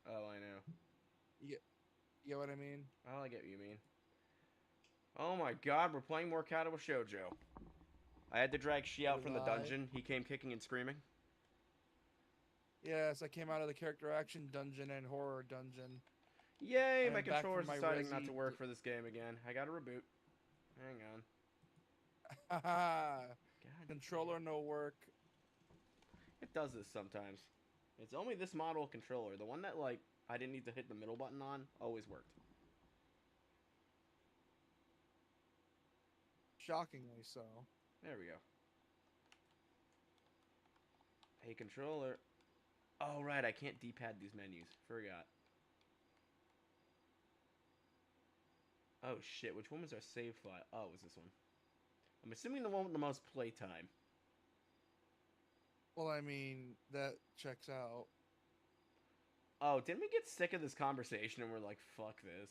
Oh, I know. You, you know what I mean? Oh, I get what you mean. Oh my god, we're playing more Katawa Shoujo. I had to drag Shi So out did from the I. dungeon. He came kicking and screaming. Yes, I came out of the character action dungeon and horror dungeon. Yay, I my am back from controller's my deciding not to Resi. work for this game again. I gotta reboot. Hang on. Haha. God damn. Controller no work. It does this sometimes. It's only this model controller. The one that, like, I didn't need to hit the middle button on always worked. Shockingly so. There we go. Hey, controller. Oh, right, I can't D-pad these menus. Forgot. Oh, shit, which one was our save file? Oh, it was this one. I'm assuming the one with the most playtime. Well, I mean, that checks out. Oh, didn't we get sick of this conversation and we're like, fuck this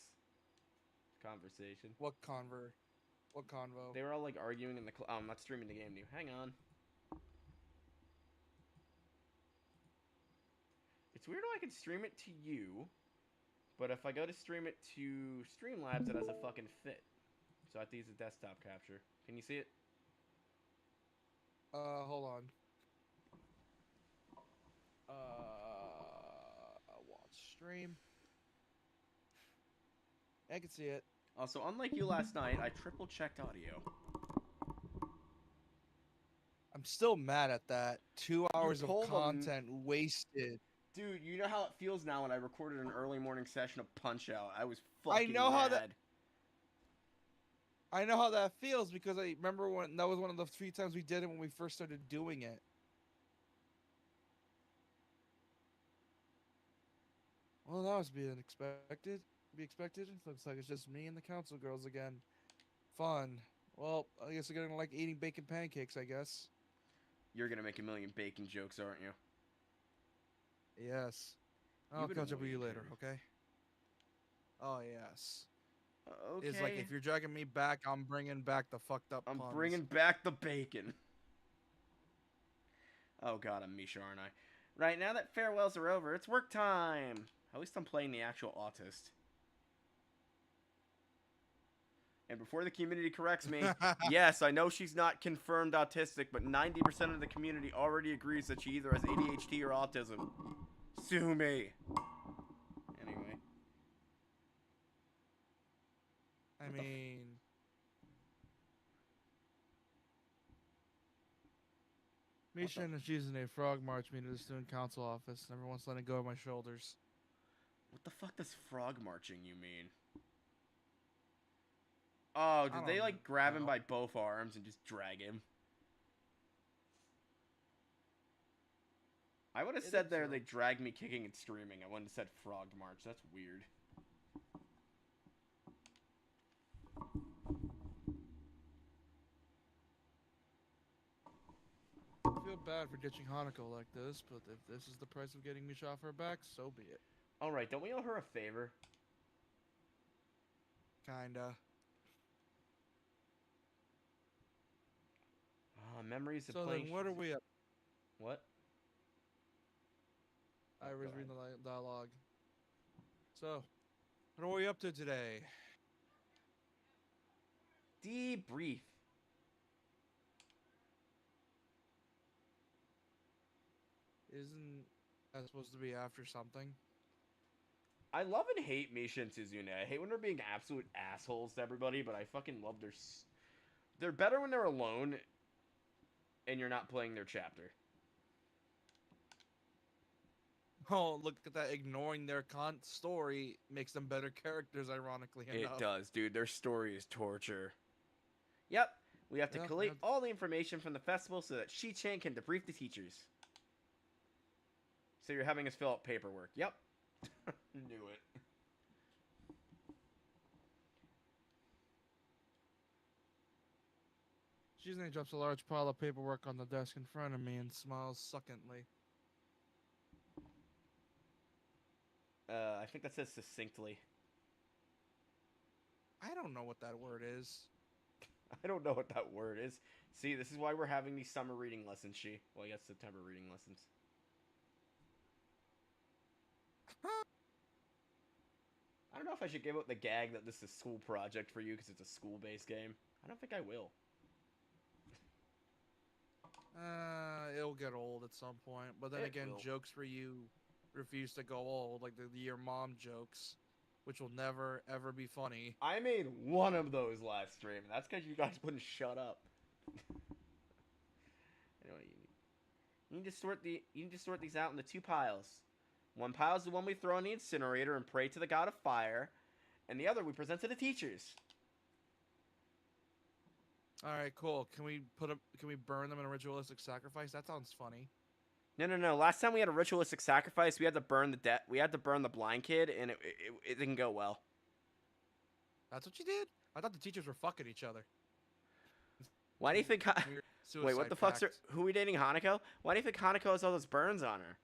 conversation? What conver? What convo? They were all like arguing in the. Oh, I'm not streaming the game. New. Hang on. It's weird how I can stream it to you, but if I go to stream it to Streamlabs, it has a fucking fit. So I have to use a desktop capture. Can you see it? Hold on. Watch stream. I can see it. Also, unlike you last night, I triple checked audio. I'm still mad at that. Two You hours of told them, content wasted. dude. You know how it feels now when I recorded an early morning session of Punch Out. I was I fucking know how that. mad. I know how that feels because I remember when that was one of the few times we did it when we first started doing it. Well, that was being expected. Be expected. Looks like it's just me and the council girls again. Fun. Well, I guess they're gonna like eating bacon pancakes. I guess. You're gonna make a million bacon jokes, aren't you? Yes. I'll You've been catch up with you later. waiting. Okay. Oh yes. It's like Okay. if you're dragging me back, I'm bringing back the fucked up I'm puns. bringing back the bacon. Oh god, I'm Misha, aren't I? Right, now that farewells are over, it's work time! At least I'm playing the actual autist. And before the community corrects me, yes, I know she's not confirmed autistic, but 90% of the community already agrees that she either has ADHD or autism. Sue me! Anyway. I What the mean, What Misha the... and she's in a frog march me to the student council office, and everyone's letting go of my shoulders. What the fuck does frog marching you mean? Oh, I did they, like, don't grab him know. by both arms and just drag him? I would have I said think there they so. dragged me kicking and screaming. I wouldn't have said frog march. That's weird. I feel bad for ditching Hanako like this, but if this is the price of getting Misha off her back, so be it. Alright, don't we owe her a favor? Kinda. Memories of So playing... then, what are we up? What? I Oh, go was ahead. reading the dialogue. So, what are we up to today? Debrief. Isn't that supposed to be after something? I love and hate Misha and Suzune. I hate when they're being absolute assholes to everybody, but I fucking love their... They're better when they're alone and you're not playing their chapter. Oh, look at that. Ignoring their story makes them better characters, ironically It enough. does, dude. Their story is torture. Yep. We have to Yep, collate yep. all the information from the festival so that Shi-chan can debrief the teachers. So you're having us fill out paperwork. Yep. Knew it. Shizune drops a large pile of paperwork on the desk in front of me and smiles succinctly. I think that says succinctly. I don't know what that word is. I don't know what that word is. See, this is why we're having these summer reading lessons, Well, I guess September reading lessons. don't know if I should give out the gag that this is a school project for you because it's a school-based game. I don't think I will. It'll get old at some point. But then It again, will. jokes for you refuse to go old, like the your mom jokes, which will never ever be funny. I made one of those last stream. And that's because you guys wouldn't shut up. Anyway, you need to sort these out into 2 piles. One pile is the one we throw in the incinerator and pray to the god of fire, and the other we present to the teachers. All right, cool. Can we burn them in a ritualistic sacrifice? That sounds funny. No. Last time we had a ritualistic sacrifice, we had to burn the blind kid, and it didn't go well. That's what you did? I thought the teachers were fucking each other. Why do you think? Wait, what the fuck's her? Who are we dating, Hanako? Why do you think Hanako has all those burns on her?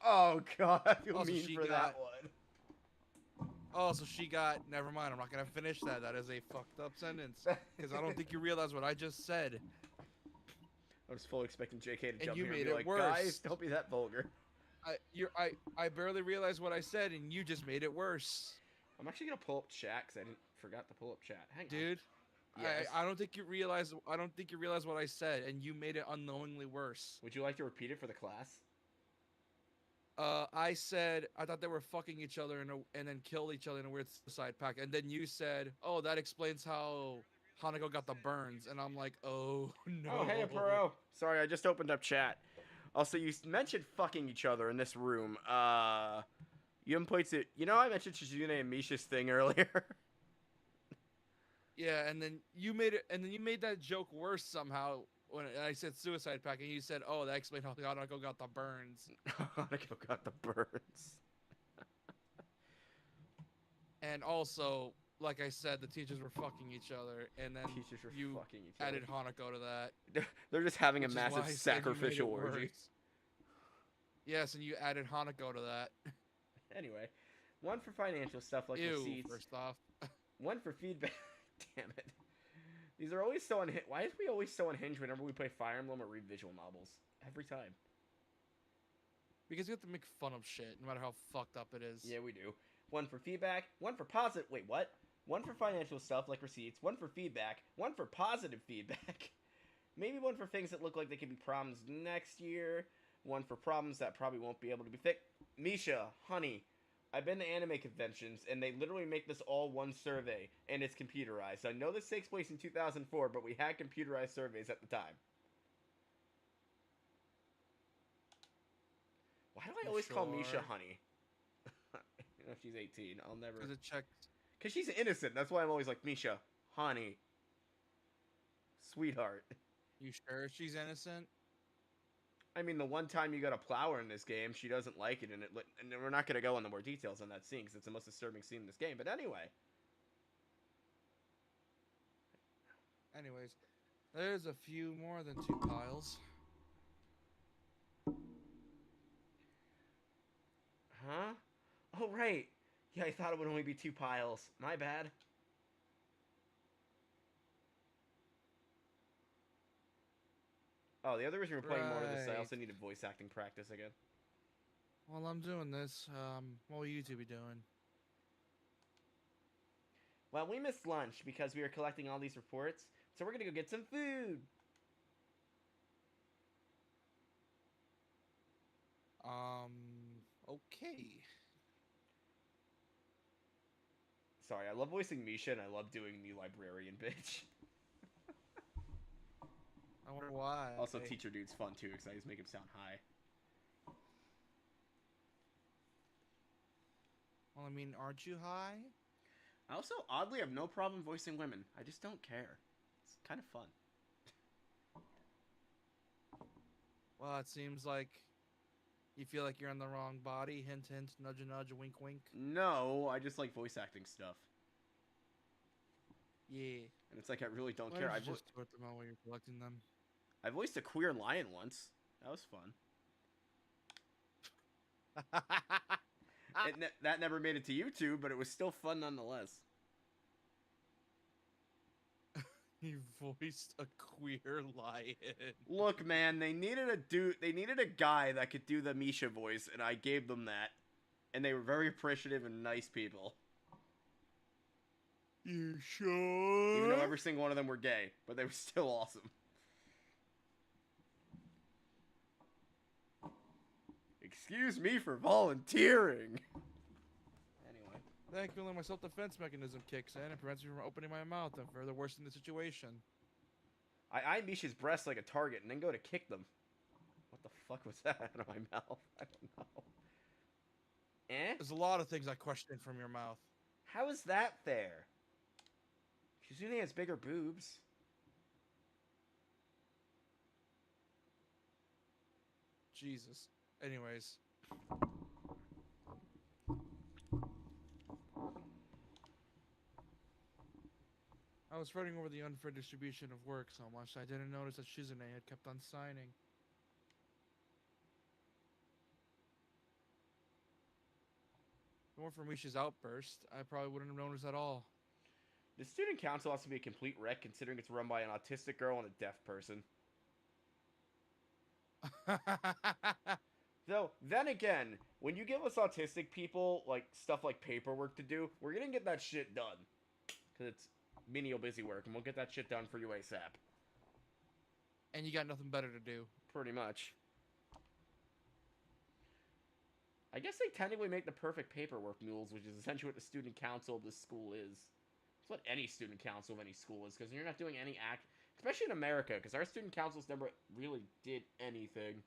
Oh god, I feel Also, mean she for got- that one. Oh, so she got. Never mind. I'm not gonna finish that. That is a fucked up sentence. Because I don't think you realize what I just said. I was fully expecting JK to And jump you in and made be it like, worse. guys, don't be that vulgar. I barely realized what I said, and you just made it worse, I'm actually gonna pull up chat because I forgot to pull up chat. Hang on. dude. Yes. I don't think you realize. I don't think you realize what I said, and you made it unknowingly worse. Would you like to repeat it for the class? I said I thought they were fucking each other and then killed each other in a weird suicide pact, and then you said, "Oh, that explains how Hanako got the burns," and I'm like, "Oh no." Oh, hey, Pro. Sorry, I just opened up chat. Also, you mentioned fucking each other in this room. You haven't played it. You know, I mentioned Shizune and Misha's thing earlier. Yeah, and then you made it, and then you made that joke worse somehow when I said suicide pact, and you said, "Oh, that explains how Hanako got the burns." Hanako got the burns. And also, like I said, the teachers were fucking each other, and then Teachers were you fucking each other. added Hanako to that. They're just having a which is why massive I said you made sacrificial it orgy. worse. Yes, and you added Hanako to that. Anyway, one for financial stuff like Ew, receipts. first off. One for feedback. Damn it. These are always so unhinged. Why is we always so unhinged whenever we play Fire Emblem or read visual novels? Every time. Because you have to make fun of shit, no matter how fucked up it is. Yeah, we do. One for feedback, one for positive. Wait, what? One for financial stuff like receipts, one for feedback, one for positive feedback. Maybe one for things that look like they could be problems next year. One for problems that probably won't be able to be fixed. Misha, honey, I've been to anime conventions, and they literally make this all one survey, and it's computerized. I know this takes place in 2004, but we had computerized surveys at the time. Why do I always call Misha Sure. honey? You know, if she's 18, I'll never... Because it checked. Because she's innocent. That's why I'm always like, Misha, honey, sweetheart. You sure she's innocent? I mean, the one time you got a plower in this game, she doesn't like it, and we're not going to go into more details on that scene, because it's the most disturbing scene in this game. But anyway. Anyways, there's a few more than 2 piles. Huh? Oh, right. Yeah, I thought it would only be 2 piles. My bad. Oh, the other reason we're playing more of this, I also Right. needed voice acting practice again. While I'm doing this, what will you two be doing? Well, we missed lunch because we were collecting all these reports, so we're gonna go get some food. Okay. Sorry, I love voicing Misha, and I love doing the librarian bitch. I wonder why. Also, teacher dude's fun too, because I just make him sound high. Well, I mean, aren't you high? I also, oddly, have no problem voicing women. I just don't care. It's kind of fun. Well, it seems like you feel like you're in the wrong body. Hint, hint, nudge, nudge, wink, wink. No, I just like voice acting stuff. Yeah. And it's like, I really don't Why care. don't you just sort them out while you're collecting them? I voiced a queer lion once. That was fun. That never made it to YouTube, but it was still fun nonetheless. You voiced a queer lion. Look, man, they needed a guy that could do the Misha voice, and I gave them that. and they were very appreciative and nice people. You Even though sure? every single one of them were gay, but they were still awesome. Excuse me for volunteering. Anyway. Thankfully, my self-defense mechanism kicks in and prevents me from opening my mouth and further worsening the situation. I eye Misha's breasts like a target and then go to kick them. What the fuck was that out of my mouth? I don't know. Eh? There's a lot of things I question from your mouth. How is that fair? She usually has bigger boobs. Jesus. Anyways. I was fretting over the unfair distribution of work so much I didn't notice that Shizune had kept on signing. If it weren't for Misha's outburst, I probably wouldn't have noticed at all. The student council has to be a complete wreck considering it's run by an autistic girl and a deaf person. Though, then again, when you give us autistic people, like, stuff like paperwork to do, we're gonna get that shit done. Because it's menial busy work, and we'll get that shit done for you ASAP. And you got nothing better to do. Pretty much. I guess they technically make the perfect paperwork mules, which is essentially what the student council of this school is. It's what any student council of any school is, because you're not doing any act, especially in America, because our student councils never really did anything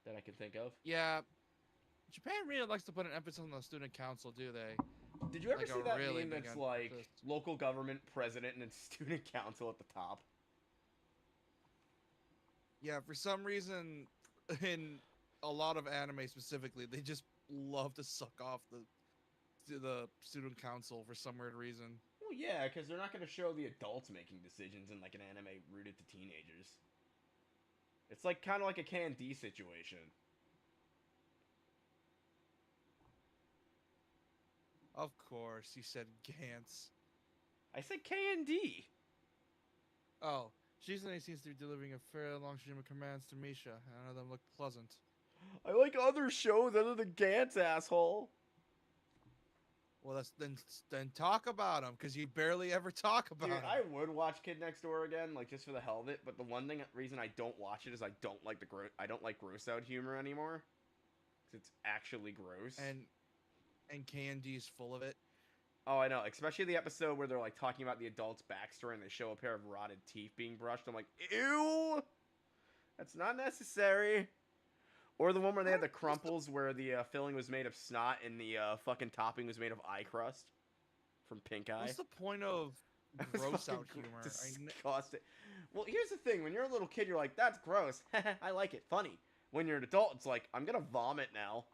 that I can think of. Yeah, Japan really likes to put an emphasis on the student council, do they? Did you ever Like see a that really meme big that's like emphasis. local government, president, and then student council at the top? Yeah, for some reason, in a lot of anime specifically, they just love to suck off the student council for some weird reason. Well, yeah, because they're not going to show the adults making decisions in like an anime rooted to teenagers. It's like kind of like a K&D situation. Of course, you said Gantz. I said K&D. Oh, Shizune seems to be delivering a fairly long stream of commands to Misha, and none of them look pleasant. I like other shows other than Gantz, asshole. Well, then talk about them, because you barely ever talk about Dude, them. I would watch Kid Next Door again, like just for the hell of it. But the one reason I don't watch it is I don't like I don't like gross out humor anymore. 'Cause it's actually gross. And K&D is full of it. Oh, I know. Especially the episode where they're like talking about the adult's backstory and they show a pair of rotted teeth being brushed. I'm like, ew, that's not necessary. Or the one where they had the crumples where the filling was made of snot and the fucking topping was made of eye crust from Pink Eye. What's the point of That was gross fucking out humor? disgusting. Well, here's the thing: when you're a little kid, you're like, "That's gross." I like it, funny. When you're an adult, it's like, "I'm gonna vomit now."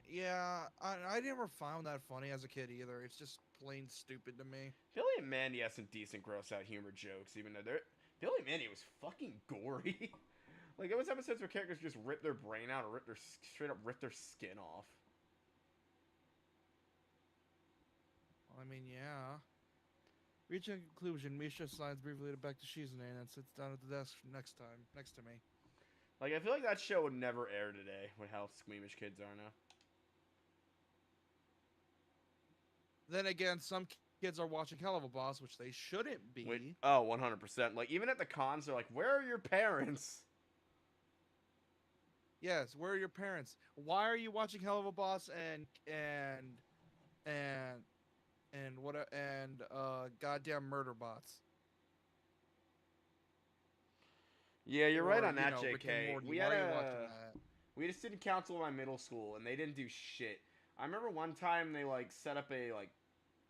Yeah, I never found that funny as a kid either. It's just plain stupid to me. Billy and Mandy has some decent gross out humor jokes, even though Billy and Mandy was fucking gory. Like, there was episodes where characters just rip their brain out or straight up rip their skin off. I mean, yeah. Reaching a conclusion, Misha slides briefly back to Shizune and then sits down at the desk next to me. Like, I feel like that show would never air today with how squeamish kids are now. Then again, some kids are watching Hell of a Boss, which they shouldn't be. Oh, 100%. Like, even at the cons, they're like, "Where are your parents?" Yes, where are your parents? Why are you watching Hell of a Boss and goddamn murder bots? Yeah, you're right Or, on that, Rick and JK. Morty, We why had are you watching that? we had a student council in my middle school, and they didn't do shit. I remember one time they like set up a like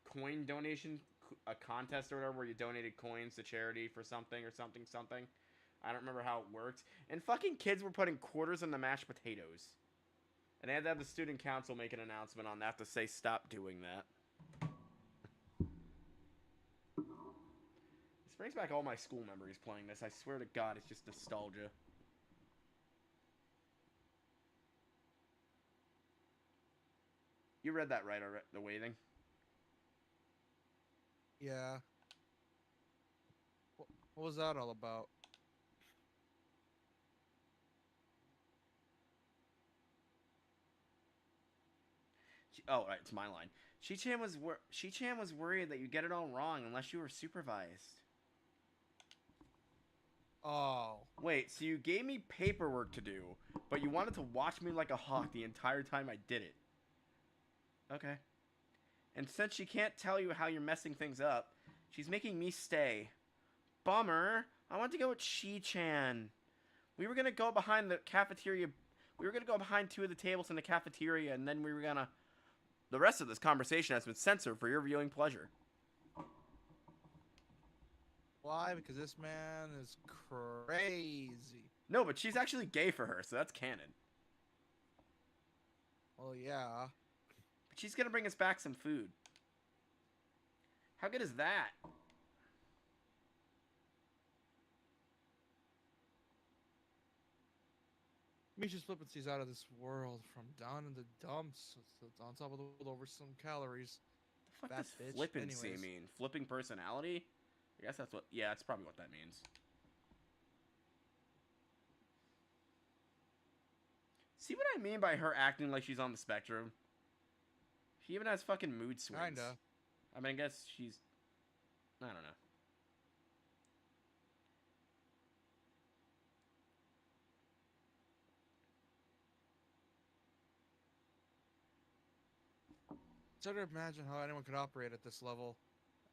coin donation a contest or whatever where you donated coins to charity for something or something. I don't remember how it worked. And fucking kids were putting quarters in the mashed potatoes. And they had to have the student council make an announcement on that to say stop doing that. This brings back all my school memories playing this. I swear to God, it's just nostalgia. You read that right, The Waiting? Yeah. What was that all about? Oh, right, it's my line. Shi-chan was worried that you get it all wrong unless you were supervised. Oh. Wait, so you gave me paperwork to do, but you wanted to watch me like a hawk the entire time I did it. Okay. And since she can't tell you how you're messing things up, she's making me stay. Bummer. I want to go with Shi-chan. We were gonna go behind the cafeteria. We were gonna go behind two of the tables in the cafeteria, and then we were gonna. The rest of this conversation has been censored for your viewing pleasure. Why? Because this man is crazy. No, but she's actually gay for her, so that's canon. Well, yeah. But she's gonna bring us back some food. How good is that? Misha's flippancy's out of this world. From down in the dumps, it's on top of the world over some calories. The fuck Fat does bitch. flippancy Anyways. mean? Flipping personality? I guess that's what. Yeah, that's probably what that means. See what I mean by her acting like she's on the spectrum? She even has fucking mood swings. Kinda. I mean, I guess she's. I don't know. It's hard to imagine how anyone could operate at this level.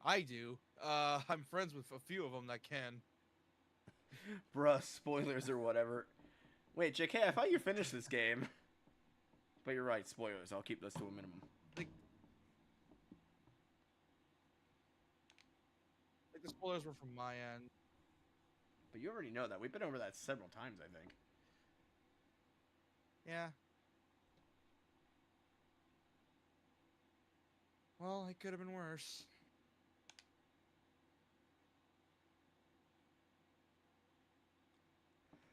I do. I'm friends with a few of them that can. Bruh, spoilers or whatever. Wait, JK, I thought you finished this game. But you're right, spoilers. I'll keep those to a minimum. Like the spoilers were from my end. But you already know that. We've been over that several times, I think. Yeah. Well, it could have been worse.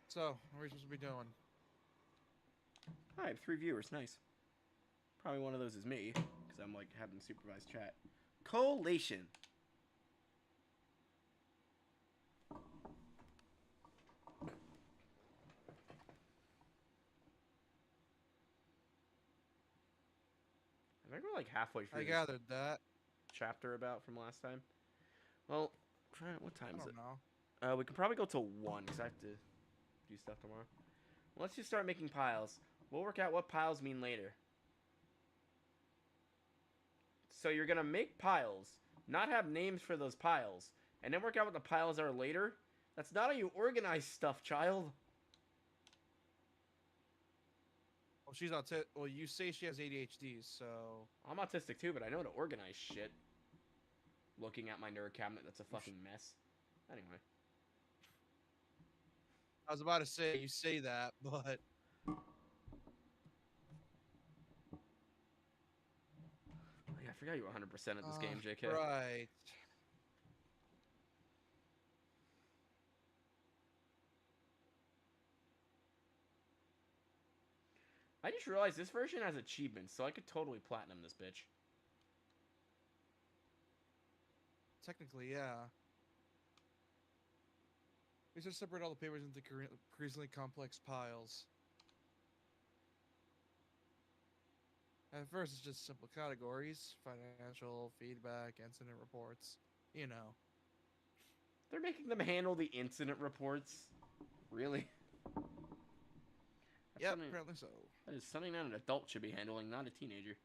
So, what are we supposed to be doing? I have 3 viewers. Nice. Probably one of those is me, because I'm like having supervised chat. Collation. I think we're like halfway through I this gathered that. chapter about from last time. Well, what time I is it? don't know. We can probably go till 1 because I have to do stuff tomorrow. Let's just start making piles. We'll work out what piles mean later. So you're going to make piles, not have names for those piles, and then work out what the piles are later? That's not how you organize stuff, child. Well, she's autistic. Well, you say she has ADHD, so. I'm autistic too, but I know how to organize shit. Looking at my nerd cabinet, that's a fucking mess. Anyway. I was about to say, you say that, but. Yeah, I forgot you were 100% at this game, JK. Right. I just realized this version has achievements, so I could totally platinum this bitch. Technically, yeah. We should separate all the papers into increasingly complex piles. At first, it's just simple categories: financial, feedback, incident reports. You know. They're making them handle the incident reports? Really? Yeah, something, apparently so. that is something that an adult should be handling, not a teenager.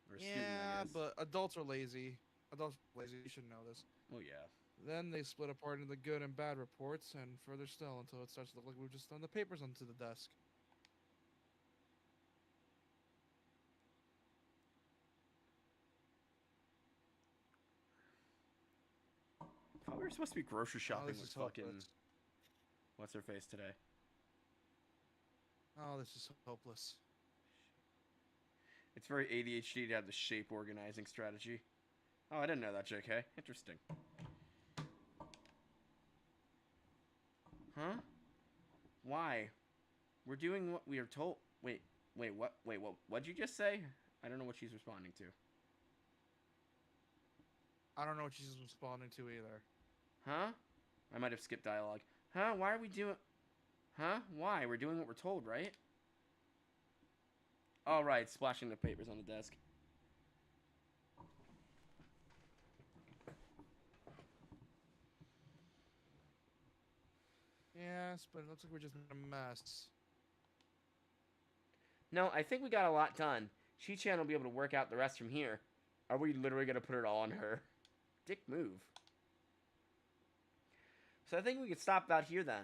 Or a student, I Yeah, guess. but adults are lazy. Adults are lazy. You should know this. Oh, yeah. Then they split apart into good and bad reports, and further still until it starts to look like we've just thrown the papers onto the desk. I thought we were supposed to be grocery shopping this with is fucking... hopeless. What's her face today? Oh, this is hopeless. It's very ADHD to have the shape organizing strategy. Oh, I didn't know that, JK. Interesting. Huh? Why? We're doing what we are told. Wait, what? What'd you just say? I don't know what she's responding to. I don't know what she's responding to either. Huh? I might have skipped dialogue. Huh? Why are we doing... Huh? Why? We're doing what we're told, right? All right, splashing the papers on the desk. Yes, but it looks like we're just a mess. No, I think we got a lot done. She-chan will be able to work out the rest from here. Are we literally gonna put it all on her? Dick move. So I think we could stop about here then.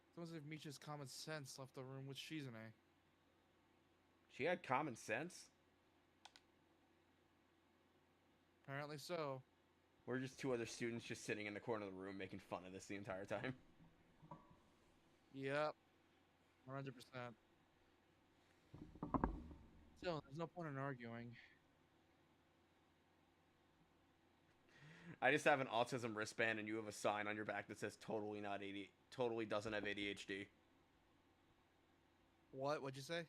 It's almost as if Misha's common sense left the room with Shizune. She had common sense. Apparently so. We're just two other students just sitting in the corner of the room making fun of this the entire time. Yep. 100%. Still, there's no point in arguing. I just have an autism wristband and you have a sign on your back that says totally not totally doesn't have ADHD. What? What'd you say?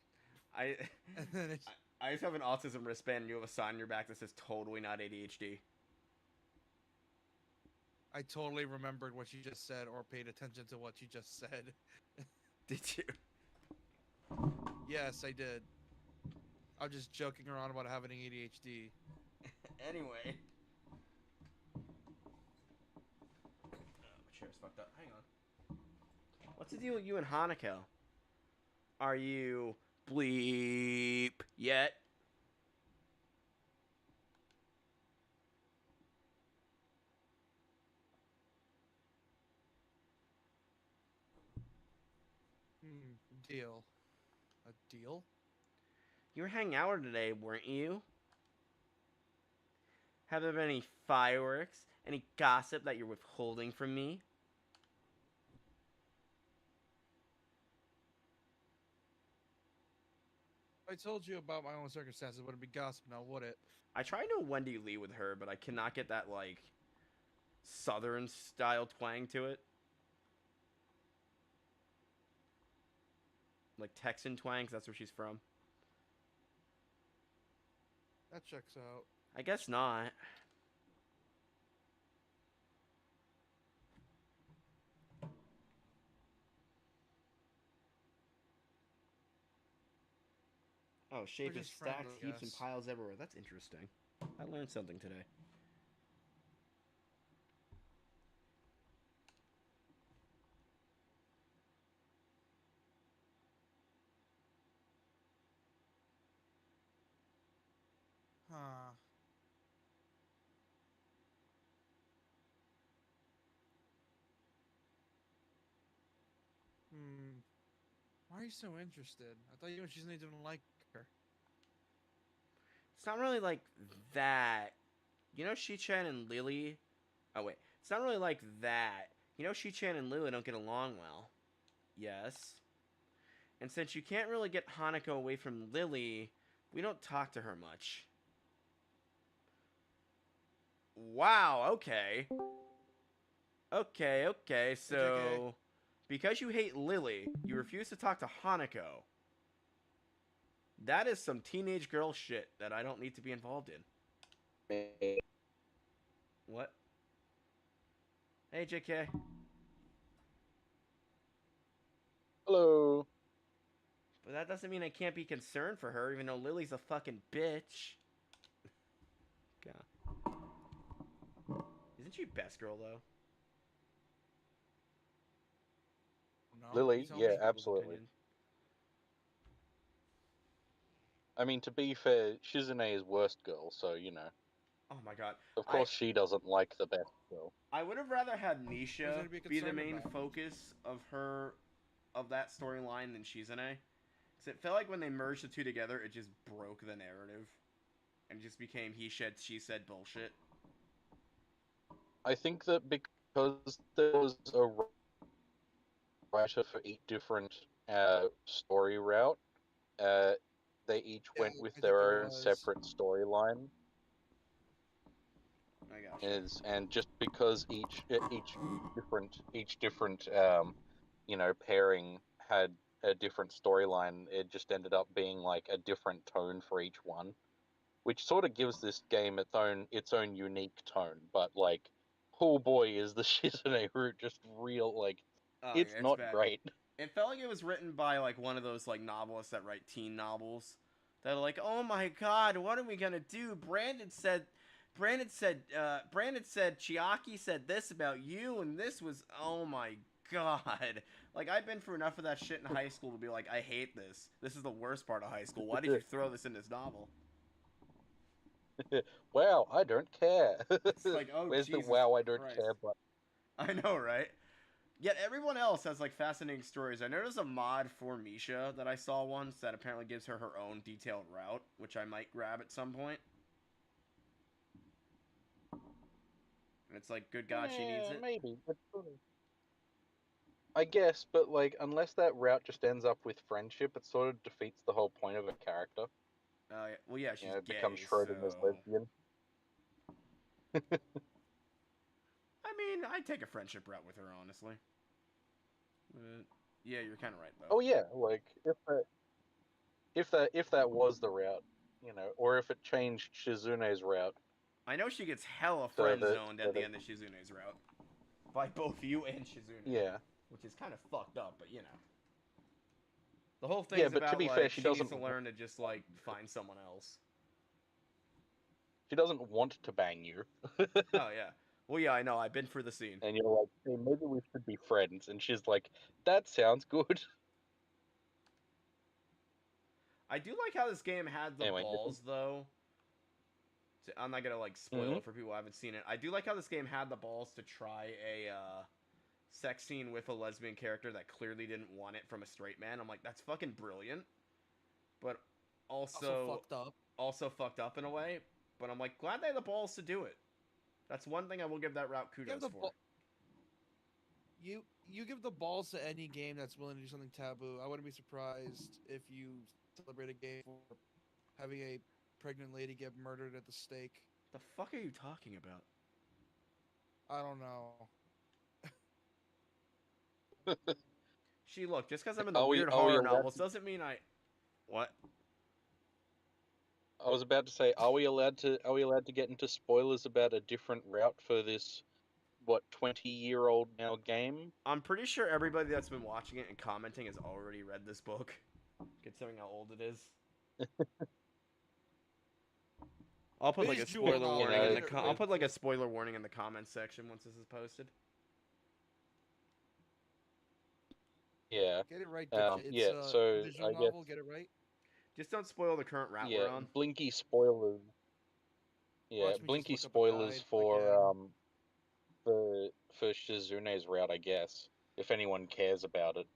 I And then it's, I just have an autism wristband and you have a sign on your back that says totally not ADHD. I totally remembered what you just said or paid attention to what you just said. Did you? Yes, I did. I'm just joking around about having ADHD. Anyway. Oh, my chair's fucked up. Hang on. What's the deal with you and Hanako? Are you bleep yet? Deal. A deal? You were hanging out today, weren't you? Have there been any fireworks? Any gossip that you're withholding from me? If I told you about my own circumstances, would it be gossip now, would it? I tried to Wendy Lee with her, but I cannot get that, like, southern style twang to it. Like Texan twang, 'cause that's where she's from. That checks out. I guess not. Oh, We're shaping just friends, stacks, I heaps, and guess. piles everywhere. That's interesting. I learned something today. Huh. Why are you so interested? I thought you and Shizune didn't like her. It's not really like that. You know, Shi-chan and Lily. Oh wait, it's not really like that. You know, Shi-chan and Lily don't get along well. Yes. And since you can't really get Hanako away from Lily, we don't talk to her much. Wow. Okay. Okay. So, because you hate Lily, you refuse to talk to Hanako. That is some teenage girl shit that I don't need to be involved in. What? Hey, JK. Hello. But that doesn't mean I can't be concerned for her, even though Lily's a fucking bitch. God. Isn't she best girl, though? No, Lily, you tell yeah, me. absolutely. I mean, to be fair, Shizune is worst girl, so, you know. Oh my god. Of course she doesn't like the best girl. I would have rather had What is Nisha there to be be the concerned main about? focus of that storyline than Shizune. Because it felt like when they merged the two together, it just broke the narrative. And just became he said, she said bullshit. I think that because there was a writer for each different story route, they each Yeah, went with I think there their own was. separate storyline. I gotcha. And just because each different you know, pairing had a different storyline, it just ended up being like a different tone for each one, which sort of gives this game its own unique tone. But like oh boy, is the Shizune route just real, like, Oh it's yeah, it's not bad. great. It felt like it was written by like one of those like novelists that write teen novels. That are like, oh my god, what are we gonna do? Brandon said Chiaki said this about you, and this was, oh my god. Like, I've been through enough of that shit in high school to be like, I hate this. This is the worst part of high school. Why did you throw this in this novel? Wow, I don't care. It's like, oh Where's the Jesus wow, I don't Christ. care button? I know, right? Yet everyone else has like fascinating stories. I noticed a mod for Misha that I saw once that apparently gives her her own detailed route, which I might grab at some point. And it's like, good God, she needs Yeah, it. maybe. But I guess, but like, unless that route just ends up with friendship, it sort of defeats the whole point of a character. Well, yeah, You she's know, it becomes gay, Schrodinger's so lesbian. I mean, I'd take a friendship route with her, honestly. But, yeah, you're kind of right though. Oh yeah, like if that was the route, you know, or if it changed Shizune's route, I know she gets hella so friend that zoned so at the that end of Shizune's route by both you and Shizune, yeah, which is kind of fucked up, but you know. The whole yeah. thing's But to about be fair, like she she needs doesn't to learn to just like find someone else. she doesn't want to bang you, Oh yeah. Well, yeah, I know. I've been through the scene. and you're like, hey, maybe we should be friends, and she's like, that sounds good. I do like how this game had the Anyway, balls though. I'm not gonna like spoil hmm it for people who haven't seen it. I do like how this game had the balls to try a sex scene with a lesbian character that clearly didn't want it from a straight man. I'm like, that's fucking brilliant, but Also also fucked up. also fucked up in a way. But I'm like, glad they had the balls to do it. That's one thing I will give that route Give kudos the for. you give the balls to any game that's willing to do something taboo. I wouldn't be surprised if you celebrate a game for having a pregnant lady get murdered at the stake. The fuck are you talking about? I don't know. She look, just because I'm in the are we weird are we horror allowed novels doesn't mean I. What? I was about to say, are we allowed to get into spoilers about a different route for this 20-year-old now game? I'm pretty sure everybody that's been watching it and commenting has already read this book, considering how old it is. I'll put like a Visual spoiler novel, warning in know, the. get it I'll right. put like a spoiler warning in the comments section once this is posted. Yeah. Get it right, dipshit. It's Yeah, a so visual I guess novel. Get it right. Just don't spoil the current route yeah, we're on. blinky spoilers. Yeah, Watch me just blinky look up a spoilers guide if I for can. for Shizune's route, I guess, if anyone cares about it.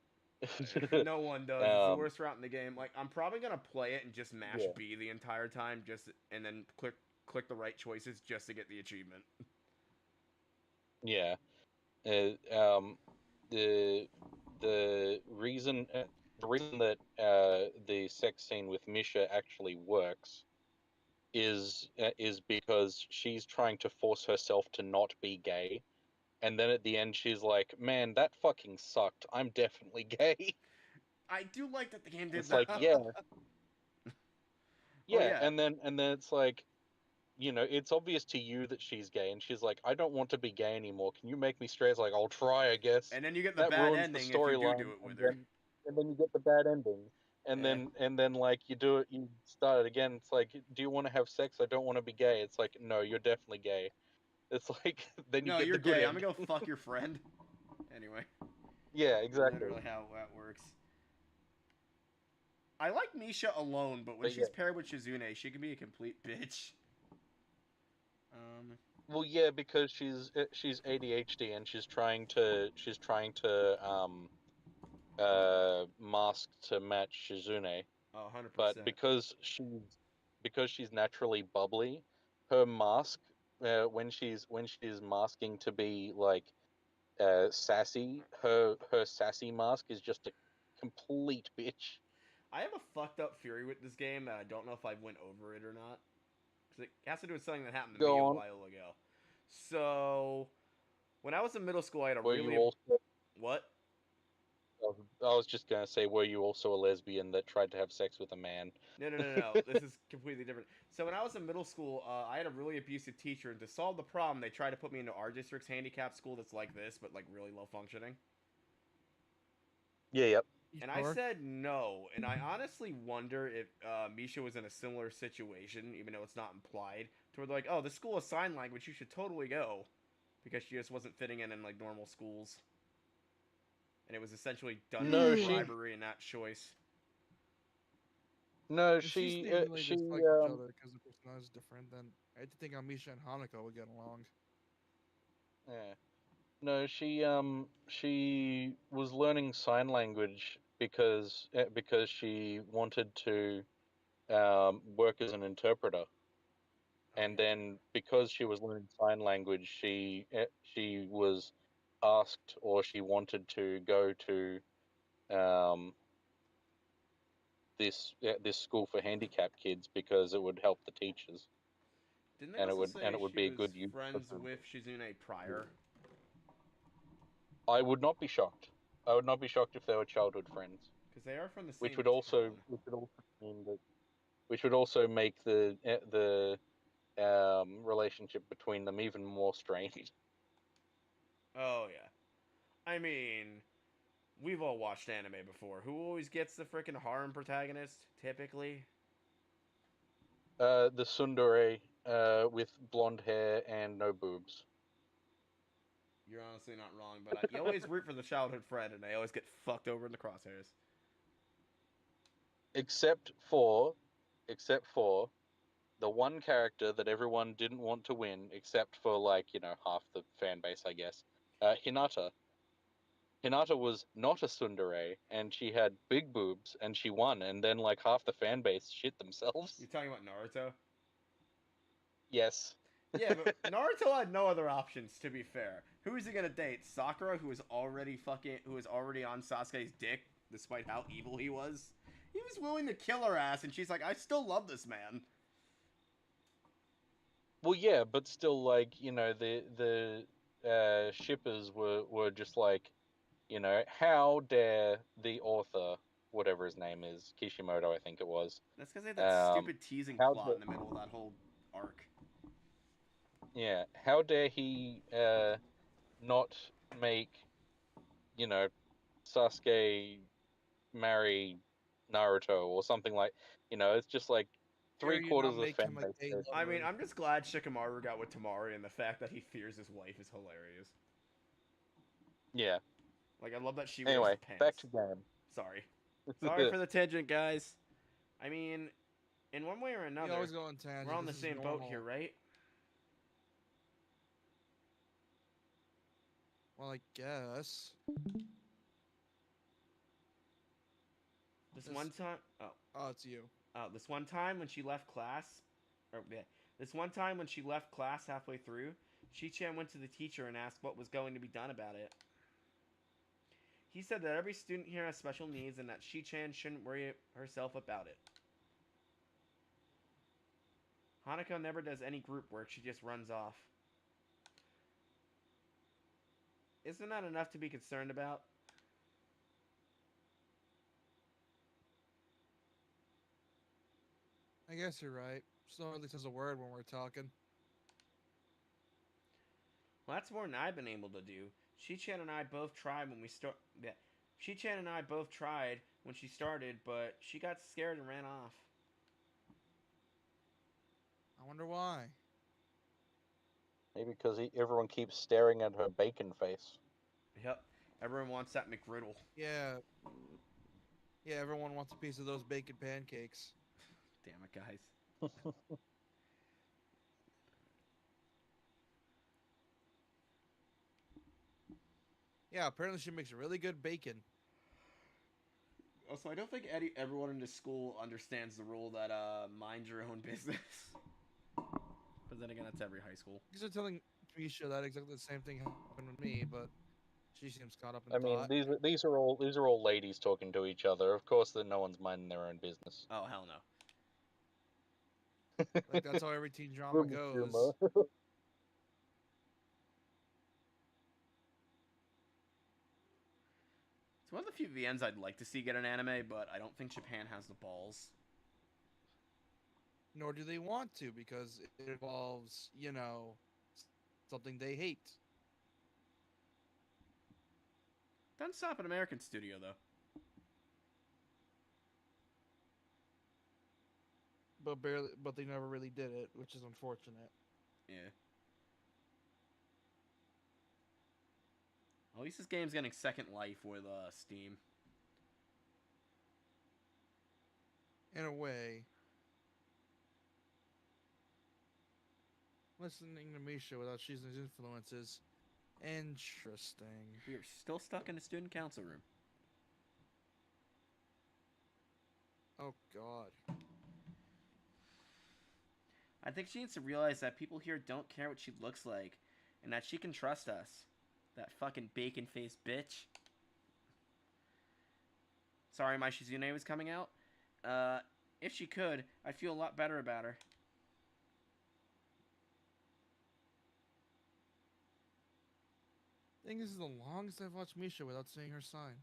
No one does. It's the um, worst route in the game. Like, I'm probably gonna play it and just mash yeah, B the entire time, just and then click the right choices just to get the achievement. yeah. Um, the the reason that the sex scene with Misha actually works is because she's trying to force herself to not be gay, and then at the end she's like, "Man, that fucking sucked. I'm definitely gay." I do like that the game did It's that like, though. yeah, Oh yeah, yeah, and then it's like, it's obvious to you that she's gay, and she's like, "I don't want to be gay anymore. Can you make me straight?" It's like, "I'll try, I guess." and then you get the That bad ruins the ending if you do storyline, it and with her. then you get the bad ending, and Eh. then like you do it, you start it again. It's like, "Do you want to have sex? I don't want to be gay." It's like, "No, you're definitely gay." It's like then you No, get you're the good gay. I'm ending. gonna go fuck your friend. Anyway, Yeah, exactly. literally how that works. I like Misha alone, but when But yeah, she's paired with Shizune, she can be a complete bitch. Um, well, yeah, because she's ADHD and she's trying to mask to match Shizune, oh, but 100%. because she's naturally bubbly, her mask when she's masking to be like sassy, her sassy mask is just a complete bitch. I have a fucked up theory with this game that I don't know if I went over it or not. 'Cause it has to do with something that happened to me Go a on. while ago. So, when I was in middle school, I had a Were you really. also What? I was just gonna say, were you also a lesbian that tried to have sex with a man? No. This is completely different. So when I was in middle school, I had a really abusive teacher, and to solve the problem, they tried to put me into our district's handicap school that's like this, but like really low functioning. Yeah, yep. You And I sure? said no, and I honestly wonder if Misha was in a similar situation, even though it's not implied, to where they're like, oh, the school of sign language, you should totally go, because she just wasn't fitting in like normal schools, and it was essentially done due to No, she, bribery and not choice. no, If she she, seemingly she, dislike each other because the personality is different, then I had to think Amisha and Hanako would get along. yeah. No, she was learning sign language because she wanted to work as an interpreter, Oh and yeah. then because she was learning sign language, she was asked, or she wanted to go to um, this school for handicapped kids because it would help the teachers, Didn't they and also it say would she be a was good use of friends her. with Shizune Pryor? I would not be shocked. I would not be shocked if they were childhood friends, Because they are from the which same would also town. which would also mean that which would also make the relationship between them even more strained. Oh yeah. I mean, we've all watched anime before. Who always gets the freaking harem protagonist? Typically, The tsundere with blonde hair and no boobs, you're honestly not wrong. But you always root for the childhood friend, and they always get fucked over in the crosshairs. except for except for the one character that everyone didn't want to win, except for like half the fan base, I guess. Hinata. Hinata was not a tsundere, and she had big boobs, and she won, and then like half the fan base shit themselves. You're talking about Naruto? Yes. Yeah, but Naruto had no other options. To be fair, who is he gonna date? Sakura, who was already on Sasuke's dick, despite how evil he was. He was willing to kill her ass, and she's like, "I still love this man." Well, yeah, but still, like the shippers were just like, how dare the author, whatever his name is, Kishimoto, I think it was, That's because they had that um, stupid teasing how plot da- in the middle of that whole arc. yeah, how dare he not make you know Sasuke marry Naruto or something like, it's just like Dare three you not quarters of the make fan him a base gay says, I mean, lover? I'm just glad Shikamaru got with Tamari, and the fact that he fears his wife is hilarious. yeah. Like, I love that she wears the Anyway, back pants. to game. Sorry. Sorry for the tangent, guys. I mean, in one way or You another, always go on we're tangent. on the This is same boat here, normal. right? Well, I guess. This This. one time, Oh, it's you. this one time when she left class, or yeah, this one time when she left class halfway through, Shi-chan went to the teacher and asked what was going to be done about it. He said that every student here has special needs and that Shi-chan shouldn't worry herself about it. Hanako never does any group work, she just runs off. Isn't that enough to be concerned about? I guess you're right. Just don't really says a word when we're talking. Well, that's more than I've been able to do. Shi-chan and I both tried when we start. Yeah, Shi-chan and I both tried when she started, but she got scared and ran off. I wonder why. Maybe because everyone keeps staring at her bacon face. Yep, everyone wants that McGriddle. Yeah, yeah. Everyone wants a piece of those bacon pancakes. Damn it, guys. Yeah, apparently she makes really good bacon. Also, I don't think everyone in this school understands the rule that mind your own business. But then again, that's every high school. Because they're telling Misha that exactly the same thing happened with me, but she seems caught up in I mean, thought. these are all ladies talking to each other. Of course, that no one's minding their own business. Oh hell no. Like that's how every teen drama Room humor. goes. It's one of the few VNs I'd like to see get an anime, but I don't think Japan has the balls. Nor do they want to, because it involves, you know, something they hate. Doesn't stop an American studio though. But they never really did it, which is unfortunate. Yeah. At least this game's getting second life with Steam. In a way. Listening to Misha without Shizune's influences. Interesting. We are still stuck in the student council room. Oh god. I think she needs to realize that people here don't care what she looks like, and that she can trust us. That fucking bacon-faced bitch. Sorry, my Shizune was coming out. If she could, I'd feel a lot better about her. Thing is, the longest I've watched Misha without seeing her sign.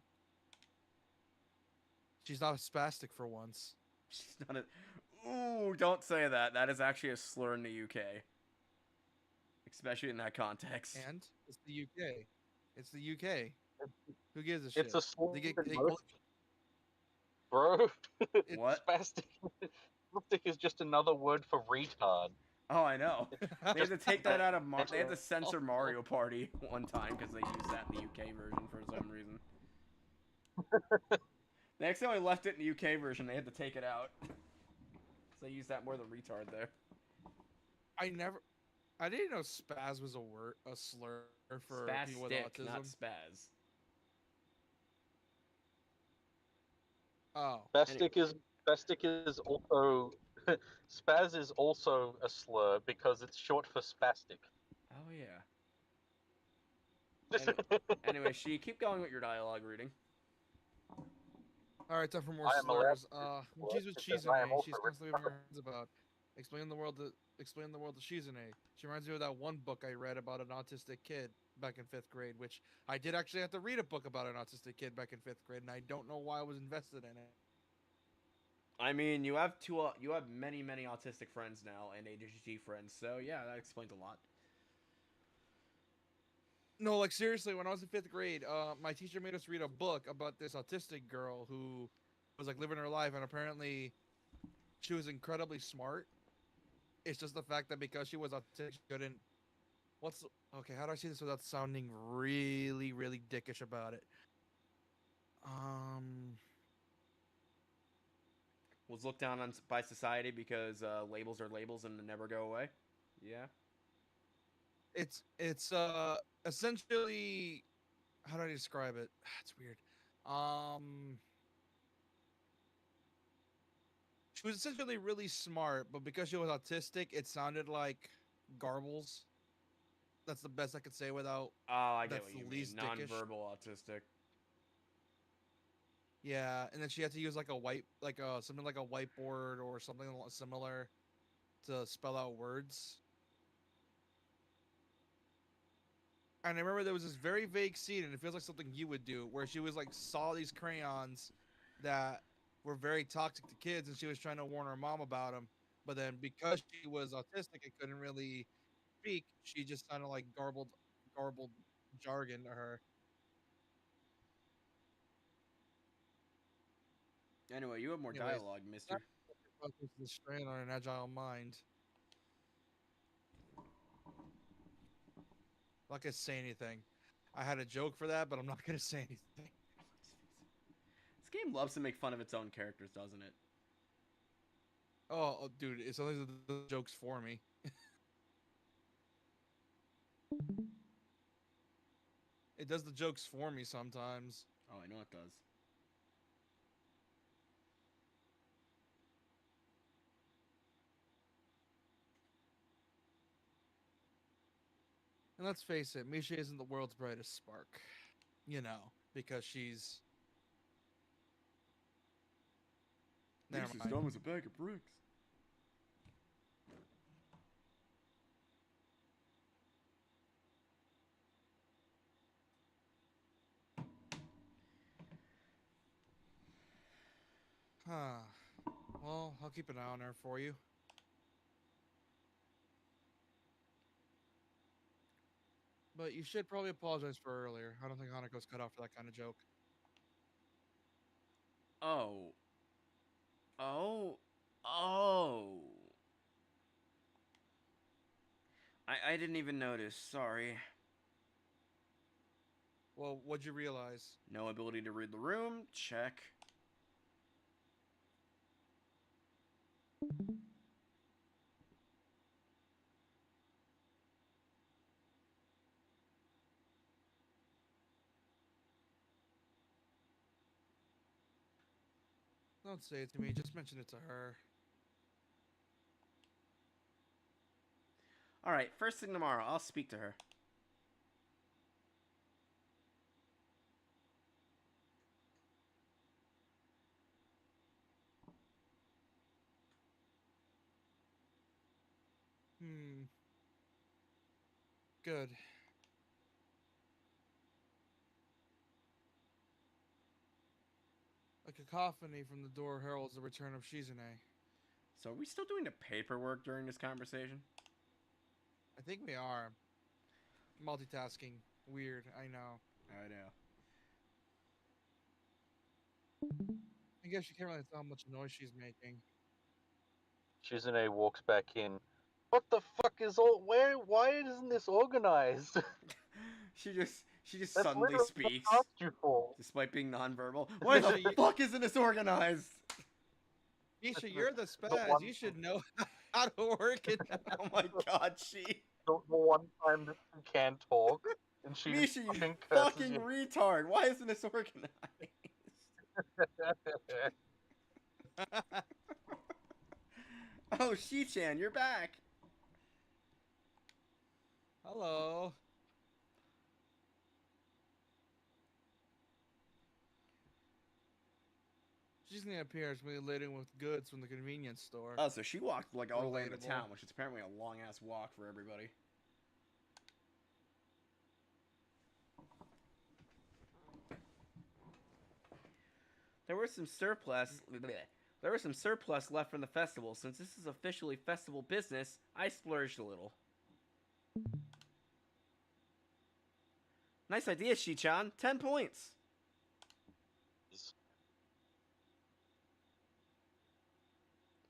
She's not spastic for once. She's not a... Ooh, don't say that. That is actually a slur in the UK. Especially in that context. And it's the UK. It's the UK. Who gives a shit? It's a slur They get, in they, both, bro. What? Spastic is just another word for retard. Oh, I know. They had to take that out of... They had to Oh. censor Mario Party one time because they used that in the UK version for some reason. They accidentally left it in the UK version. They had to take it out. So they used that more than retard there. I didn't know spaz was a slur for people with Spastic, autism. not spaz. Oh. Spastic is also spaz is also a slur because it's short for spastic. Oh, yeah. Anyway, she keep going with your dialogue reading. Alright, time for more I am allowed slurs. to When slur she's with because I am Shizune, also she's constantly moving her hands about. Explain the world to Shizune. She reminds me of that one book I read about an autistic kid back in 5th grade, which I did actually have to read a book about an autistic kid back in 5th grade, and I don't know why I was invested in it. I mean, you have many, many autistic friends now and ADHD friends, so yeah, that explains a lot. No, like seriously, when I was in 5th grade, my teacher made us read a book about this autistic girl who was like living her life, and apparently she was incredibly smart. It's just the fact that because she was autistic, she couldn't. Okay? How do I say this without sounding really, really dickish about it? Was looked down on by society because labels are labels and they never go away. Yeah. It's essentially, how do I describe it? It's weird. She was essentially really smart, but because she was autistic, it sounded like garbles. That's the best I could say without. Oh, I get That's what the you mean. least dickish. Nonverbal autistic. Yeah, and then she had to use like something like a whiteboard or something similar to spell out words. And I remember there was this very vague scene, and it feels like something you would do, where she was like saw these crayons that were very toxic to kids, and she was trying to warn her mom about them. But then because she was autistic and couldn't really speak, she just kind of like garbled jargon to her. Anyway, you have more Anyways, dialogue, mister. not focus the strain on an agile mind. I'm not gonna say anything. I had a joke for that, but I'm not gonna say anything. This game loves to make fun of its own characters, doesn't it? Oh, dude, it's always the jokes for me. It does the jokes for me sometimes. Oh, I know it does. And let's face it, Misha isn't the world's brightest spark. You know, because she's. Never mind. dumb as a bag of bricks. Huh. Well, I'll keep an eye on her for you. But you should probably apologize for earlier. I don't think Hanako's cut off for that kind of joke. Oh. Oh. Oh. I didn't even notice. Sorry. Well, what'd you realize? No ability to read the room. Check. Don't say it to me. Just mention it to her. Alright, first thing tomorrow. I'll speak to her. Good. A cacophony from the door heralds the return of Shizune. So are we still doing the paperwork during this conversation? I think we are. Multitasking. Weird, I know. I know. I guess you can't really tell how much noise she's making. Shizune walks back in. What the fuck is all? Why isn't this organized? she just That's suddenly literally speaks, what I asked you for. despite being nonverbal. Why the Misha, fuck isn't this organized? Misha, you're the The spaz. one- You should know how to work it. Oh my god, she. The one time that she can talk, and she Misha, you fucking curses fucking you. retard. Why isn't this organized? Oh, She-chan, you're back. Hello. She's gonna appear as me laden with goods from the convenience store. Oh, so she walked like all the way into Relatable. town, which is apparently a long ass walk for everybody. There was some surplus. There was some surplus left from the festival. Since this is officially festival business, I splurged a little. Nice idea, Shi-chan. 10 points.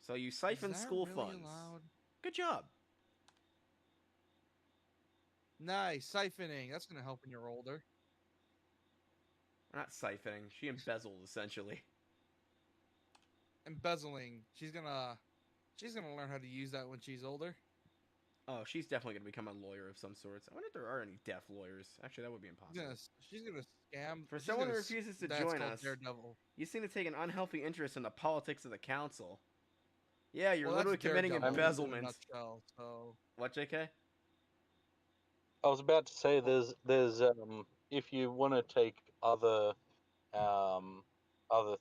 So you siphon Is that school really funds. allowed? Good job. Nice siphoning. That's gonna help when you're older. Not siphoning. She embezzled, essentially. Embezzling. She's gonna learn how to use that when she's older. Oh, she's definitely going to become a lawyer of some sorts. I wonder if there are any deaf lawyers. Actually, that would be impossible. She's gonna scam. For she's someone who gonna refuses to that's join called us, Daredevil. you seem to take an unhealthy interest in the politics of the council. Yeah, you're Well, literally that's committing Daredevil in a embezzlement. nutshell, so What, JK? I was about to say there's if you want to take other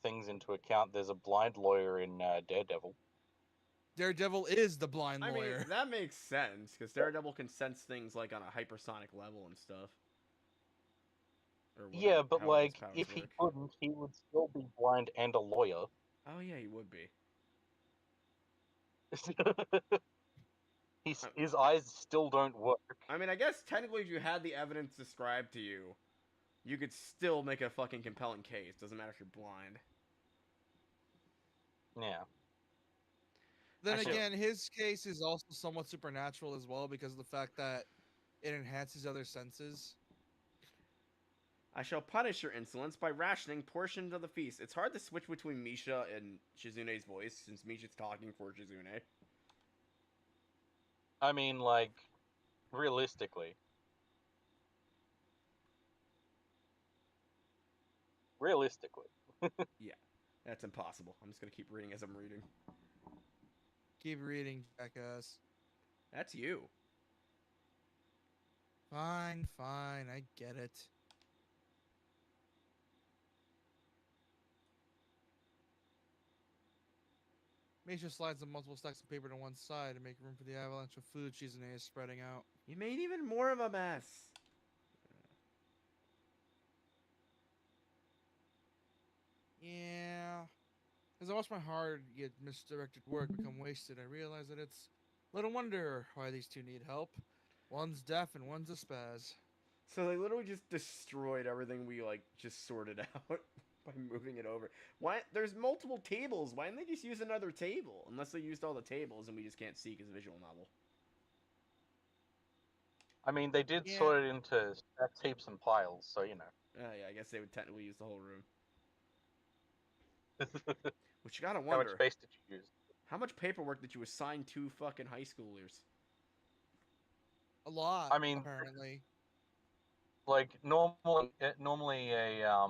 things into account, there's a blind lawyer in Daredevil. Daredevil is the blind I mean, lawyer. that makes sense, because Daredevil can sense things, like, on a hypersonic level and stuff. Or whatever, Yeah, but however his like powers if he work. couldn't, he would still be blind and a lawyer. Oh, yeah, he would be. His eyes still don't work. I mean, I guess technically if you had the evidence described to you, you could still make a fucking compelling case. Doesn't matter if you're blind. Yeah. Then Actually- again, his case is also somewhat supernatural as well because of the fact that it enhances other senses. I shall punish your insolence by rationing portions of the feast. It's hard to switch between Misha and Shizune's voice, since Misha's talking for Shizune. I mean, like, realistically. Realistically. Yeah, that's impossible. I'm just gonna keep reading as I'm reading. Keep reading, jackass. That's you. Fine, fine, I get it. Misha slides the multiple stacks of paper to one side to make room for the avalanche of food Shizune is spreading out. You made even more of a mess. Yeah. As I watch my hard yet misdirected work become wasted, I realize that it's little wonder why these two need help. One's deaf and one's a spaz. So they literally just destroyed everything we like just sorted out by moving it over. Why? There's multiple tables. Why didn't they just use another table? Unless they used all the tables and we just can't see because visual novel. I mean, they did Yeah. sort it into stacks, heaps, and piles, so you know. Yeah, I guess they would technically use the whole room. How Which you gotta much wonder, space did you use? how much paperwork did you assign to fucking high schoolers? A lot, I mean, apparently. like normally a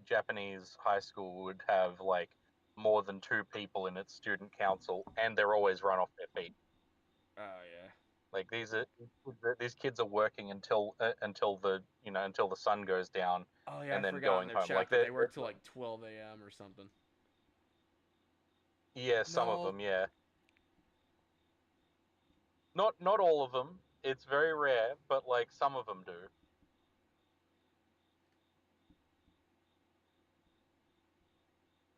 Japanese high school would have like more than 2 people in its student council, and they're always run off their feet. Oh yeah. Like these kids are working until until the sun goes down, Oh yeah, I and then forgot in going their home. Like chapter they work till like 12 a.m. or something. yeah, some of No, them, yeah. Not all of them. It's very rare, but like some of them do.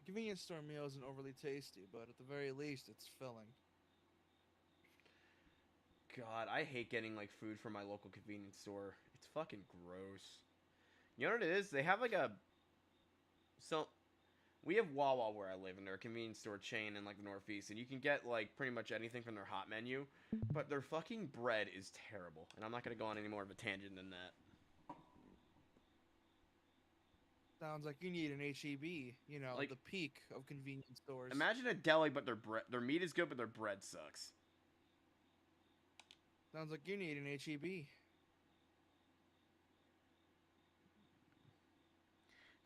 convenience store meal isn't overly tasty, but at the very least, it's filling. God, I hate getting like food from my local convenience store. It's fucking gross. You know what it is? They have like a so we have Wawa where I live, and they're a convenience store chain in like the Northeast, and you can get like pretty much anything from their hot menu, but their fucking bread is terrible, and I'm not gonna go on any more of a tangent than that. Sounds like you need an HEB, Like, the peak of convenience stores. imagine a deli, but their meat is good, but their bread sucks. Sounds like you need an HEB.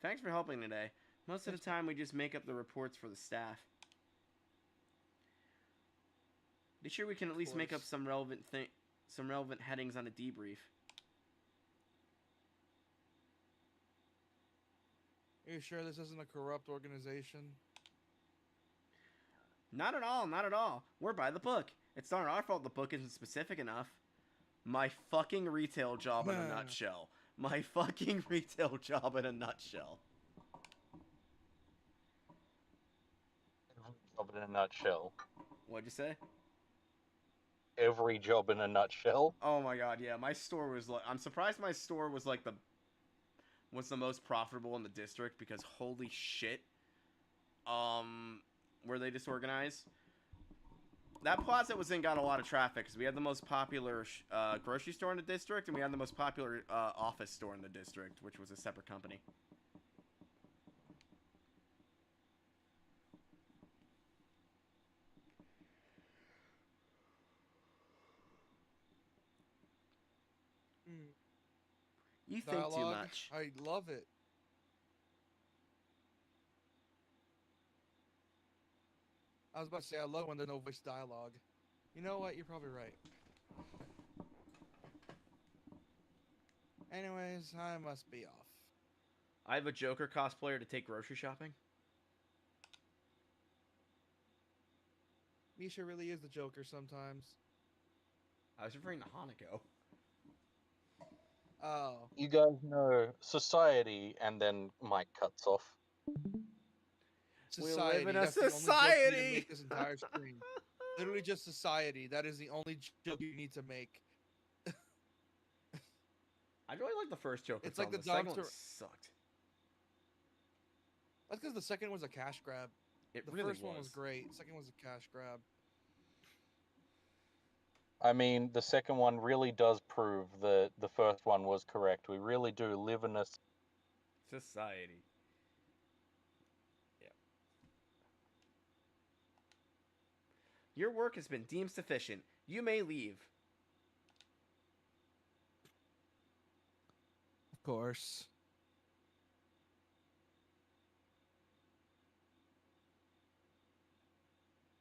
Thanks for helping today. Most of the time, we just make up the reports for the staff. Be sure we can at least make up some relevant headings on a debrief. Are you sure this isn't a corrupt organization? Not at all, not at all. We're by the book. It's not our fault the book isn't specific enough. My fucking retail job in a nutshell. My fucking retail job in a nutshell. Job in a nutshell. What'd you say? Every job in a nutshell. Oh my god, yeah. My store was like, I'm surprised my store was like was the most profitable in the district because holy shit. Were they disorganized? That plaza was in got a lot of traffic because we had the most popular grocery store in the district, and we had the most popular office store in the district, which was a separate company. You think too Dialogue? much. I love it. I was about to say I love when there's no voice dialogue. You know what? You're probably right. Anyways, I must be off. I have a Joker cosplayer to take grocery shopping. Misha really is the Joker sometimes. I was referring to Hanako. Oh. You guys know society, and then Mike cuts off. Society. We live in a That's the only joke you need to society! make this entire stream. Literally just society. That is the only joke you need to make. I really like the first Joker It's film. like the second one dumpster- sucked. That's because the second was a cash grab. It The really first one was great. The second was a cash grab. I mean, the second one really does prove that the first one was correct. We really do live in a Society. Yeah. Your work has been deemed sufficient. You may leave. Of course.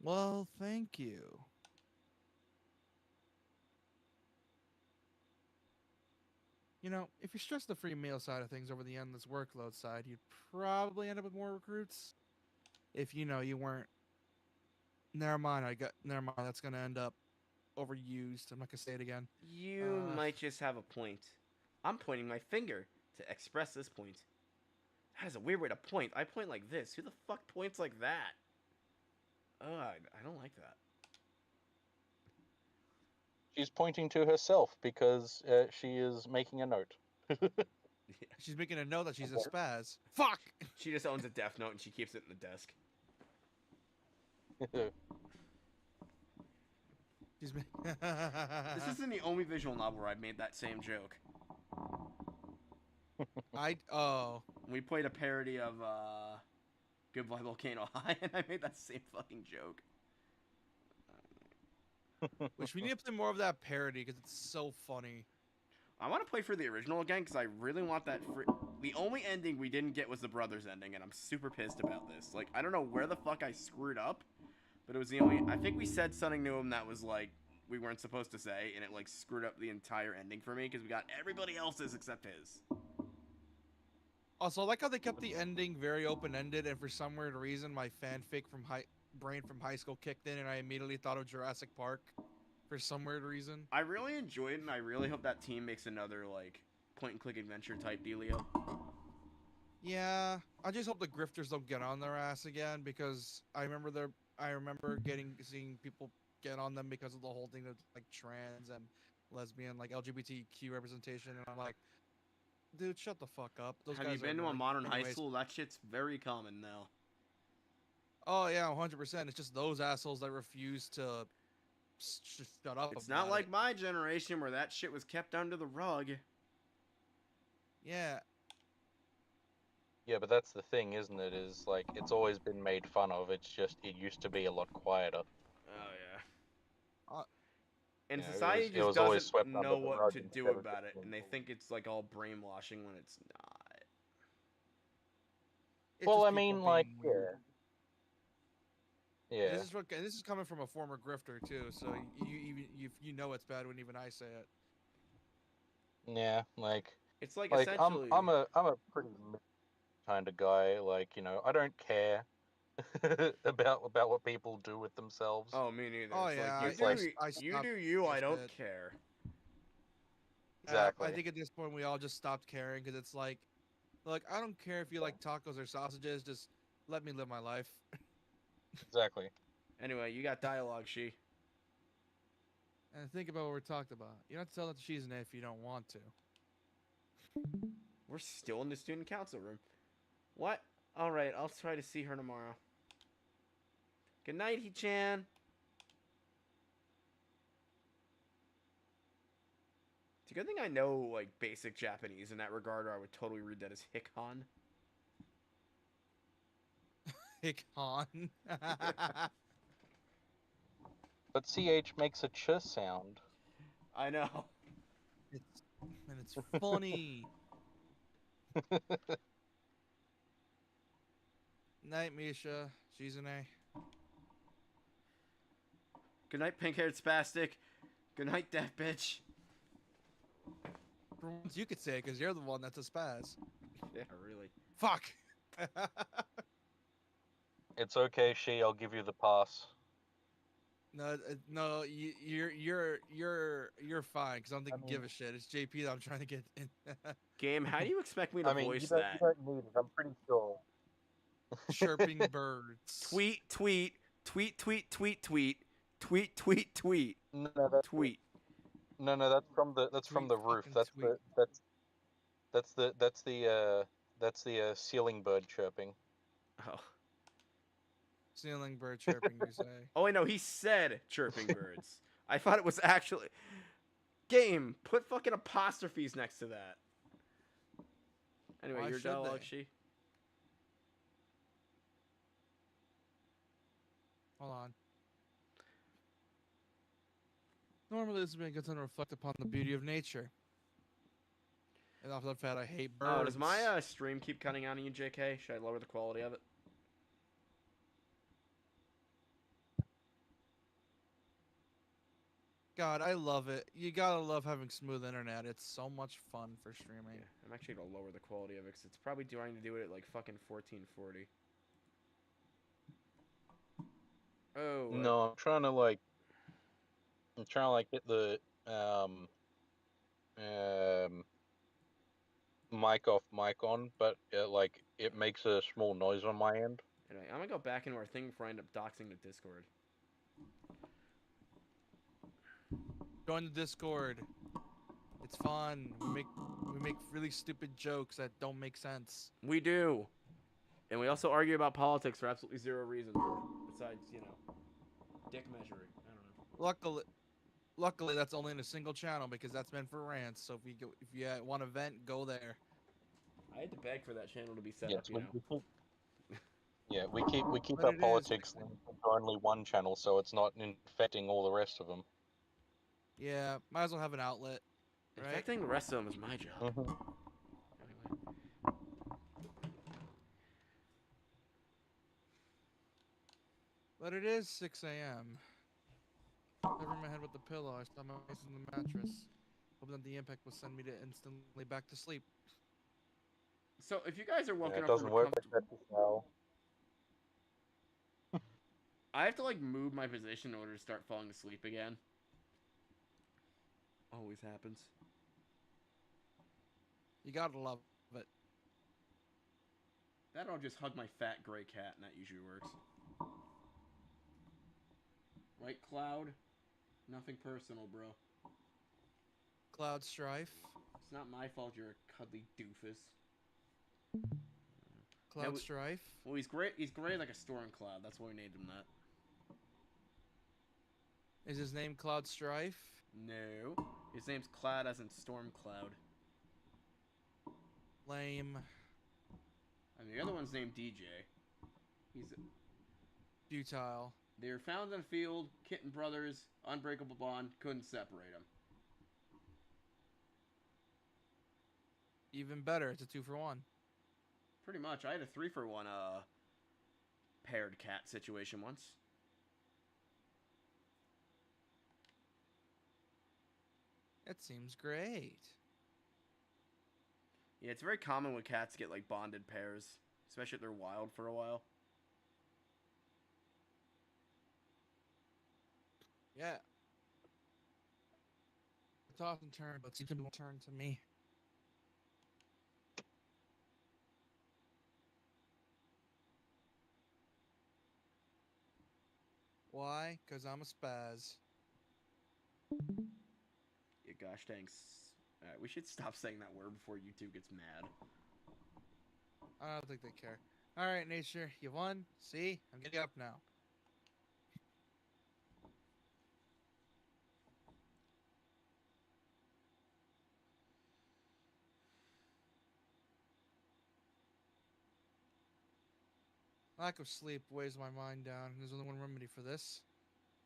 Well, thank you. If you stress the free meal side of things over the endless workload side, you'd probably end up with more recruits. If you weren't. Never mind. Never mind. That's gonna end up overused. I'm not gonna say it again. You might just have a point. I'm pointing my finger to express this point. That is a weird way to point. I point like this. Who the fuck points like that? Oh, I don't like that. She's pointing to herself because she is making a note. Yeah. She's making a note that she's a Okay. spaz. Fuck. She just owns a Death Note and she keeps it in the desk. She's. This isn't the only visual novel where I've made that same joke. Oh. We played a parody of Goodbye Volcano High, and I made that same fucking joke. Which we need to play more of that parody because it's so funny. I want to play for the original again because I really want that. The only ending we didn't get was the brothers ending, and I'm super pissed about this. Like, I don't know where the fuck I screwed up, but it was the only. I think we said something to him that was like we weren't supposed to say, and it like screwed up the entire ending for me because we got everybody else's except his. Also, I like how they kept the ending very open-ended, and for some weird reason, my fanfic from brain from high school kicked in, and I immediately thought of Jurassic Park. For some weird reason. I really enjoyed it, and I really hope that team makes another like point-and-click adventure type dealio. Yeah, I just hope the grifters don't get on their ass again because I remember seeing people get on them because of the whole thing of like trans and lesbian, like LGBTQ representation, and I'm like, dude, shut the fuck up. Those Have guys you been are to a annoying. modern high Anyways. school? That shit's very common now. Oh yeah, 100%. It's just those assholes that refuse to shut up. It's about not like it. my generation where that shit was kept under the rug. Yeah, Yeah, but that's the thing, isn't it? Is like it's always been made fun of. It's just it used to be a lot quieter. Oh yeah. uh, And You know, society it just was always doesn't swept under know the what rug to do instead of about just it, being and they cool. think it's like all brainwashing when it's not. it's Well, just I people mean, like, being weird. yeah. This is coming from a former grifter too, so you know it's bad when even I say it. Yeah, It's like like essentially. I'm a pretty kind of guy. Like, you know, I don't care about what people do with themselves. Oh, me neither. Oh It's like yeah, It's like I you stopped do you. that I don't shit. care. I exactly, think at this point we all just stopped caring because it's like, look, I don't care if you like tacos or sausages. Just let me live my life. exactly. Anyway, you got dialogue, she. And think about what we're talked about. You don't have to tell that she's an A if you don't want to. We're still in the student council room. What? All right, I'll try to see her tomorrow. Good night, He-chan. It's a good thing I know like basic Japanese in that regard, or I would totally read that as Hickon. Hick on. But ch makes a ch sound. I know. It's funny. Night, Misha. She's an A. Good night, pink-haired spastic. Good night, deaf bitch. For once, you could say it because you're the one that's a spaz. Yeah, really. Fuck. It's okay, she. I'll give you the pass. No, you're fine because I don't think you give a shit. It's JP that I'm trying to get in. Game, how do you expect me to I mean, voice you that? don't need it. I'm pretty sure. Chirping birds. Tweet, tweet, tweet, tweet, tweet, tweet, tweet, tweet, tweet, No, that's tweet. no, that's from Tweet, the roof. fucking tweet. That's the ceiling bird chirping. Oh. Ceiling bird chirping, you say. Oh, wait, no, he said chirping birds. I thought it was actually. Game, put fucking apostrophes next to that. Anyway, Why your should dialogue, they? she. Hold on. Normally, this has been a good time to reflect upon the beauty of nature. And off the fact I hate birds. Oh, does my stream keep cutting out on you, JK? Should I lower the quality of it? God, I love it. You gotta love having smooth internet. It's so much fun for streaming. Yeah, I'm actually gonna lower the quality of it because it's probably trying to do it at like fucking 1440. Oh. No, I'm trying to get the um mic off, mic on, but it makes a small noise on my end. Anyway, I'm gonna go back into our thing before I end up doxing the Discord. Join the Discord. It's fun. We make really stupid jokes that don't make sense. We do. And we also argue about politics for absolutely zero reason. Besides, dick measuring. I don't know. Luckily, that's only in a single channel because that's meant for rants. So if you want to vent, go there. I had to beg for that channel to be set Yes, up, we keep. Yeah, we keep But our it is, politics linked to only one channel, so it's not infecting all the rest of them. Yeah, might as well have an outlet, right? Infecting the rest of them is my job. Mm-hmm. Anyway. But it is 6 a.m. Covering my head with the pillow, I saw my face in the mattress, hoping that the impact will send me to instantly back to sleep. So if you guys are Yeah, woken it up doesn't from a work like that just now. I have to like move my position in order to start falling asleep again. Always happens. You gotta love it. That or I'll just hug my fat gray cat, and that usually works. Right, Cloud? Nothing personal, bro. Cloud Strife. It's not my fault you're a cuddly doofus. Cloud Strife. Well, he's gray. He's gray like a storm cloud. That's why we named him that. Is his name Cloud Strife? No. His name's Cloud as in Storm Cloud. Lame. And the other one's named DJ. He's... Futile. They were found in a field, kitten brothers, unbreakable bond, couldn't separate them. Even better, it's a 2-for-1. Pretty much. I had a 3-for-1 paired cat situation once. That seems great. Yeah, it's very common when cats get like bonded pairs, especially if they're wild for a while. Yeah. Toss and turn, but seems to be turn to me. Why? Because I'm a spaz. Yeah, gosh dang. Alright, we should stop saying that word before YouTube gets mad. I don't think they care. Alright, nature, you won. See? I'm getting up now. Lack of sleep weighs my mind down. There's only one remedy for this.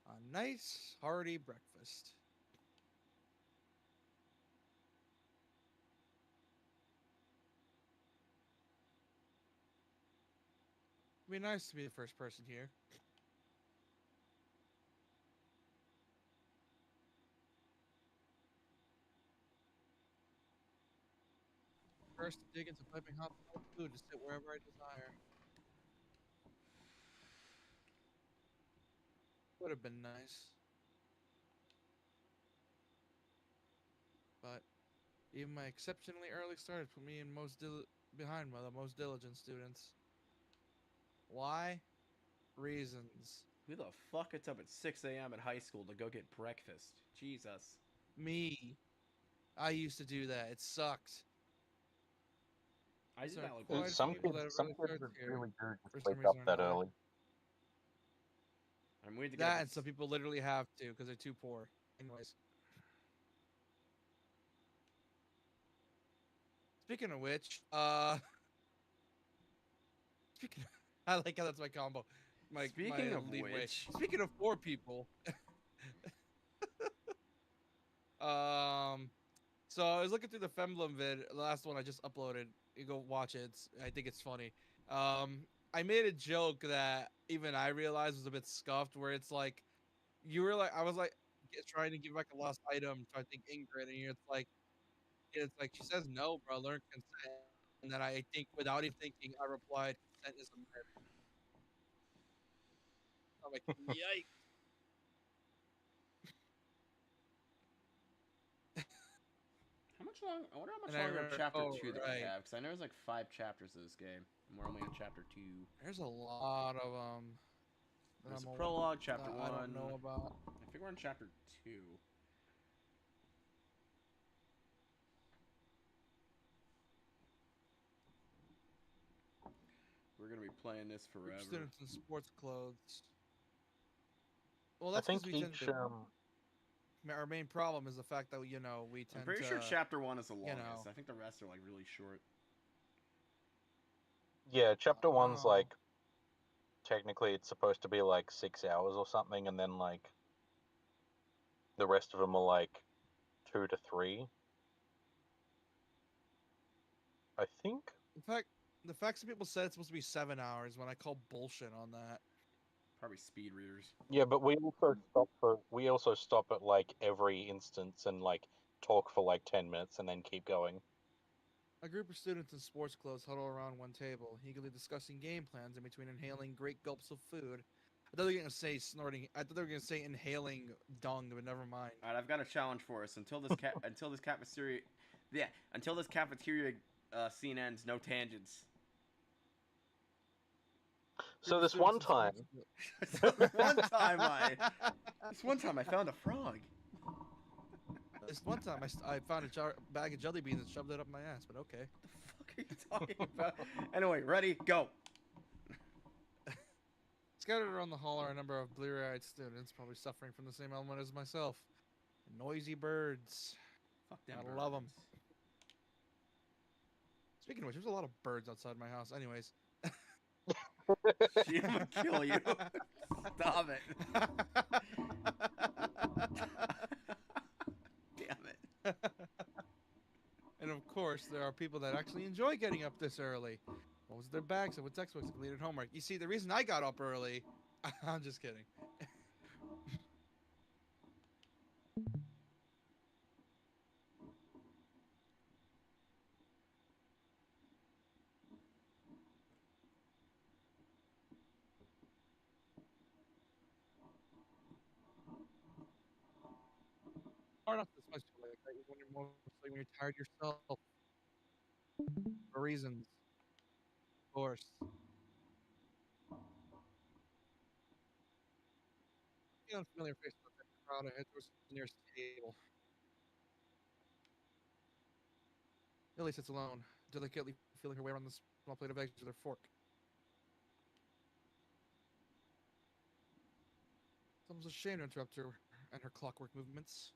A nice, hearty breakfast. It'd be nice to be the first person here. First to dig into piping hot food to sit wherever I desire. Would have been nice. But even my exceptionally early start put me in behind by the most diligent students. Why? Reasons. Who the fuck gets up at 6 a.m. at high school to go get breakfast? Jesus. Me. I used to do that. It sucked. I did So that like quite once. Some a few kids, people some that kids starts here really do for just some wake up reason or that another. early. I'm weird to get That up and some people literally have to because they're too poor. Anyways. Speaking of which, speaking of, I like how that's my combo. Speaking my of lead way. which... Speaking of poor people. So I was looking through the Femblem vid, the last one I just uploaded. You go watch it. I think it's funny. I made a joke that even I realized was a bit scuffed, where it's like, you were like, I was like trying to give like a lost item to I think Ingrid, and it's like she says no, bro, learn consent, and then I think without even thinking, I replied, consent is a murder. I'm like, yikes. How much long? I wonder how much And I longer of remember, chapter oh 2 that we right. have, because I know there's like 5 chapters of this game. And we're only on chapter 2. There's a lot of that There's a I'm prologue, chapter that 1. I don't know about. I think we're on chapter 2. We're gonna be playing this Group forever. students in sports clothes. Well, I that's because think we tend each to. Our main problem is the fact that we tend I'm pretty to. sure chapter 1 is the longest. know. I think the rest are like really short. yeah, chapter one's Oh. like technically it's supposed to be like 6 hours or something, and then like the rest of them are like 2 to 3. I think. The fact that people said it's supposed to be 7 hours when I call bullshit on that. Probably speed readers. Yeah, but we also stop at like every instance and like talk for like 10 minutes and then keep going. A group of students in sports clothes huddle around one table, eagerly discussing game plans in between inhaling great gulps of food. I thought they were gonna say snorting. I thought they were gonna say inhaling dung, but never mind. All right, I've got a challenge for us. Until this cafeteria scene ends, no tangents. So Group of this students one in sports time, So this one time I found a frog. This one time I found a bag of jelly beans and shoved it up my ass, but okay. What the fuck are you talking about? Anyway, ready? Go. Scattered around the hall are a number of bleary-eyed students, probably suffering from the same ailment as myself. Noisy birds. Fuck them. I love them. Speaking of which, there's a lot of birds outside my house. Anyways. She would kill you. Stop it. Damn it. And of course, there are people that actually enjoy getting up this early. What was their bags and with textbooks, completed homework. You see, the reason I got up early, I'm just kidding. Hard enough to discuss like that when you're mostly when you're tired yourself for reasons, of course. The unfamiliar face looked at the crowd. I head towards the nearest table. Lily sits alone, delicately feeling her way around the small plate of eggs with her fork. It's almost a shame to interrupt her and her clockwork movements.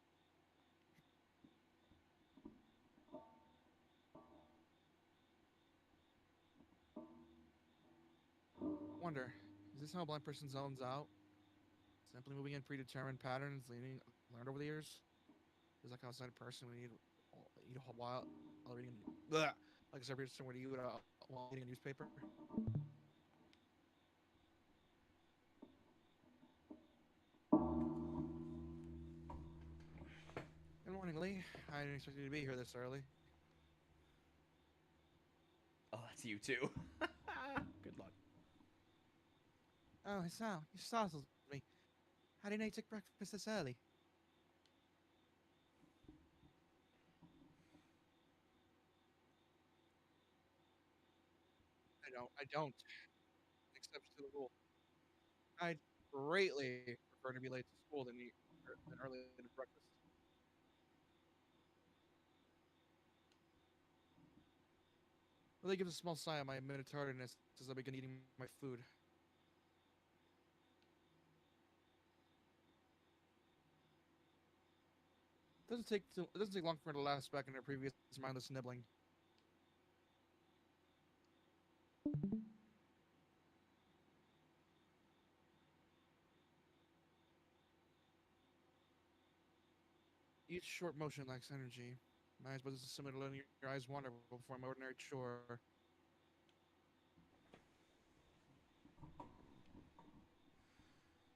Wonder, is this how a blind person zones out? Simply moving in predetermined patterns, learned over the years? Feels like an outside person would eat a while reading like a separate person would eat while reading a newspaper. Good morning, Lee. I didn't expect you to be here this early. Oh, that's you too. Good luck. Oh, Sal, you startled me. How do you know you took breakfast this early? I don't. Exception to the rule. I'd greatly prefer to be late to school than early to breakfast. Lily gives a small sigh at my admitted tardiness as I begin eating my food. It doesn't take long for her to lapse back in her previous mindless nibbling. Each short motion lacks energy. My eyes but this is similar to letting your eyes wander before my ordinary chore.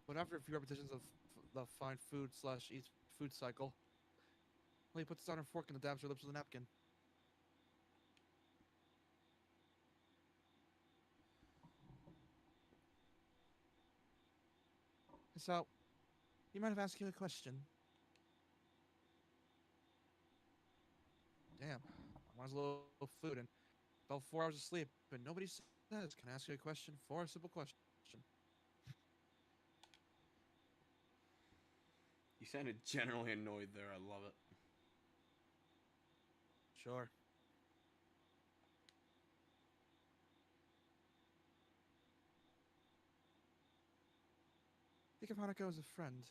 But after a few repetitions of the find food slash eat food cycle, Lily puts down her fork and dabs her lips with a napkin. So, you mind if I ask you a question? Damn, I want a little food and about 4 hours of sleep, but nobody's says, can I ask you a question for a simple question? You sounded generally annoyed there. I love it. Sure. Think of Hanako as a friend.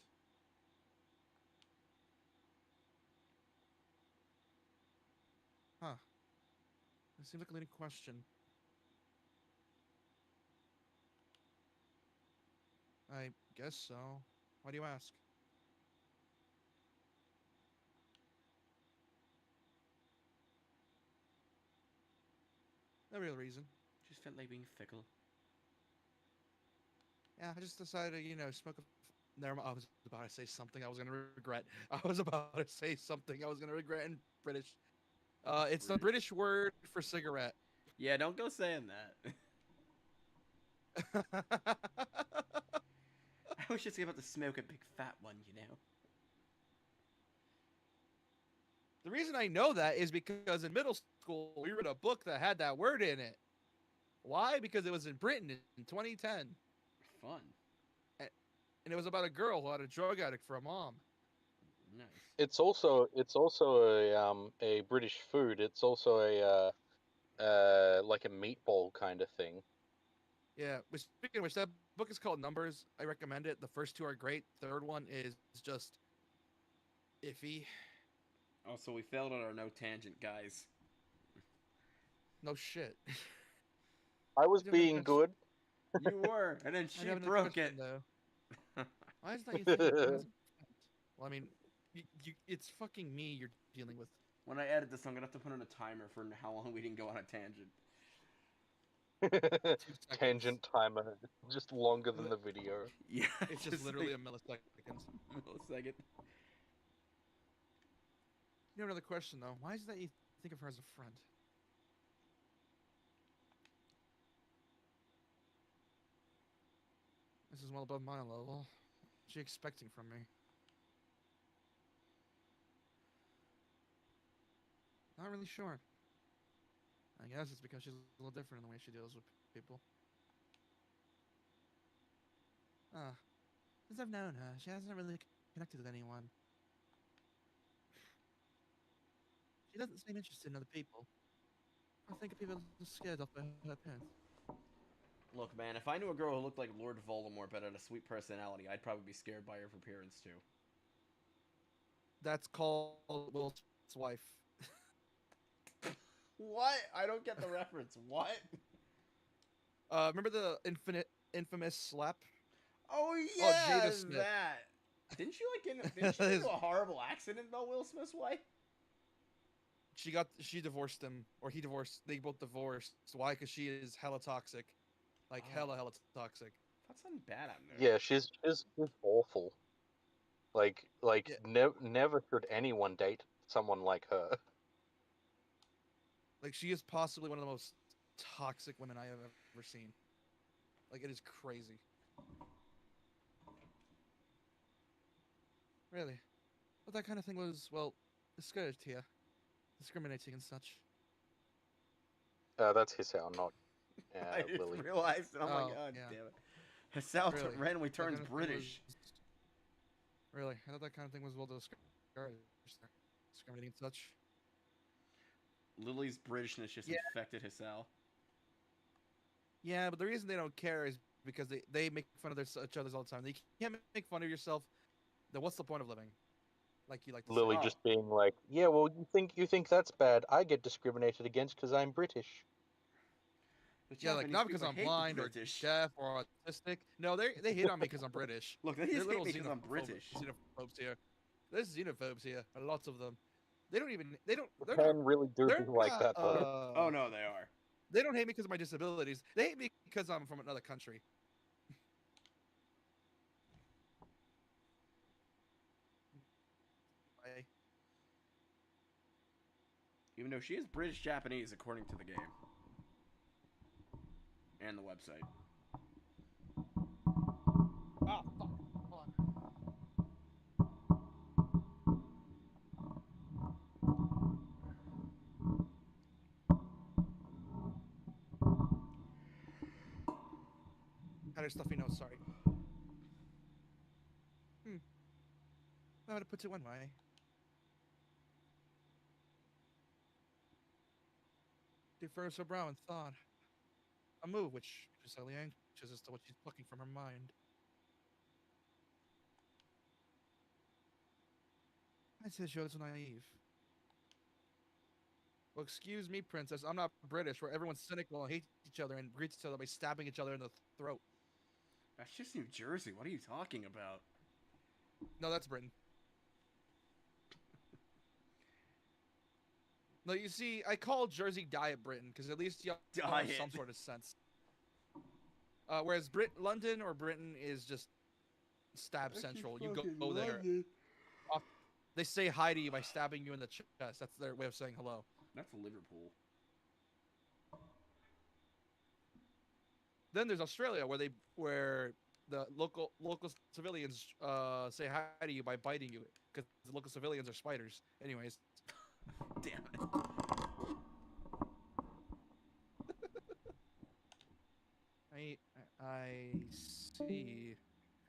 Huh. It seems like a leading question. I guess so. Why do you ask? No real reason. Just felt like being fickle. Yeah, I just decided, smoke a. Never mind. I was about to say something I was gonna regret. I was about to say something I was gonna regret in British. It's the British word for cigarette. Yeah, don't go saying that. I was just about to smoke a big fat one, you know. The reason I know that is because in middle school we read a book that had that word in it. Why? Because it was in Britain in 2010, Fun. and it was about a girl who had a drug addict for a mom. Nice. It's also a British food. It's also a like a meatball kind of thing. Yeah, but speaking of which, that book is called Numbers. I recommend it. The first two are great. Third one is just iffy. Also, we failed on our no tangent, guys. No shit. I was I do have another being question. good. You were, and then I she do have another broke it. question, though. Why is that you think? Well, I mean, it's fucking me you're dealing with. When I edit this, I'm gonna have to put in a timer for how long we didn't go on a tangent. 2 seconds. Tangent timer, just longer than Li- the video. Yeah, It's just literally like a millisecond. millisecond. You have another question though. Why is it that you think of her as a friend? This is well above my level. What's she expecting from me? Not really sure. I guess it's because she's a little different in the way she deals with people. Since I've known her, she hasn't really connected with anyone. She doesn't seem interested in other people. I think people are scared of her appearance. Look, man, if I knew a girl who looked like Lord Voldemort but had a sweet personality, I'd probably be scared by her appearance too. That's called Will Smith's wife. What? I don't get the reference. What? Remember the infamous slap? Oh Oh, yeah, Jada Smith. that. Didn't she didn't she get into a horrible accident though, Will Smith's wife? She divorced him, or he divorced. They both divorced. Why? Because she is hella toxic, like Oh. hella toxic. Thought something bad happened there. Yeah, she's awful. Yeah. Never should anyone date someone like her. Like she is possibly one of the most toxic women I have ever seen. Like it is crazy. Really, but that kind of thing was discouraged here, discriminating and such. That's Hisao, not I just Lily. realized it. Oh my Oh, god, yeah. damn it. Hassel Really? randomly That turns kind of thing British. Really, I thought that kind of thing was well discouraged. Discriminating and such. Lily's Britishness just Yeah. infected Hassel. Yeah, but the reason they don't care is because they make fun of each other all the time. They can't make fun of yourself. Then what's the point of living? Like you like to Lily say. Oh. just being like, yeah, well, you think that's bad? I get discriminated against because I'm British. The Yeah, like Japanese not because people I'm hate the blind or British. deaf or autistic. No, they hate on me because I'm British. Look, they They're just hate little me because I'm British. xenophobes here. There's xenophobes here. Lots of them. They don't even. They don't. They're Japan not. really do They're be like not. that though. Oh no, they are. They don't hate me because of my disabilities. They hate me because I'm from another country. Even though she is British Japanese according to the game. And the website. Ah, fuck. Hold on. your stuffy nose. Sorry. I'm gonna put it one way. The furnace of brown thought. A move which is slightly anxious as to what she's plucking from her mind. I said she was naive. Well, excuse me, princess. I'm not British, where everyone's cynical and hates each other and greets each other by stabbing each other in the throat. That's just New Jersey. What are you talking about? No, that's Britain. No, you see, I call Jersey Diet Britain because at least you have Diet. some sort of sense. Whereas London or Britain is just stab central. You go there. They say hi to you by stabbing you in the chest. That's their way of saying hello. That's Liverpool. Then there's Australia, where the local civilians say hi to you by biting you because the local civilians are spiders. Anyways. Damn it. I see.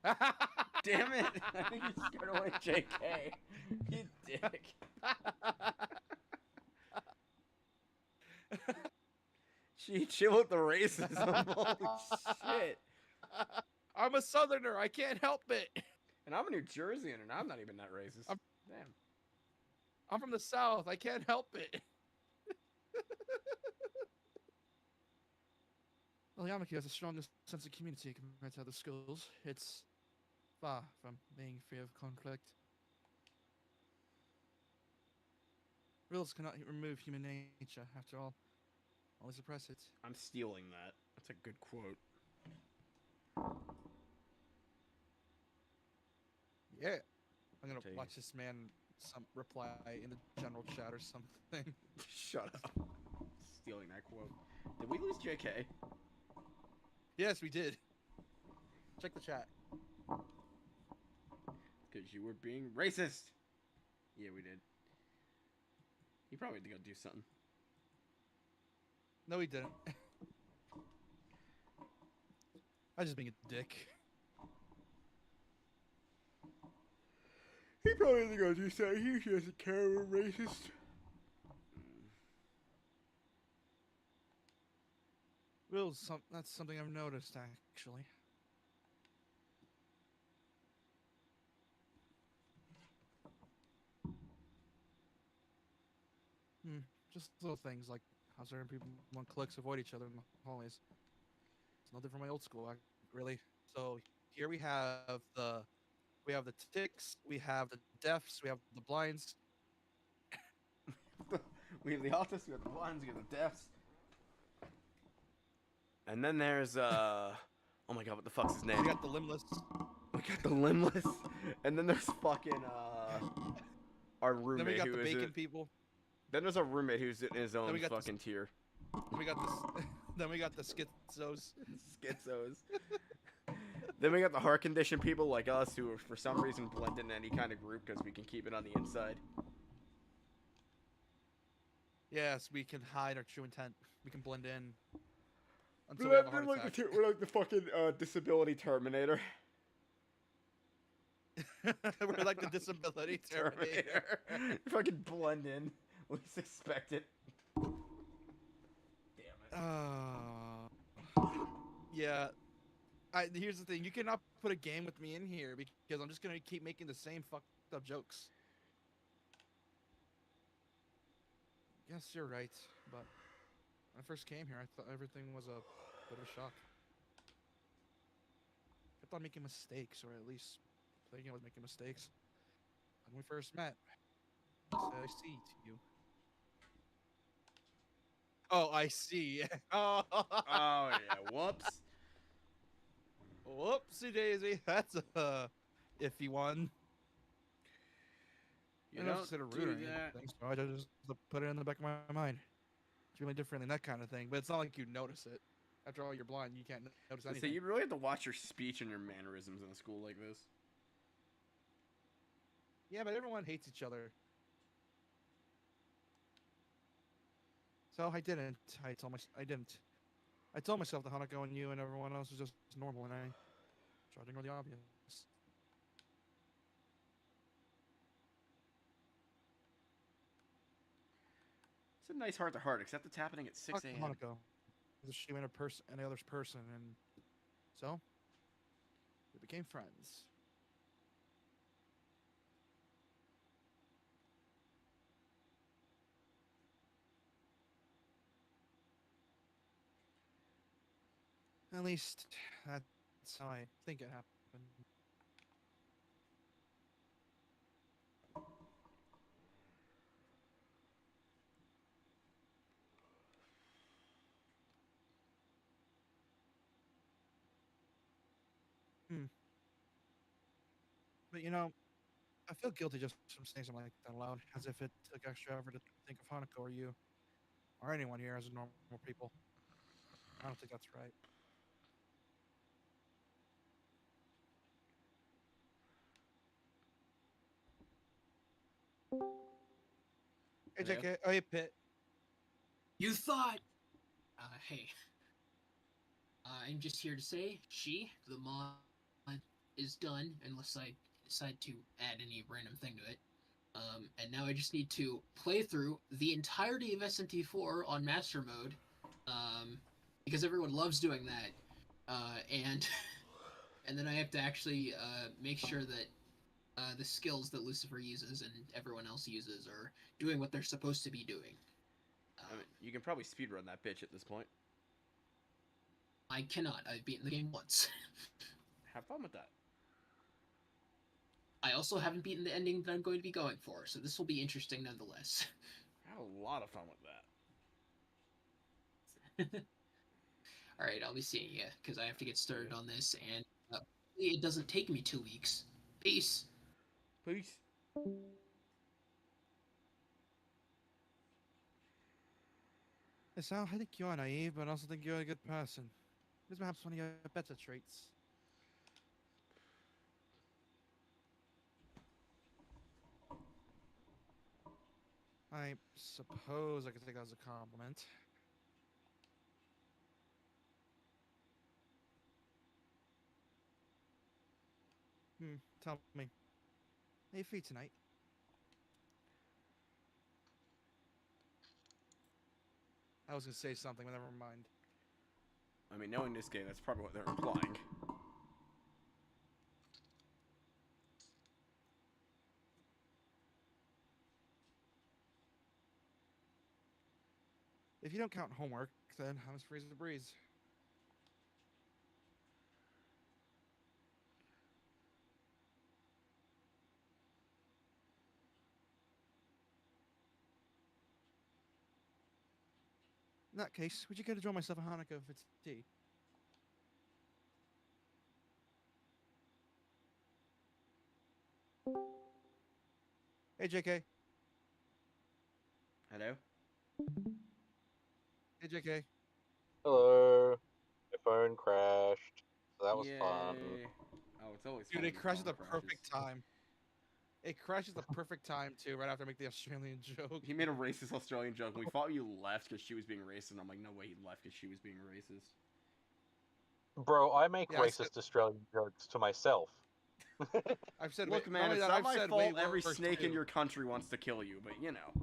Damn it! I think you scared away JK. You dick. She chill with the racism. Holy shit. I'm a southerner. I can't help it. And I'm a New Jerseyan, and I'm not even that racist. Damn. I'm from the South. I can't help it. Well, Yamaki has the strongest sense of community compared to other schools. It's far from being free of conflict. Rules cannot remove human nature, after all. Only suppress it. I'm stealing that. That's a good quote. Yeah. I'm gonna watch this man reply in the general chat or something. Shut up. Stealing that quote. Did we lose JK? Yes, we did. Check the chat. Because you were being racist. Yeah, we did. He probably had to go do something. No, he didn't. I was just being a dick. He probably had to go do something. He doesn't care we're racist. Rules, that's something I've noticed, actually. Just little things like how certain people want cliques avoid each other in the hallways. It's no different from my old school, really. So here we have the ticks, we have the deafs, we have the blinds. We have the autists, we have the blinds, we have the deafs. And then there's, oh my god, what the fuck's his name? We got the limbless. We got the limbless. And then there's fucking, our roommate. Then we got who the is bacon people. Then there's a roommate who's in his own fucking tier. Then we got this. Then we got the schizos. Schizos. Then we got the heart condition people like us who are for some reason blend in any kind of group because we can keep it on the inside. Yes, we can hide our true intent. We can blend in. Until we have a heart attack. We're like the fucking disability Terminator. We're like the disability Terminator. Fucking blend in. Least expect it. Damn it. Yeah. Here's the thing. You cannot put a game with me in here because I'm just going to keep making the same fucked up jokes. Yes, you're right. But when I first came here, I thought everything was a bit of a shock. I kept on making mistakes, or at least thinking I was making mistakes. When we first met, I said, I see to you. Oh, I see. Oh, yeah. Whoops. Whoopsie daisy. That's a iffy one. You I don't consider do rude or that. anything, so I just put it in the back of my mind. It's really different than that kind of thing, but it's not like you notice it. After all, you're blind. You can't notice anything. So you really have to watch your speech and your mannerisms in a school like this. Yeah, but everyone hates each other. So I didn't. I I told myself that Hanako and you and everyone else was just normal, and I tried to ignore the obvious. It's a nice heart to heart, except it's happening at 6 Fuck a.m. Hanako. Because she and a person, and the other's person, and so we became friends. At least that's how I think it happened. Hmm. But I feel guilty just from saying something like that aloud, as if it took extra effort to think of Hanako or you, or anyone here as normal people. I don't think that's right. Hey, Hello? JK. Oh, hey, Pit. You thought. Hey. I'm just here to say, the mod, is done, unless I decide to add any random thing to it. And now I just need to play through the entirety of SMT4 on Master Mode, because everyone loves doing that. And and then I have to actually make sure that the skills that Lucifer uses and everyone else uses are doing what they're supposed to be doing. I mean, you can probably speedrun that bitch at this point. I cannot. I've beaten the game once. Have fun with that. I also haven't beaten the ending that I'm going to be going for, so this will be interesting nonetheless. Have a lot of fun with that. Alright, I'll be seeing you, because I have to get started on this, and it doesn't take me 2 weeks. Peace. Peace. Yes, Al, I think you are naive, but I also think you're a good person. This is perhaps one of your better traits. I suppose I could take that as a compliment. Tell me. How you feel tonight? I was gonna say something, but never mind. I mean, knowing this game, that's probably what they're implying. If you don't count homework, then I was free as a breeze. In that case, would you care to join myself and Hanukkah for tea? Hey, JK. Hello? Hey, JK. Hello. My phone crashed. So that was Yay. fun. Oh, it's always Dude, fun it when the crashes phone at the perfect time. It crashes the perfect time, too, right after I make the Australian joke. He made a racist Australian joke, and we thought you left because she was being racist, and I'm like, no way he left because she was being racist. Bro, I make Yeah, I said, racist Australian jokes to myself. I've said, Look, not man, only it's that, not I've my said fault way every worse, snake in too. your country wants to kill you, but you know.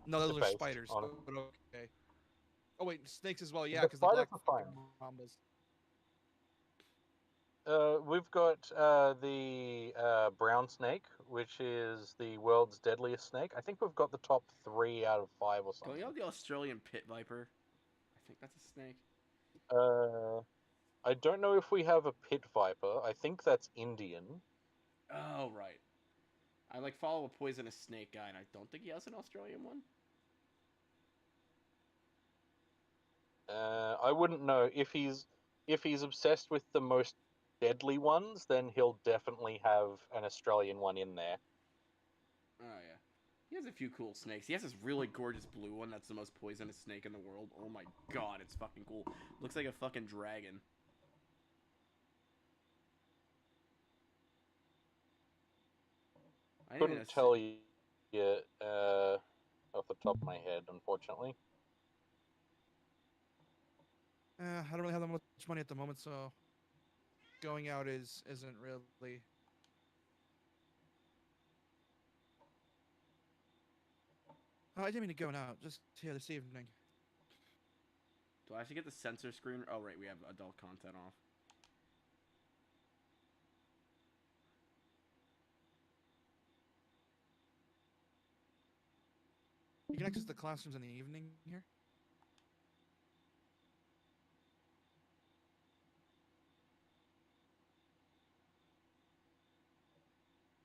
No, those are Based spiders, on- but okay. Oh, wait, snakes as well, yeah, The because the spiders black are fucking fine. mambas. We've got the brown snake, which is the world's deadliest snake. I think we've got the top 3 out of 5 or Don't something. you have the Australian pit viper? I think that's a snake. I don't know if we have a pit viper. I think that's Indian. Oh, right. I like follow a poisonous snake guy, and I don't think he has an Australian one. I wouldn't know if he's obsessed with the most deadly ones, then he'll definitely have an Australian one in there. Oh, yeah. He has a few cool snakes. He has this really gorgeous blue one that's the most poisonous snake in the world. Oh my god, it's fucking cool. Looks like a fucking dragon. I didn't even Couldn't tell you off the top of my head, unfortunately. I don't really have that much money at the moment, so going out isn't really. Oh, I didn't mean to go out. Just here this evening. Do I have to get the censor screen? Oh, right, we have adult content off. You can access the classrooms in the evening here.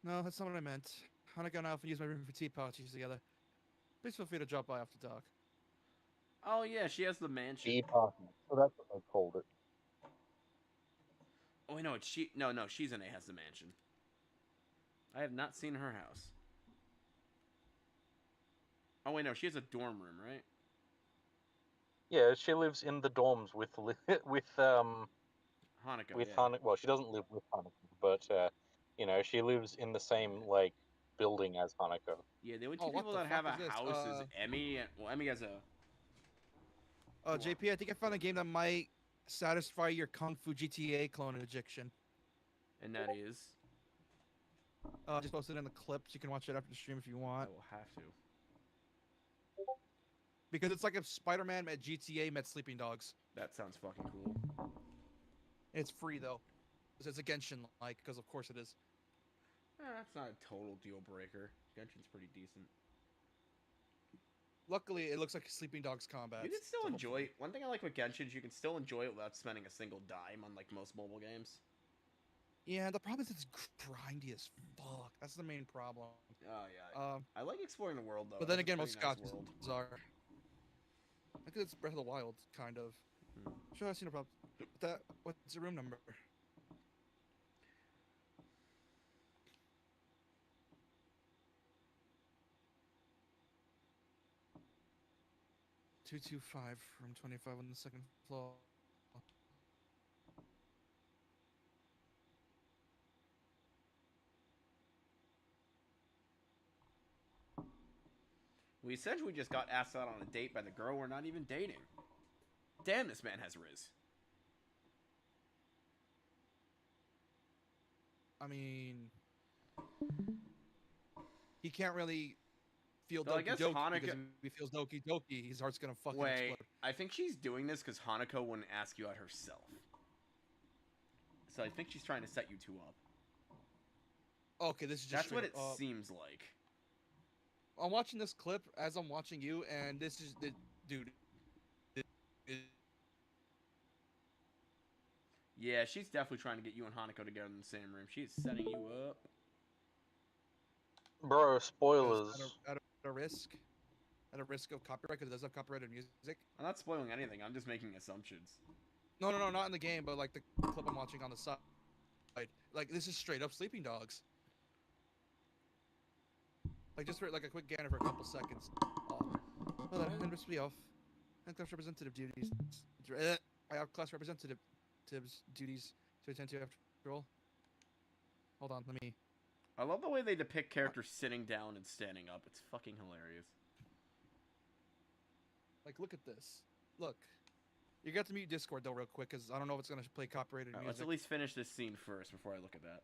No, that's not what I meant. I'm not going out and use my room for tea parties together. Please feel free to drop by after dark. Oh, yeah, she has the mansion. Tea party. So that's what they called it. Oh, wait, no, it's she. No, Shizune has the mansion. I have not seen her house. Oh, wait, no, she has a dorm room, right? Yeah, she lives in the dorms with Hanako, with yeah. Hanako. Well, she doesn't live with Hanako, but she lives in the same like building as Hanako. Yeah, the only two Oh, what people the that fuck have a is this? house is Emmy. Well, Emmy has a. Go on. JP, I think I found a game that might satisfy your Kung Fu GTA clone addiction. And that is. Just posted in the clips. You can watch it after the stream if you I want. will have to. Because it's like if Spider-Man met GTA met Sleeping Dogs. That sounds fucking cool. It's free though. It's a Genshin like, because of course it is. That's not a total deal breaker. Genshin's pretty decent. Luckily, it looks like Sleeping Dogs combat. You can still so enjoy. hopefully- One thing I like with Genshin is you can still enjoy it without spending a single dime, unlike most mobile games. Yeah, the problem is it's grindy as fuck. That's the main problem. Oh yeah. I like exploring the world though. But then It's a again, pretty most nice gods world. are. I think it's Breath of the Wild, kind of. Hmm. Sure, I see no problem. What's the room number? "225, room 25 on the second floor." We essentially just got asked out on a date by the girl we're not even dating. Damn, this man has riz. I mean, he can't really feel Though I Doki guess Doki Hanukkah- because if he feels Doki Doki, his heart's gonna fucking Wait, explode. I think she's doing this because Hanako wouldn't ask you out herself. So I think she's trying to set you two up. Okay, this is just That's what straight it up. seems like. I'm watching this clip as I'm watching you, and this is the dude. Yeah, she's definitely trying to get you and Hanako together in the same room. She's setting you up. Bro, spoilers. At a risk, of copyright, because it does have copyrighted music. I'm not spoiling anything. I'm just making assumptions. No, not in the game, but like the clip I'm watching on the side. Like this is straight up Sleeping Dogs. Like just for like a quick gander for a couple seconds. Well, that hand must be off. And class representative duties. I have class representative duties to attend to after all. Hold on, let me. I love the way they depict characters sitting down and standing up. It's fucking hilarious. Like, look at this. Look. You got to mute Discord though, real quick, because I don't know if it's gonna play copyrighted Alright, music. let's at least finish this scene first before I look at that.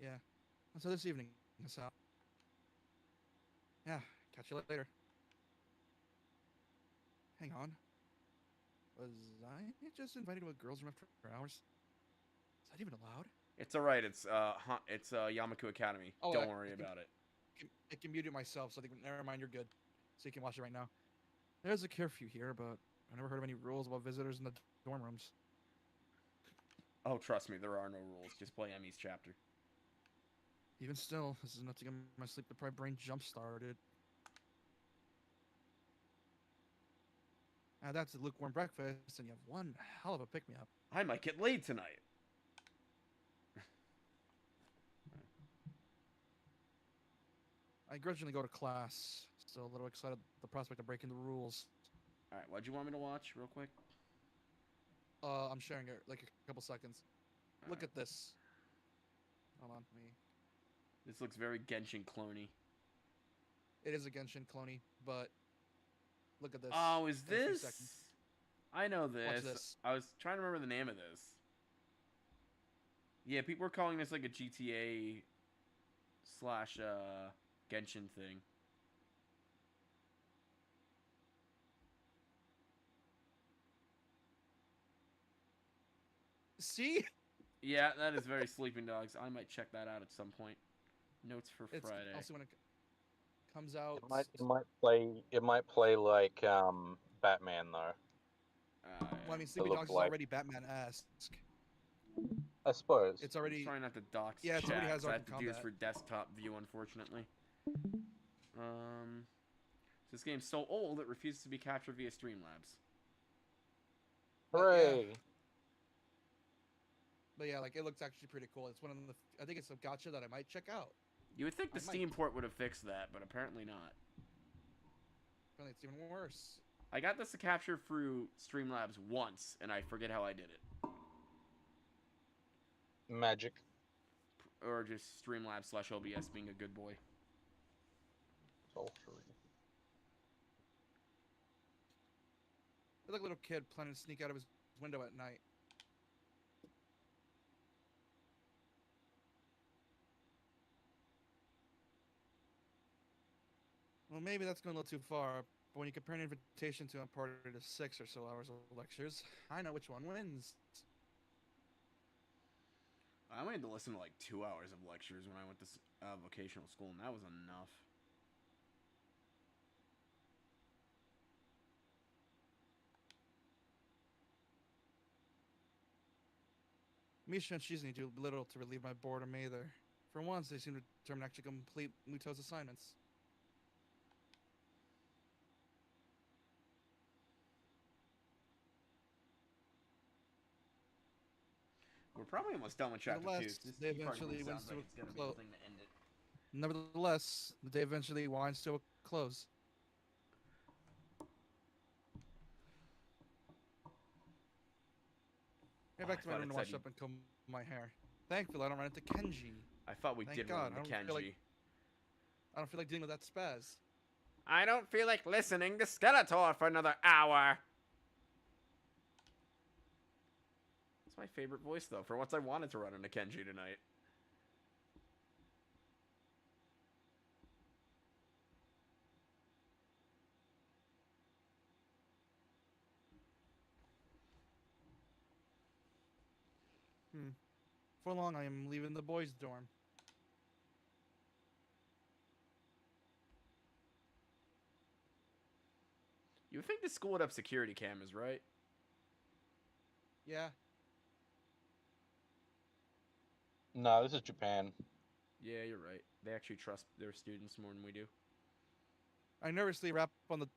Yeah. So this evening, so. Yeah. Catch you later. Hang on. Was I just invited to a girls' room after hours? Is that even allowed? It's alright. It's Yamaku Academy. Oh, Don't worry about it. I can mute it myself, so I think, never mind, you're good. So you can watch it right now. There's a curfew here, but I never heard of any rules about visitors in the dorm rooms. Oh, trust me, there are no rules. Just play Emmy's chapter. Even still, this is enough to get my sleep-deprived brain jump-started. Add that to lukewarm breakfast, and you have one hell of a pick-me-up. I might get laid tonight. I grudgingly go to class, still a little excited at the prospect of breaking the rules. Alright, what'd you want me to watch real quick? I'm sharing it, like a couple seconds. Look Alright. at this. Hold on, me. This looks very Genshin cloney. It is a Genshin cloney, but look at this. Oh, is in a few this? seconds. I know Watch this. this. I was trying to remember the name of this. Yeah, people were calling this like a GTA slash Genshin thing. See, Yeah, that is very Sleeping Dogs. I might check that out at some point. Notes for it's Friday. also when it comes out. It might play like Batman though. Well, I mean, To Sleeping look Dogs is like, already Batman-esque. I suppose. It's I'm already trying not to dox Yeah, it's chat, already has 'cause I have Arkham to do this Combat. for desktop view, unfortunately. This game's so old it refuses to be captured via Streamlabs. Hooray! But yeah, like it looks actually pretty cool. It's one of the. I think it's a gotcha that I might check out. You would think the I might. Steam port would have fixed that, but apparently not. Apparently, it's even worse. I got this to capture through Streamlabs once, and I forget how I did it. Magic. Or just Streamlabs slash OBS being a good boy. Sulfury. It's like a little kid planning to sneak out of his window at night. Well, maybe that's going a little too far. But when you compare an invitation to imparted to 6 or so hours of lectures, I know which one wins. I only had to listen to like 2 hours of lectures when I went to vocational school, and that was enough. Misha and Shizuni do little to relieve my boredom either. For once, they seem determined to actually complete Muto's assignments. We're probably almost done with chapter 2. Nevertheless, This they key part of me eventually wins sounds to like a it's gonna be clo- the thing to end it. Nevertheless, the day eventually winds to a close. Get back to my thought room it to wash said up and comb my hair. Thankfully, I don't run into Kenji. I thought we Thank did God, run into I don't feel Kenji. like- I don't feel like dealing with that spaz. I don't feel like listening to Skeletor for another hour. That's my favorite voice, though. For once, I wanted to run into Kenji tonight. For long, I am leaving the boys' dorm. You would think the school would have security cameras, right? Yeah, No, this is Japan. Yeah, you're right. They actually trust their students more than we do. I nervously rap on the.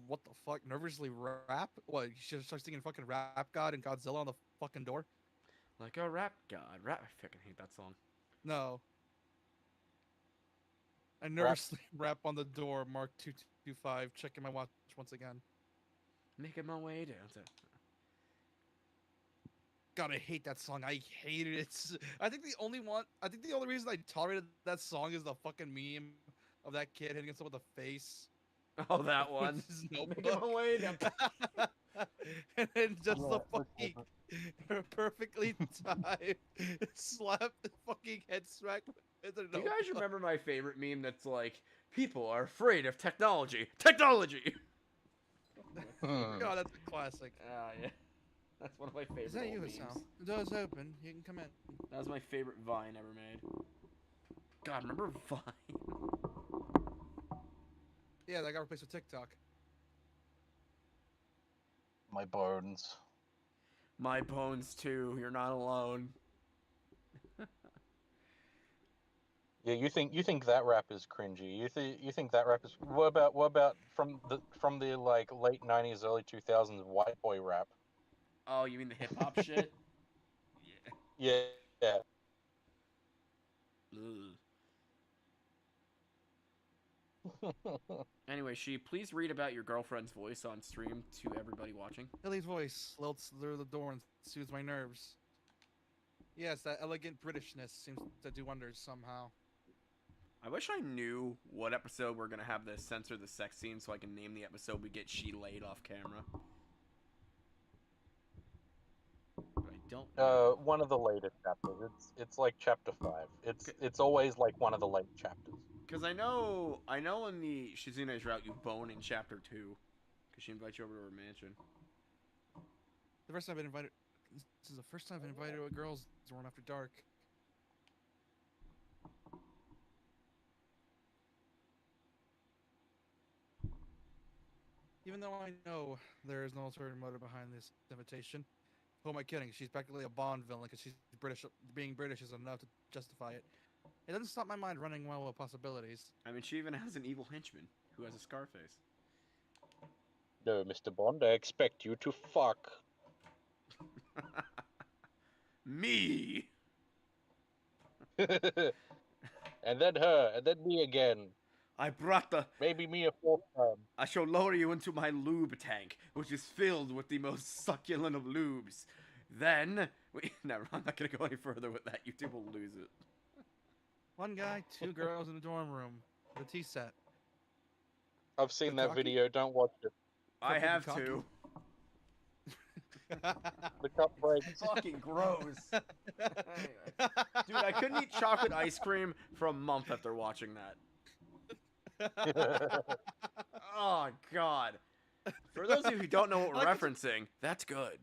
What the fuck? Nervously rap? What? You should start singing fucking Rap God and Godzilla on the fucking door? Like a rap god. Rap. I fucking hate that song. No. I nervously rap on the door, Mark 225, checking my watch once again. Making my way down to. God, I hate that song. I hated it. I think the only reason I tolerated that song is the fucking meme of that kid hitting himself with the face. Oh, that one. With his Making notebook. my way down. And then just the Yeah, fucking perfectly timed slap, the fucking head smack with a Do you guys notebook. remember my favorite meme that's like, people are afraid of technology? Technology! Hmm. God, that's a classic. Ah, yeah. That's one of my favorite Is that old you, memes. Hassan? The door's open. You can come in. That was my favorite Vine ever made. God, remember Vine? Yeah, that got replaced with TikTok. My bones. My bones too. You're not alone. Yeah, you think that rap is cringy? You think that rap is what about from the like late '90s, early 2000s white boy rap? Oh, you mean the hip hop shit? Yeah, yeah. Ugh. Anyway, please read about your girlfriend's voice on stream to everybody watching. Lily's voice lilts through the door and soothes my nerves. Yes, that elegant Britishness seems to do wonders somehow. I wish I knew what episode we're gonna have to censor the sex scene so I can name the episode we get she laid off camera. don't know. One of the later chapters. It's like chapter 5. It's always like one of the late chapters. Because I know in the Shizune's route you bone in chapter 2. Because she invites you over to her mansion. The first time I've been invited. This is the first time I've been invited to a girls' dorm after dark. Even though I know there is no ulterior motive behind this invitation, who am I kidding? She's practically a Bond villain because she's British. Being British is enough to justify it. It doesn't stop my mind running well with possibilities. I mean, she even has an evil henchman who has a scar face. No, Mr. Bond, I expect you to fuck. Me! And then her, and then me again. I brought the... Maybe me a fourth time. I shall lower you into my lube tank, which is filled with the most succulent of lubes. Then... Wait, never, I'm not going to go any further with that. YouTube will lose it. One guy, two girls in the dorm room. The tea set. I've seen that Bukkake? video, don't watch it. I Fucking have cocky. to. The cup breaks. Fucking gross. Anyway. Dude, I couldn't eat chocolate ice cream for a month after watching that. Oh, God. For those of you who don't know what we're referencing, that's good.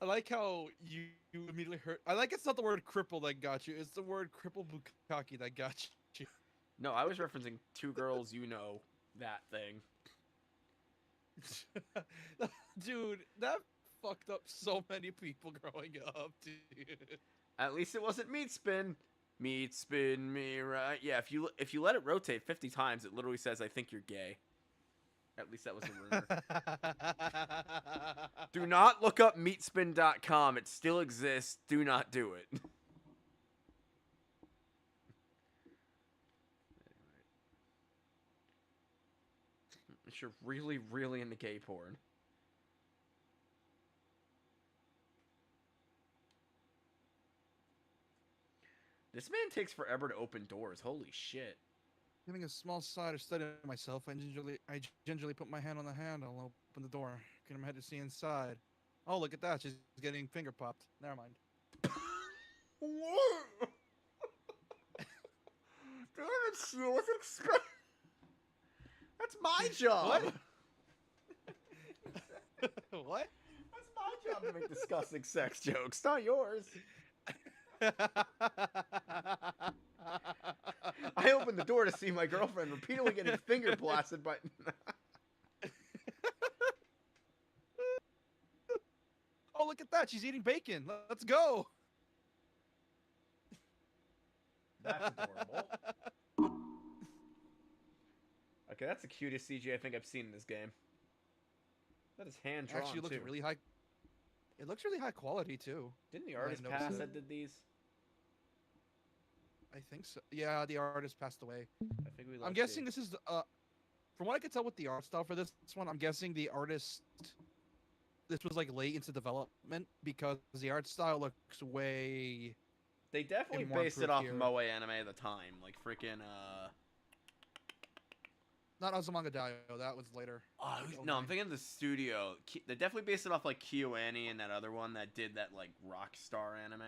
I like how you immediately hurt. I like it's not the word cripple that got you. It's the word cripple bukkake that got you. No, I was referencing two girls, you know, that thing. Dude, that fucked up so many people growing up, dude. At least it wasn't meat spin. Meat spin me right. Yeah, if you let it rotate 50 times, it literally says, I think you're gay. At least that was the rumor. Do not look up meatspin.com. It still exists. Do not do it. You're really, really into gay porn. This man takes forever to open doors. Holy shit. Giving a small sigh to study myself, I gingerly put my hand on the handle and open the door. Getting my head to see inside. Oh, look at that. She's getting finger popped. Never mind. What? Damn it, she wasn't expecting. That's my job. What? What? That's my job to make disgusting sex jokes, not yours. I opened the door to see my girlfriend repeatedly getting finger blasted by... Oh, look at that. She's eating bacon. Let's go. That's adorable. Okay, that's the cutest CG I think I've seen in this game. That is hand drawn. Actually, it looks too. really high. It looks really high quality too. Didn't the I artist noticed pass it. that did these? I think so. Yeah, the artist passed away. I think we. I'm guessing this is from what I could tell with the art style for this one, I'm guessing the artist. This was like late into development because the art style looks way. They definitely more based it improved off here. Moe anime at the time, like freaking Not Azumanga Daioh. That was later. Oh, no, I'm thinking of the studio. They definitely based it off like KyoAni and that other one that did that like rock star anime.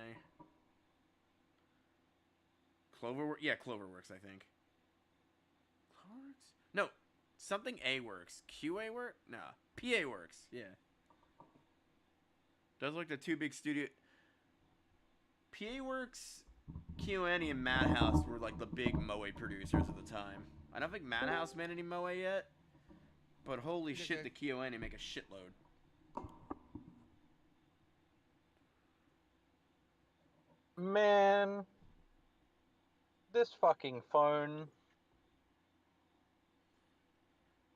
Yeah, Cloverworks, I think. Cloverworks? No, something A works. QA work? No, PA works. Yeah. Those are like the two big studio. PA works, KyoAni, and Madhouse were like the big Moe producers at the time. I don't think Madhouse made any Moe yet, but holy shit, the KyoAni make a shitload. Man, this fucking phone.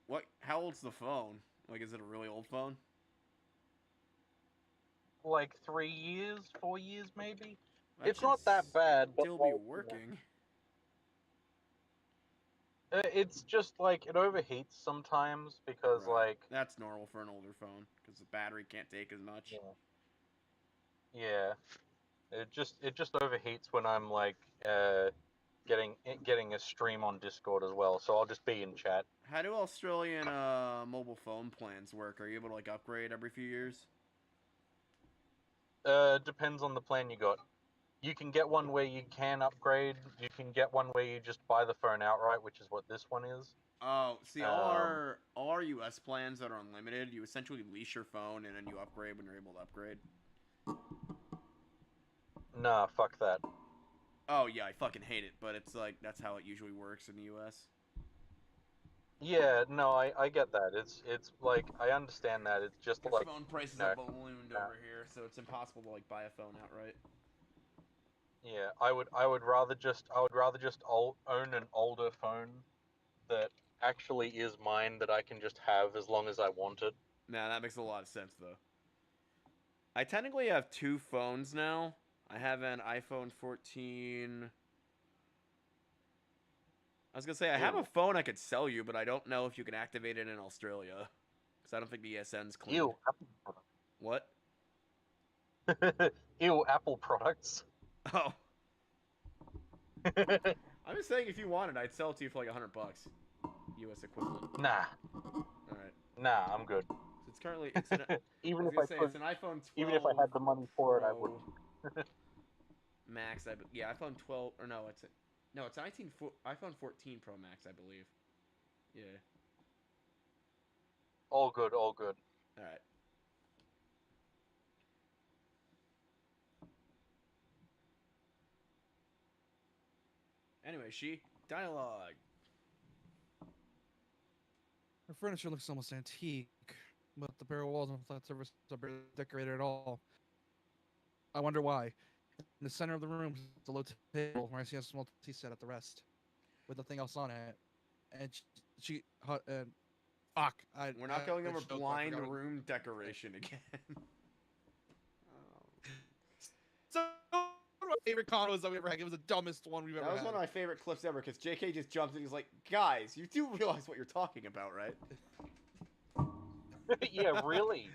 What? How old's the phone? Like, is it a really old phone? Like 3 years, 4 years maybe. That It's not should that bad. But Still be working. It's just like it overheats sometimes because Right. like That's normal for an older phone because the battery can't take as much. yeah, it just overheats when I'm like getting a stream on Discord as well. So I'll just be in chat. How do Australian mobile phone plans work? Are you able to like upgrade every few years? Depends on the plan you got. You can get one where you can upgrade. You can get one where you just buy the phone outright, which is what this one is. Oh, see, all Um, our US plans that are unlimited, you essentially lease your phone and then you upgrade when you're able to upgrade. Nah, fuck that. Oh yeah, I fucking hate it, but it's like that's how it usually works in the US. Yeah, no, I get that. It's like I understand that. It's just Because like phone prices no, have ballooned no. over here, so it's impossible to like buy a phone outright. Yeah, I would rather just own an older phone that actually is mine that I can just have as long as I want it. Nah, that makes a lot of sense though. I technically have two phones now. I have an iPhone 14. I was gonna say I have a Ew. phone I could sell you, but I don't know if you can activate it in Australia, because I don't think the ESN's clean. Ew, Apple What? products. Ew, Apple products. Oh, I'm just saying if you wanted, I'd sell it to you for like $100, US equivalent. Nah, All right. nah, I'm good. So it's currently it's an I Even was if I gonna say could, it's an iPhone 12 even if I had the money for it, I Pro wouldn't. Max. Yeah, iPhone 12 or no, it's 19 iPhone 14 Pro Max, I believe. Yeah. All good, all good. All right. Anyway, dialogue. Her furniture looks almost antique, but the bare walls and flat surface are barely decorated at all. I wonder why. In the center of the room is a low table where I see a small tea set at the rest, with nothing else on it. And fuck. We're not going over choked, I blind forgot what- room decoration again. So one of my favorite combos that we ever had. It was the dumbest one we've ever That was had. one of my favorite clips ever because JK just jumps and he's like, "Guys, you do realize what you're talking about, right?" Yeah, really.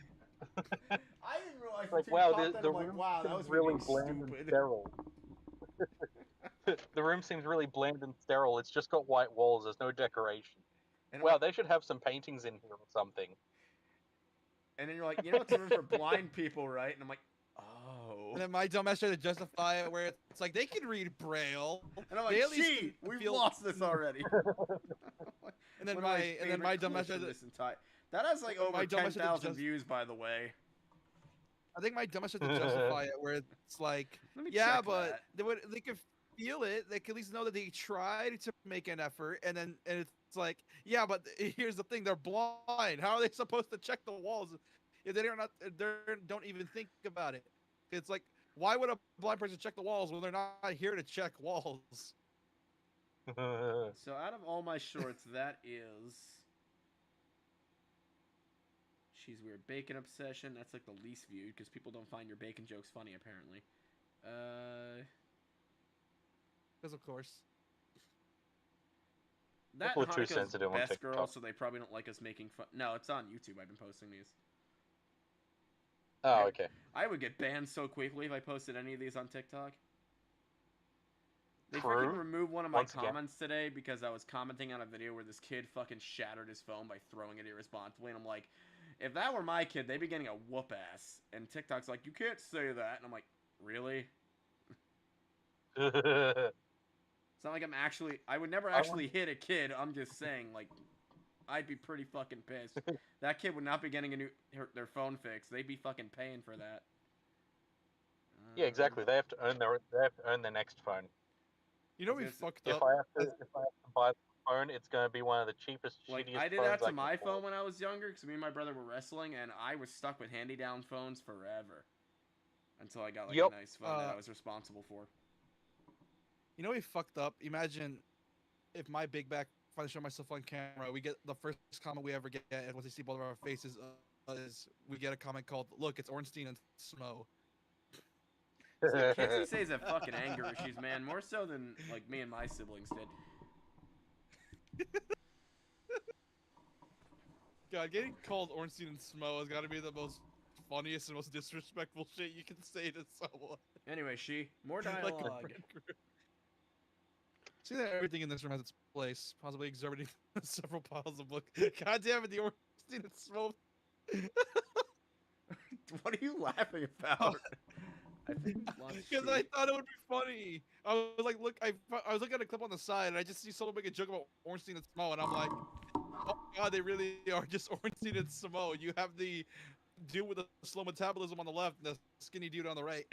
I didn't realize Like, until wow, you caught the that. I'm room like, "Wow, that seems was me really being bland and stupid." sterile. The room seems really bland and sterile. It's just got white walls. There's no decoration. And, Wow, they should have some paintings in here or something. and then you're like, "You know, it's a room for blind people, right?" And I'm like, "Oh." And then my dumbass tried to justify it where it's like they can read Braille. And I'm They like, at least "Gee, can we've feel- lost this already." And then One of my favorite dumbass clips tried in to, this entire. That has like over my dumbass had to 10,000 just- views, by the way. I think my dumbass had to justify it where it's like, Let me yeah, check but that. they could feel it. They could at least know that they tried to make an effort, and it's like, yeah, but here's the thing: they're blind. How are they supposed to check the walls if they don't even think about it? It's like, why would a blind person check the walls when they're not here to check walls? So out of all my shorts, that is. She's weird. Bacon obsession. That's like the least viewed because people don't find your bacon jokes funny, apparently. Because of course. That People are too Hanukkah's sensitive on best TikTok. girl, so they probably don't like us making fun. No, it's on YouTube. I've been posting these. Oh, okay. I would get banned so quickly if I posted any of these on TikTok. They True. freaking removed one of my Once again. comments today because I was commenting on a video where this kid fucking shattered his phone by throwing it irresponsibly, and I'm like, if that were my kid, they'd be getting a whoop ass. And TikTok's like, you can't say that, and I'm like, really? It's not like I'm actually. I would never actually hit a kid. I'm just saying, like, I'd be pretty fucking pissed. That kid would not be getting their phone fixed. They'd be fucking paying for that. Yeah, exactly. They have to earn their next phone. You know I was we gonna say- fucked If up. I have to buy the phone, it's gonna be one of the cheapest, Like, shittiest I did phones that to can my afford. phone when I was younger because me and my brother were wrestling, and I was stuck with hand-me-down phones forever until I got like Yep. a nice phone that I was responsible for. You know we fucked up. Imagine if my big back finally show myself on camera. We get the first comment we ever get, and once they see both of our faces, is we get a comment called "Look, it's Ornstein and Smo." See, kids these days have fucking anger issues, man. More so than like me and my siblings did. God, getting called Ornstein and Smo has got to be the most funniest and most disrespectful shit you can say to someone. Anyway, more Like a dialogue. friend group. See that everything in this room has its place, possibly exhibiting several piles of books. God damn it, the Ornstein and Smo. What are you laughing about? I think lunch Because I sheet. thought it would be funny. I was like, look, I was looking at a clip on the side, and I just see someone make a joke about Ornstein and Samo, and I'm like, oh god, they really are just Ornstein and Samo. You have the dude with the slow metabolism on the left, and the skinny dude on the right.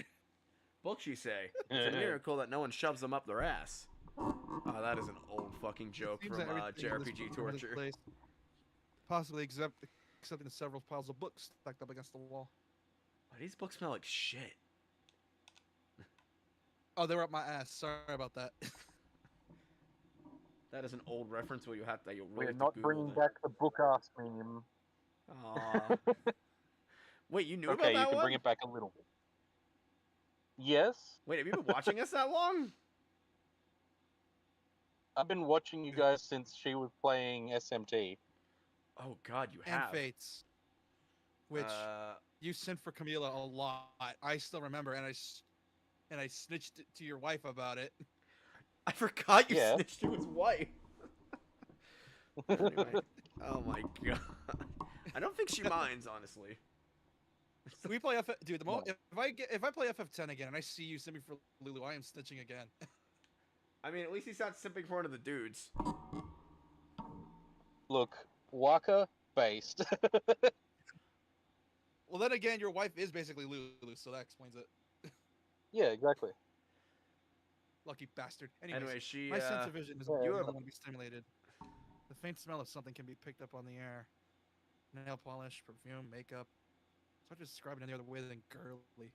Books, you say? It's a miracle that no one shoves them up their ass. Oh, that is an old fucking joke Seems from that everything in this JRPG room has Torture. place, possibly excepting the several piles of books stacked up against the wall. Why these books smell like shit? Oh, they were up my ass. Sorry about that. That is an old reference where you have to. You'll really We're have to not Google bringing it. back the book ass meme. Aw. Wait, you knew Okay, about you that can one? bring it back a little bit. Yes, Wait, have you been watching us that long? I've been watching you guys since she was playing SMT. Oh God, you And have. Fates, which you sent for Camila a lot. I still remember, and I snitched to your wife about it. I forgot you Yeah. snitched to his wife. Anyway, oh my God. I don't think she minds, honestly. We play FF, dude. No. If I play FF10 again and I see you simping for Lulu, I am snitching again. I mean, at least he's not simping for one of the dudes. Look, Waka based. Well, then again, your wife is basically Lulu, so that explains it. Yeah, exactly. Lucky bastard. Anyways, Anyway, she. my sense of vision is yeah, going have- to be stimulated. The faint smell of something can be picked up on the air. Nail polish, perfume, makeup. It's hard to describe it any other way than girly.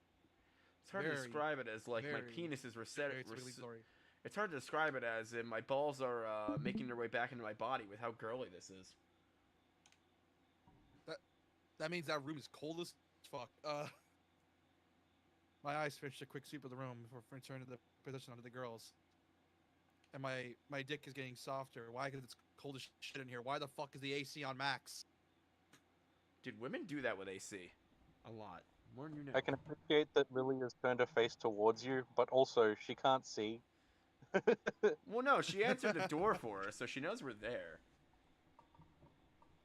It's hard to very, describe it as like my very, penis is Very typically glory. It's hard to describe it as in my balls are making their way back into my body with how girly this is. That means that room is cold as fuck. My eyes finished a quick sweep of the room before returning to the position under the girls. And my dick is getting softer. Why? Because it's cold as shit in here. Why the fuck is the AC on max? Dude, women do that with AC. A lot. More than you know. I can appreciate that Lily has turned her face towards you, but also she can't see. Well, no, she answered the door for us, so she knows we're there.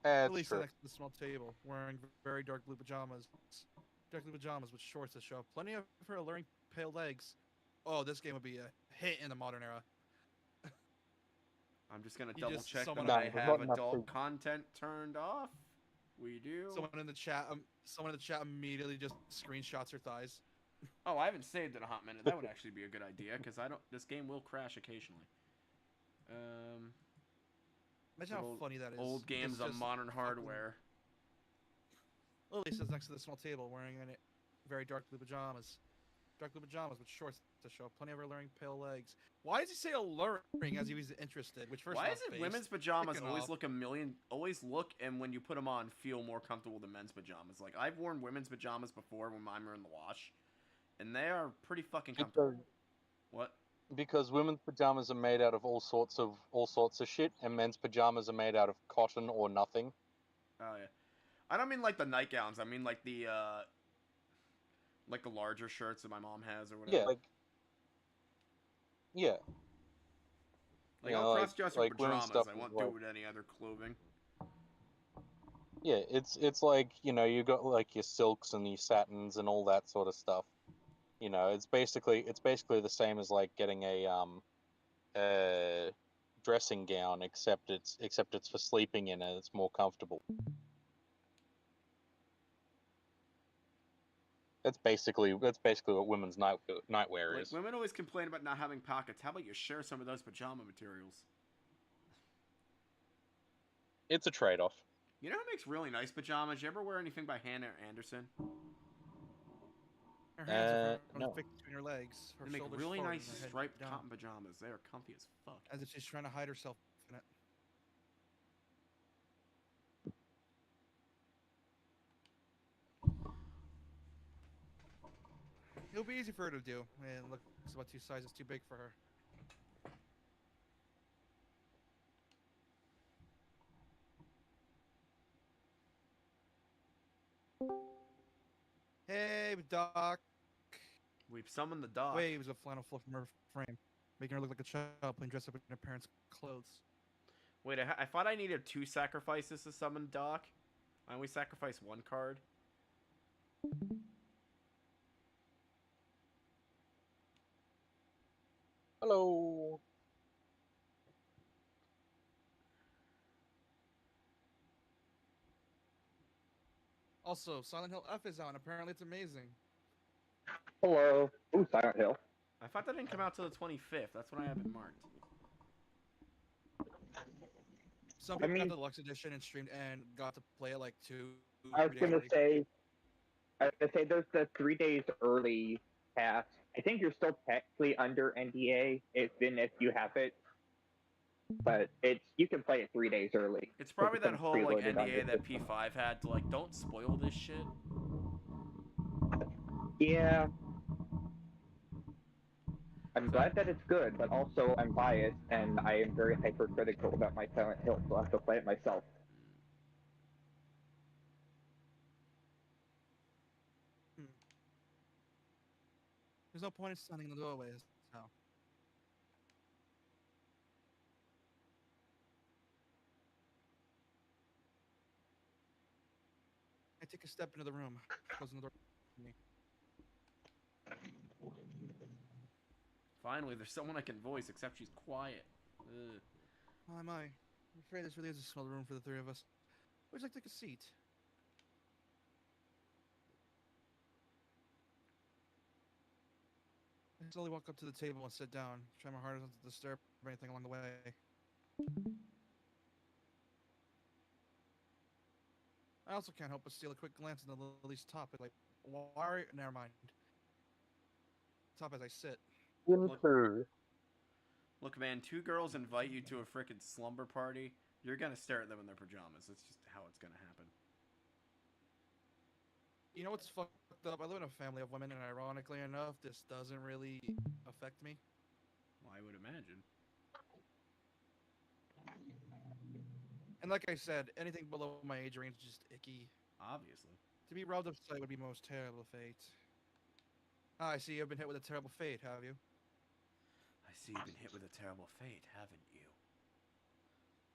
Lily It's sat true. next to the small table, wearing very dark blue pajamas. Dark blue pajamas with shorts that show off plenty of her alluring pale legs. Oh, this game would be a hit in the modern era. I'm just gonna You double just check that someone- I No, there's have not enough adult food. content turned off. We do. Someone in the chat immediately just screenshots her thighs. Oh, I haven't saved in a hot minute. That would actually be a good idea because I don't. This game will crash occasionally. Imagine how Old- funny that is. Old games It's on just modern fucking- hardware. Lily sits next to the small table, wearing very dark blue pajamas. Dark blue pajamas with shorts to show off plenty of her alluring pale legs. Why does he say alluring as he was interested? Which first Why off, is it based. women's pajamas Freaking always off. always look, and when you put them on, feel more comfortable than men's pajamas? Like I've worn women's pajamas before when mine were in the wash, and they are pretty fucking comfortable. Because, What? because women's pajamas are made out of all sorts of shit, and men's pajamas are made out of cotton or nothing. Oh yeah. I don't mean like the nightgowns. I mean like the larger shirts that my mom has or whatever. Yeah, yeah. Like you I'll know, cross dress with like women's pajamas. stuff I is won't like- do it with any other clothing. Yeah, it's like, you got like your silks and your satins and all that sort of stuff. It's basically the same as like getting a dressing gown, except it's for sleeping in and it's more comfortable. That's basically what women's nightwear Like is. women always complain about not having pockets. How about you share some of those pajama materials? It's a trade-off. You know who makes really nice pajamas? You ever wear anything by Hannah Anderson? Her hands are no. fixed between her legs. Her They make shoulders really forward nice and her head striped down, cotton pajamas. They are comfy as fuck. as if she's trying to hide herself in it. It'll be easy for her to do, and look, it's about 2 sizes too big for her. Hey, Doc. We've summoned the dog. Waves of flannel flow from her frame, making her look like a child playing dress up in her parents' clothes. Wait, I thought I needed 2 sacrifices to summon Doc. I only sacrifice 1 card. Hello. Also, Silent Hill F is out, and apparently it's amazing. Hello. Ooh, Silent Hill. I thought that didn't come out till the 25th. That's what I have it marked. Some I people got mean- the deluxe edition and streamed and got to play it like I was 3 days gonna early. say, there's the 3 days early pass. I think you're still technically under NDA, even if you have it. But you can play it 3 days early. It's probably that been whole like preloaded on NDA your that system. P5 had to like don't spoil this shit. Yeah. I'm glad that it's good, but also I'm biased and I am very hypercritical about my Silent Hill, so I have to play it myself. There's no point in standing in the doorway. So. I take a step into the room, closing the door. Me. Finally, there's someone I can voice, except she's quiet. Ugh. Oh, am I? I'm afraid this really is a small room for the three of us. Would you like to take a seat? I slowly walk up to the table and sit down, try my hardest not to disturb anything along the way. I also can't help but steal a quick glance at the Lily's top. Like, why? Never mind. Top as I sit. Look, man, two girls invite you to a frickin' slumber party. You're gonna stare at them in their pajamas. That's just how it's gonna happen. You know what's fucked up? I live in a family of women, and ironically enough, this doesn't really affect me. Well, I would imagine. And like I said, anything below my age range is just icky. Obviously. To be robbed of sight would be most terrible fate. Ah, I see you've been hit with a terrible fate, have you? I see you've been hit with a terrible fate, haven't you?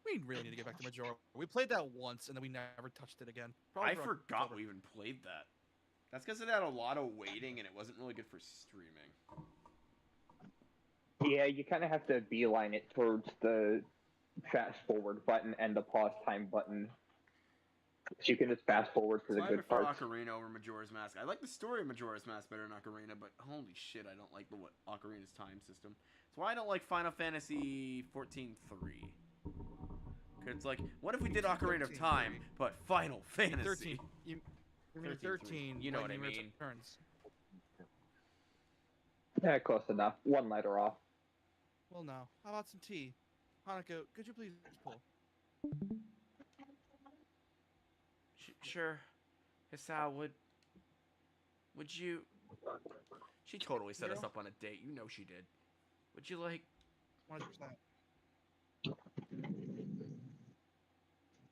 We really need to get back to Majora. We played that once, and then we never touched it again. Probably I for forgot October. we even played that. That's because it had a lot of waiting and it wasn't really good for streaming. Yeah, you kind of have to beeline it towards the fast forward button and the pause time button. So you can just fast forward to So the I good prefer parts. Ocarina over Majora's Mask. I like the story of Majora's Mask better than Ocarina, but holy shit, I don't like the Ocarina's time system. That's why I don't like Final Fantasy 14-3. Cause it's like, what if we did Ocarina of Time, but Final Fantasy? 13. You mean 13? You know what I Lightning mean. Returns. Yeah, close enough. One letter off. Well, now, how about some tea? Hanukkah, could you please pull? Sure. Hisao, would you... She totally set us Girl? up on a date. You know she did. Would you like... 100%.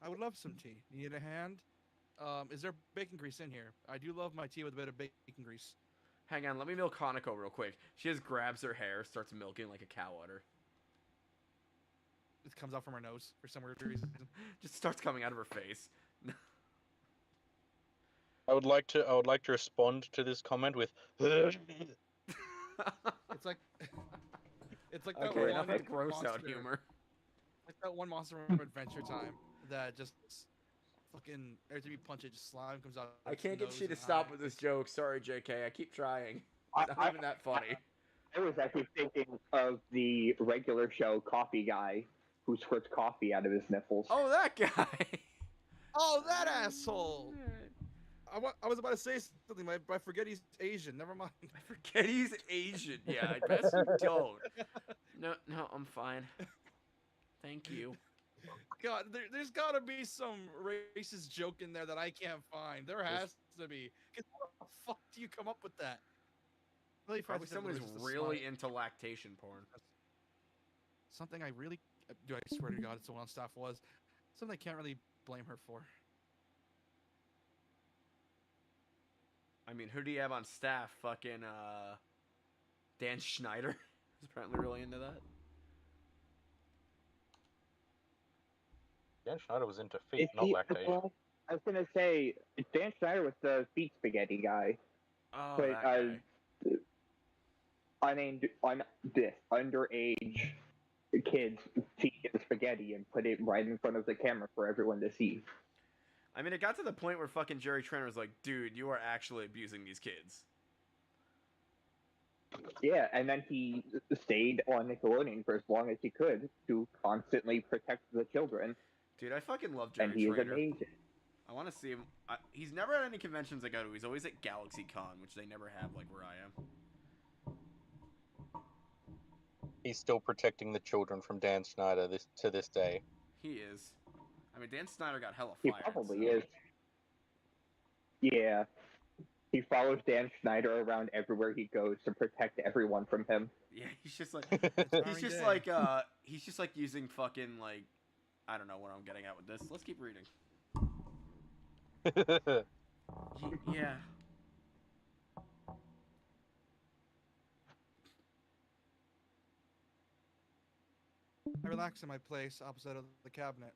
I would love some tea. Need a hand? Is there bacon grease in here? I do love my tea with a bit of bacon grease. Hang on, let me milk Hanako real quick. She just grabs her hair, starts milking like a cow udder. It comes out from her nose for some weird reason. Just starts coming out of her face. I would like to respond to this comment with It's like it's like that Okay, one enough with gross out monster, humor. like that one monster from Adventure Time that just fucking every time you punch it, just slime comes out. I its can't get nose you to and stop eye. with this joke. Sorry, JK. I keep trying. I, It's I, not even that funny. I was actually thinking of the regular show coffee guy who squirts coffee out of his nipples. Oh, that guy. Oh, that asshole! I was about to say something, but I forget he's Asian. Never mind. I forget he's Asian. Yeah, I best you don't. No, I'm fine. Thank you. God, there's got to be some racist joke in there that I can't find. There has to be. 'Cause how the fuck do you come up with that? Really, Probably someone who's really into lactation porn. Something I really do. I swear to God, it's someone on staff was something I can't really blame her for. I mean, who do you have on staff? Fucking, Dan Schneider is apparently really into that. Dan Schneider was into feet, not lactation. Well, I was gonna say Dan Schneider was the feet spaghetti guy. Oh, But, that guy. on this underage kids eat spaghetti and put it right in front of the camera for everyone to see. I mean, it got to the point where fucking Jerry Trainer was like, dude, you are actually abusing these kids. Yeah, and then he stayed on Nickelodeon for as long as he could to constantly protect the children, Dude, I fucking love and Jerry he is Trainer. amazing. I want to see him. He's never at any conventions I go to. He's always at GalaxyCon, which they never have like where I am. He's still protecting the children from Dan Schneider to this day. He is. I mean, Dan Snyder got hella He fired. probably so. is. Yeah. He follows Dan Schneider around everywhere he goes to protect everyone from him. Yeah, he's just like Starring he's just like using fucking like I don't know what I'm getting at with this. Let's keep reading. Yeah. I relax in my place opposite of the cabinet.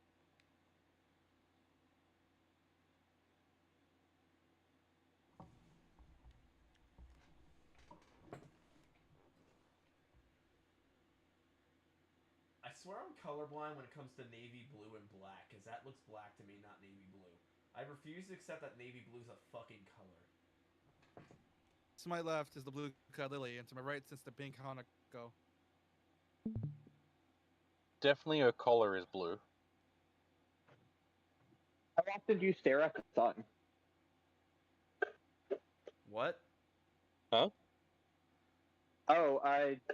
I swear I'm colorblind when it comes to navy blue and black, because that looks black to me, not navy blue. I refuse to accept that navy blue's a fucking color. To my left is the blue cloud lily, and to my right sits the pink Hanako. Definitely her collar is blue. How often do you stare at the sun? What? Oh,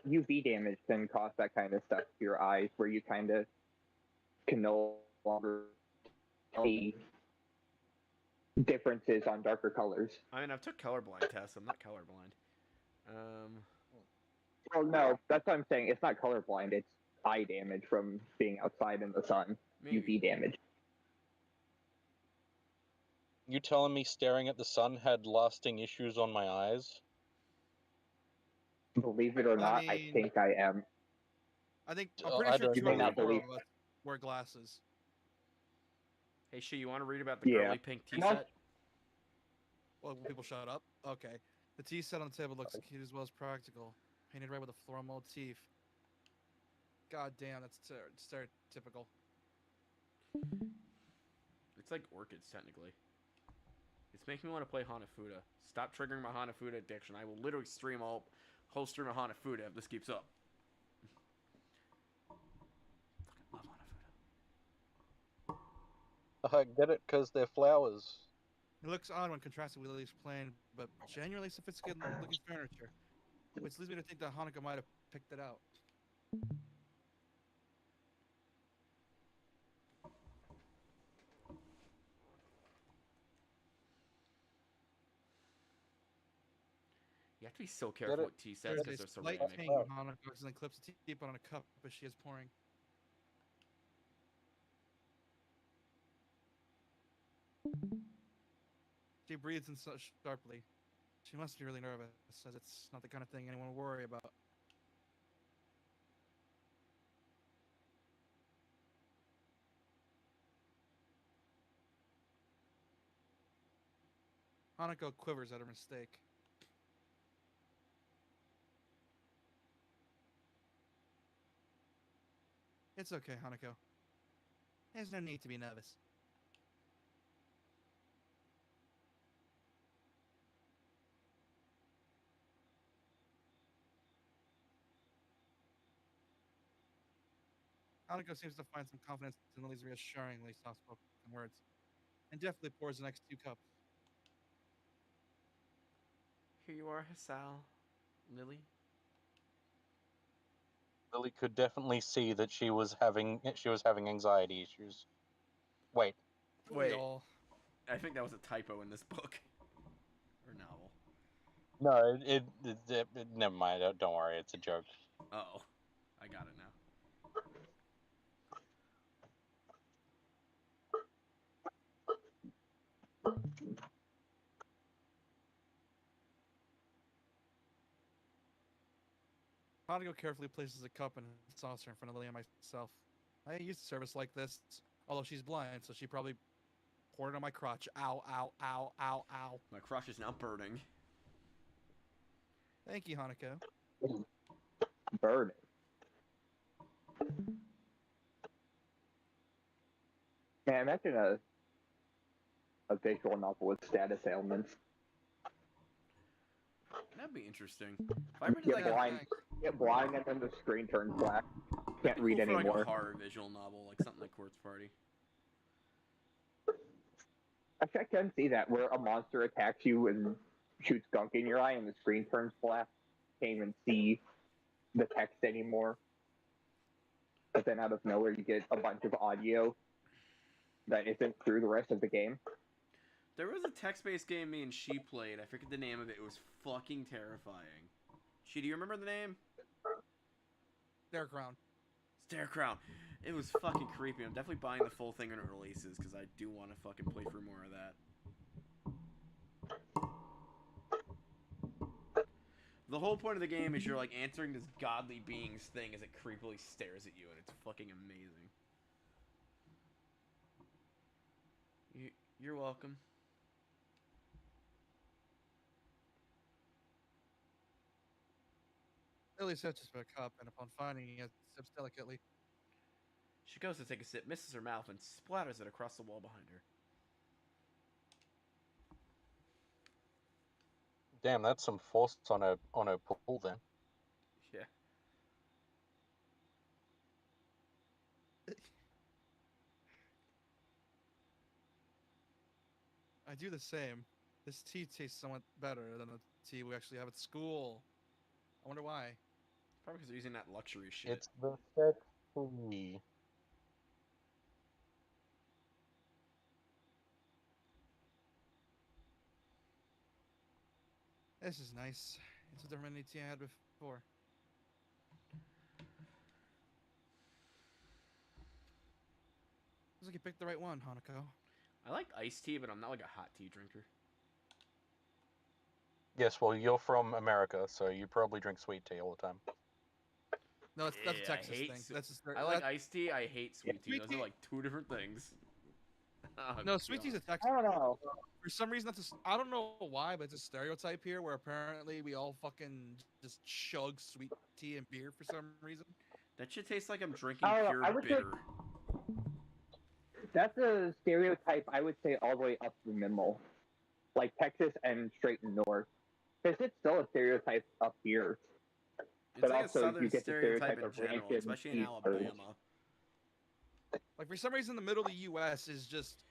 UV damage can cause that kind of stuff to your eyes, where you kind of can no longer see differences on darker colors. I mean, I've took colorblind tests. I'm not colorblind. Well, no, that's what I'm saying. It's not colorblind. It's eye damage from being outside in the sun. Maybe. UV damage. You telling me staring at the sun had lasting issues on my eyes? Believe it or not, I mean- think I am. I'm Oh, pretty I sure don't two know. out You may of not four believe of us wear glasses. Hey, She, you want to read about the Yeah. girly pink tea No. set? Well, will people shut up? Okay. The tea set on the table looks cute as well as practical. Painted red with a floral motif. God damn, that's stereotypical. It's like orchids, technically. It's making me want to play Hanafuda. Stop triggering my Hanafuda addiction. I will literally stream whole stream of Hanafuda if this keeps up. Fucking love Hanafuda. I get it, because they're flowers. It looks odd when contrasted with Lily's plain, but genuinely sophisticated looking furniture. Which leads me to think that Hanukkah might have picked it out. You have to be so careful it? with tea sets There's because a they're slight ceramic. tang of Hanukkah and clips a teapot on a cup as she is pouring. She breathes in so sharply. She must be really nervous, as it's not the kind of thing anyone would worry about. Hanako quivers at her mistake. It's okay, Hanako. There's no need to be nervous. Hanako seems to find some confidence in Lily's reassuringly soft-spoken words, and deftly pours the next 2 cups. Here you are, Hassal. Lily. Lily could definitely see that she was having anxiety issues. Wait, Wait. All. I think that was a typo in this book. Or novel. no, never mind. Don't worry, it's a joke. Uh-oh. I got it now. Hanako carefully places a cup and a saucer in front of Lily and myself. I ain't used to service like this, although she's blind, so she probably poured it on my crotch. Ow, ow, ow, ow, ow. My crush is now burning. Thank you, Hanako. Burning. Man, imagine a visual novel with status ailments. That'd be interesting. If I ever did Get like Yeah, blind, thanks. get blind, and then the screen turns black. that'd Can't be read cool for like a anymore. horror visual novel, like something like Quartz Party. Actually, I can see that where a monster attacks you and shoots gunk in your eye, and the screen turns black. Can't even see the text anymore. But then out of nowhere, you get a bunch of audio that isn't through the rest of the game. There was a text-based game me and she played. I forget the name of it. It was fucking terrifying. She, do you remember the name? Their crown. Stare Crown. It was fucking creepy. I'm definitely buying the full thing when it releases because I do want to fucking play through more of that. The whole point of the game is you're like answering this godly being's thing as it creepily stares at you, and it's fucking amazing. You're welcome. Lily sips a cup, and upon finding it, sips delicately. She goes to take a sip, misses her mouth, and splatters it across the wall behind her. Damn, that's some force on a pool then. Yeah. I do the same. This tea tastes somewhat better than the tea we actually have at school. I wonder why. Probably because they're using that luxury shit. It's the sex tea. This is nice. It's a different than the tea I had before. Looks like you picked the right one, Hanako. I like iced tea, but I'm not like a hot tea drinker. Yes, well, you're from America, so you probably drink sweet tea all the time. No, that's a Yeah, Texas I hate thing. That's just, I like that, iced tea. I hate sweet tea. sweet Those tea- are like two different things. Oh, no, sweet tea's a God. Texas. I don't know. For some reason, I don't know why, but it's a stereotype here where apparently we all fucking just chug sweet tea and beer for some reason. That shit tastes like I'm drinking I don't know, pure I would say- bitter. That's a stereotype I would say all the way up to Mimmel, like Texas and straight north, because it's still a stereotype up here. It's But like also, a southern you get the stereotype in stereotype of general, rancid especially in East Coast. Alabama. Like for some reason, the middle of the U.S. is just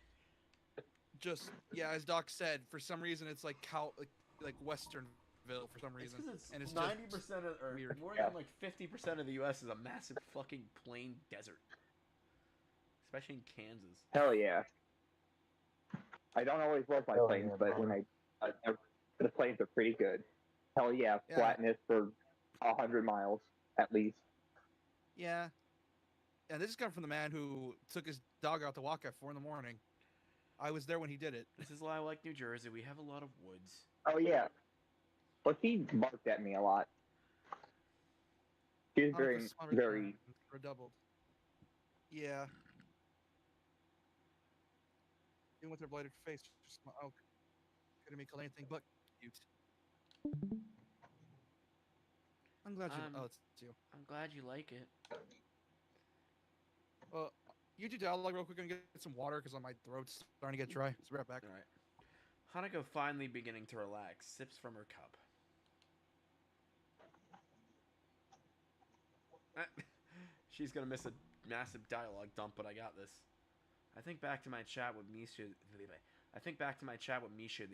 yeah, as Doc said, for some reason it's like like Westernville for some It's reason, because it's and it's 90% just of, or weird. more Yeah. than like 50% of the U.S. is a massive fucking plain desert, especially in Kansas. Hell yeah. I don't always love my Hell planes, yeah, but when the planes are pretty good. Hell yeah, Yeah. flatness for 100 miles at least. Yeah. And this is coming from the man who took his dog out to walk at 4 a.m. I was there when he did it. This is why I like New Jersey. We have a lot of woods. Oh yeah. Well, he barked at me a lot. He was very, Hanako-sama very. returned, redoubled. Yeah. Even with her blighted face, oh, couldn't make anything but cute. I'm glad you. Oh, it's you. I'm glad you like it. You do dialogue real quick and get some water because my throat's starting to get dry. So be right back. All right. Hanako, finally beginning to relax, sips from her cup. She's gonna miss a massive dialogue dump, but I got this. I think back to my chat with Misha. The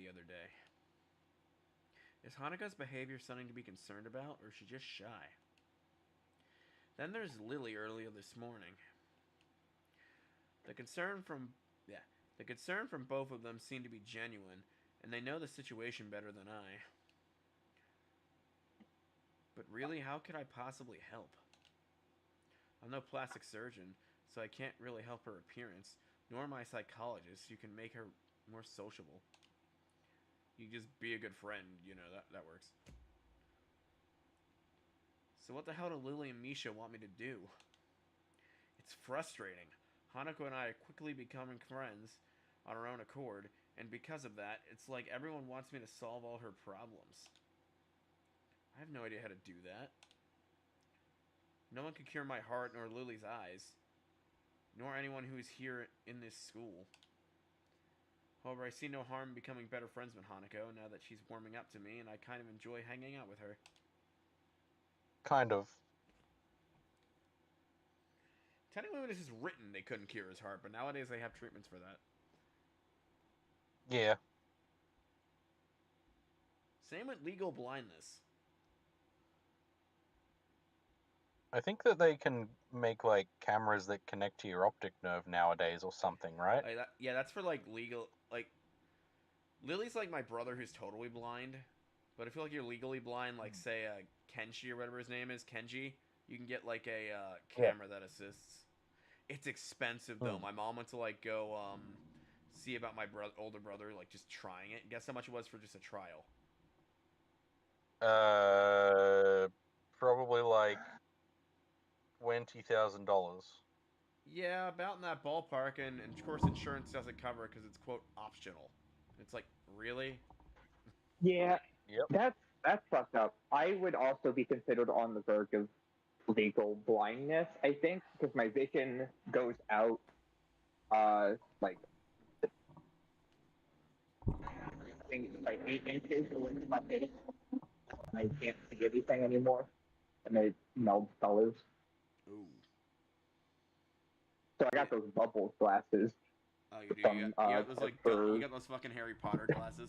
other day. Is Hanako's behavior something to be concerned about, or is she just shy? Then there's Lily earlier this morning. The concern from both of them seemed to be genuine, and they know the situation better than I. But really, how could I possibly help? I'm no plastic surgeon, so I can't really help her appearance, nor am I a psychologist. You can make her more sociable. You just be a good friend, you know, that works. So what the hell do Lily and Misha want me to do? It's frustrating. Hanako and I are quickly becoming friends on our own accord, and because of that, it's like everyone wants me to solve all her problems. I have no idea how to do that. No one could cure my heart nor Lily's eyes, nor anyone who is here in this school. However, I see no harm in becoming better friends with Hanako now that she's warming up to me, and I kind of enjoy hanging out with her. Kind of. Technically, when this is written, they couldn't cure his heart, but nowadays they have treatments for that. Yeah. Same with legal blindness. I think that they can make like cameras that connect to your optic nerve nowadays or something, right? Yeah, that's for like legal. Like, Lily's like my brother who's totally blind, but I feel like you're legally blind, like say Kenshi or whatever his name is, Kenji. You can get like a camera that assists. It's expensive though. My mom went to like go see about my older brother, like just trying it. Guess how much it was for just a trial? Probably like $20,000. Yeah, about in that ballpark, and of course insurance doesn't cover it because it's quote optional. It's like, really? Yeah, Yep. that's fucked up. I would also be considered on the verge of legal blindness. I think because my vision goes out, like I think it's like 8 inches away from my face. And I can't see anything anymore, and it melts colors. Ooh. So I got those bubble glasses Oh, you do. from You got those like you for got those fucking Harry Potter glasses.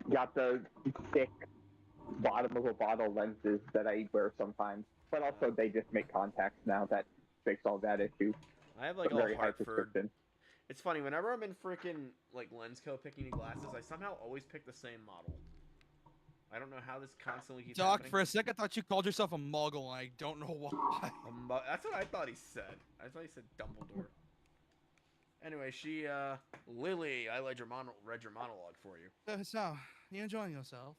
got the thick bottom of a bottle lenses that I wear sometimes. But also they just make contacts now that fix all that issue. I have like all Very high Hartford. prescription. It's funny whenever I'm in freaking like Lensco picking new glasses, I somehow always pick the same model. I don't know how this constantly keeps Doc, happening. for a second, I thought you called yourself a muggle, and I don't know why. That's what I thought he said. I thought he said Dumbledore. Anyway, Lily, I read your monologue for you. So, you enjoying yourself?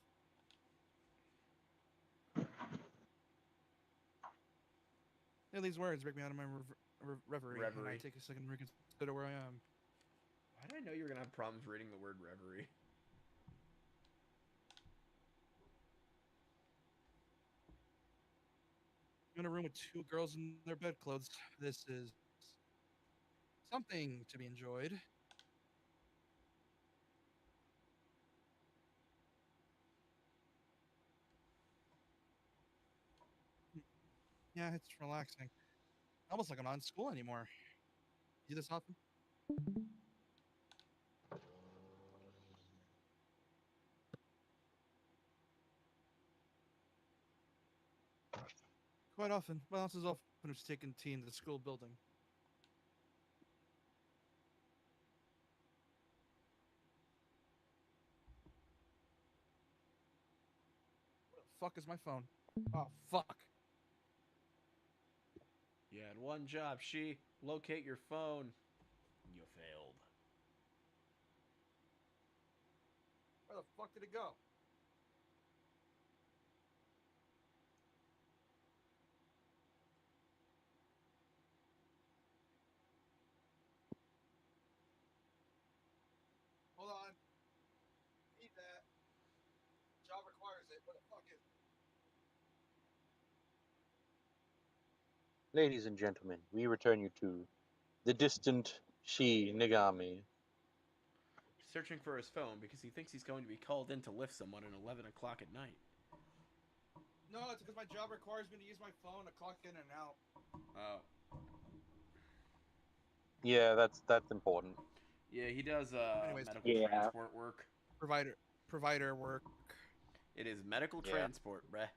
These words break me out of my reverie, and I take a second to reconsider where I am. Why did I know you were gonna have problems reading the word reverie? I'm in a room with two girls in their bedclothes. This is something to be enjoyed. Yeah, it's relaxing. Almost like I'm not in school anymore. Do this often? Quite often. Well, this is often it's taking tea in the school building. Where the fuck is my phone? Oh, fuck. You had one job, locate your phone. You failed. Where the fuck did it go? Hold on. Need that. Job requires it. Where the fuck is it? Ladies and gentlemen, we return you to the distant Nigami. Searching for his phone because he thinks he's going to be called in to lift someone at 11 o'clock at night. No, it's because my job requires me to use my phone to clock in and out. Oh. Yeah, that's important. Yeah, he does Anyways. medical transport work. Provider work. It is medical transport, bruh.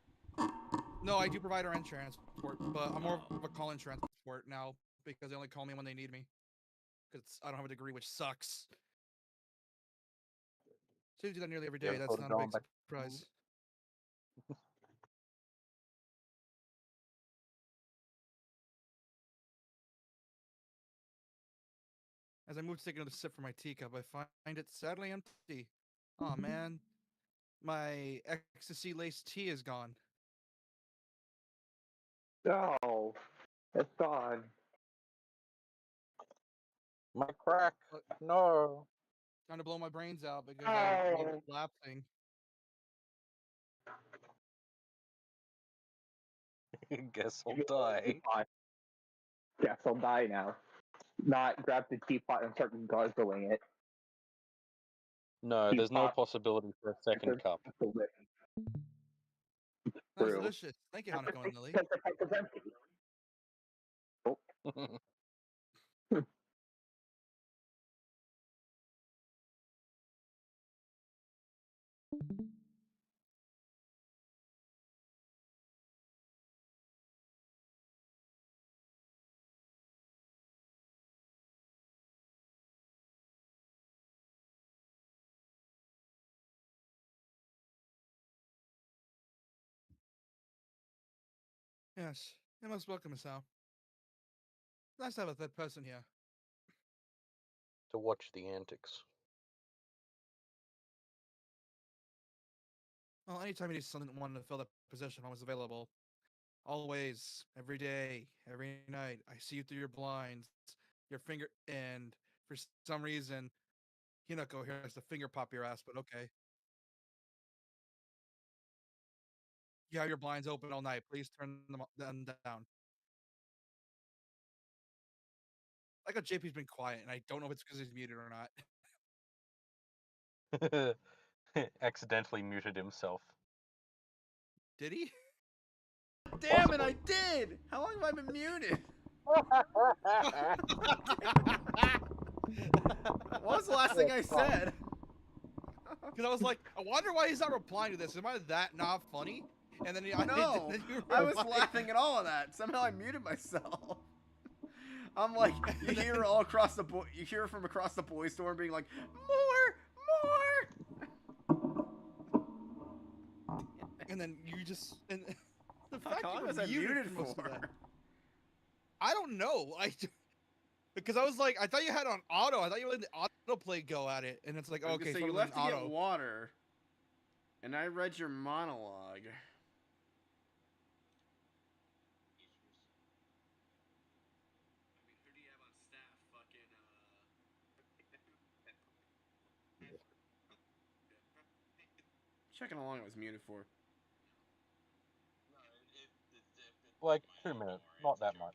No, I do provider and transport, but I'm more of a call-in transport now because they only call me when they need me. Because I don't have a degree, which sucks. So you do that nearly every day. That's not a big surprise. As I move to take another sip from my teacup, I find it sadly empty. Oh man, my ecstasy-laced tea is gone. Oh, it's gone. My crack. No. Time to blow my brains out because I made it lapsing. Guess I'll If you hold the die. teapot, Guess I'll die now. Not grab the teapot and start guzzling it. No, there's no Teapot. possibility for a second cup. That's True. delicious. Thank you, Hanako and Lily. Because the cup is empty. Yes, you're most welcome, Miss Hao. Nice to have a third person here. To watch the antics. Well, anytime you need someone to fill that position, I'm always available. Always, every day, every night. I see you through your blinds, your finger, and for some reason, Hinako here has to finger pop your ass, but okay. You have your blinds open all night. Please turn them down. Like, JP's been quiet, and I don't know if it's because he's muted or not. Accidentally muted himself. Did he? Damn it, Possibly. I did! How long have I been muted? What was the last thing I said? Because I was like, I wonder why he's not replying to this. Am I that not funny? And then No, then you I was replied. laughing at all of that. Somehow I muted myself. I'm like, you hear all across the you hear from across the boys' dorm being like, more. And then you just the How fact long you was were I muted for most of for? that. I don't know. Because I was like, I thought you had on auto. I thought you let the autoplay go at it, and it's like, okay, So so you left to auto. get water, and I read your monologue. Who do you have on staff? Fucking checking how long I was muted for. Like 2 minutes, not that much.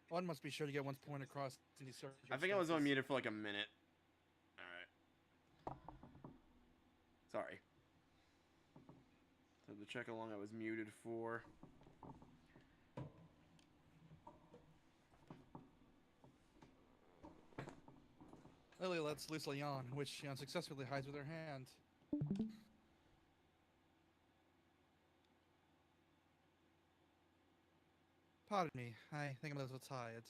One must be sure to get one's point across in these circumstances. I think I was on muted for like a minute. Alright. Sorry. So to check how long I was muted for. Lily lets loose a yawn, which she unsuccessfully hides with her hand. Pardon me, I think I'm a little tired.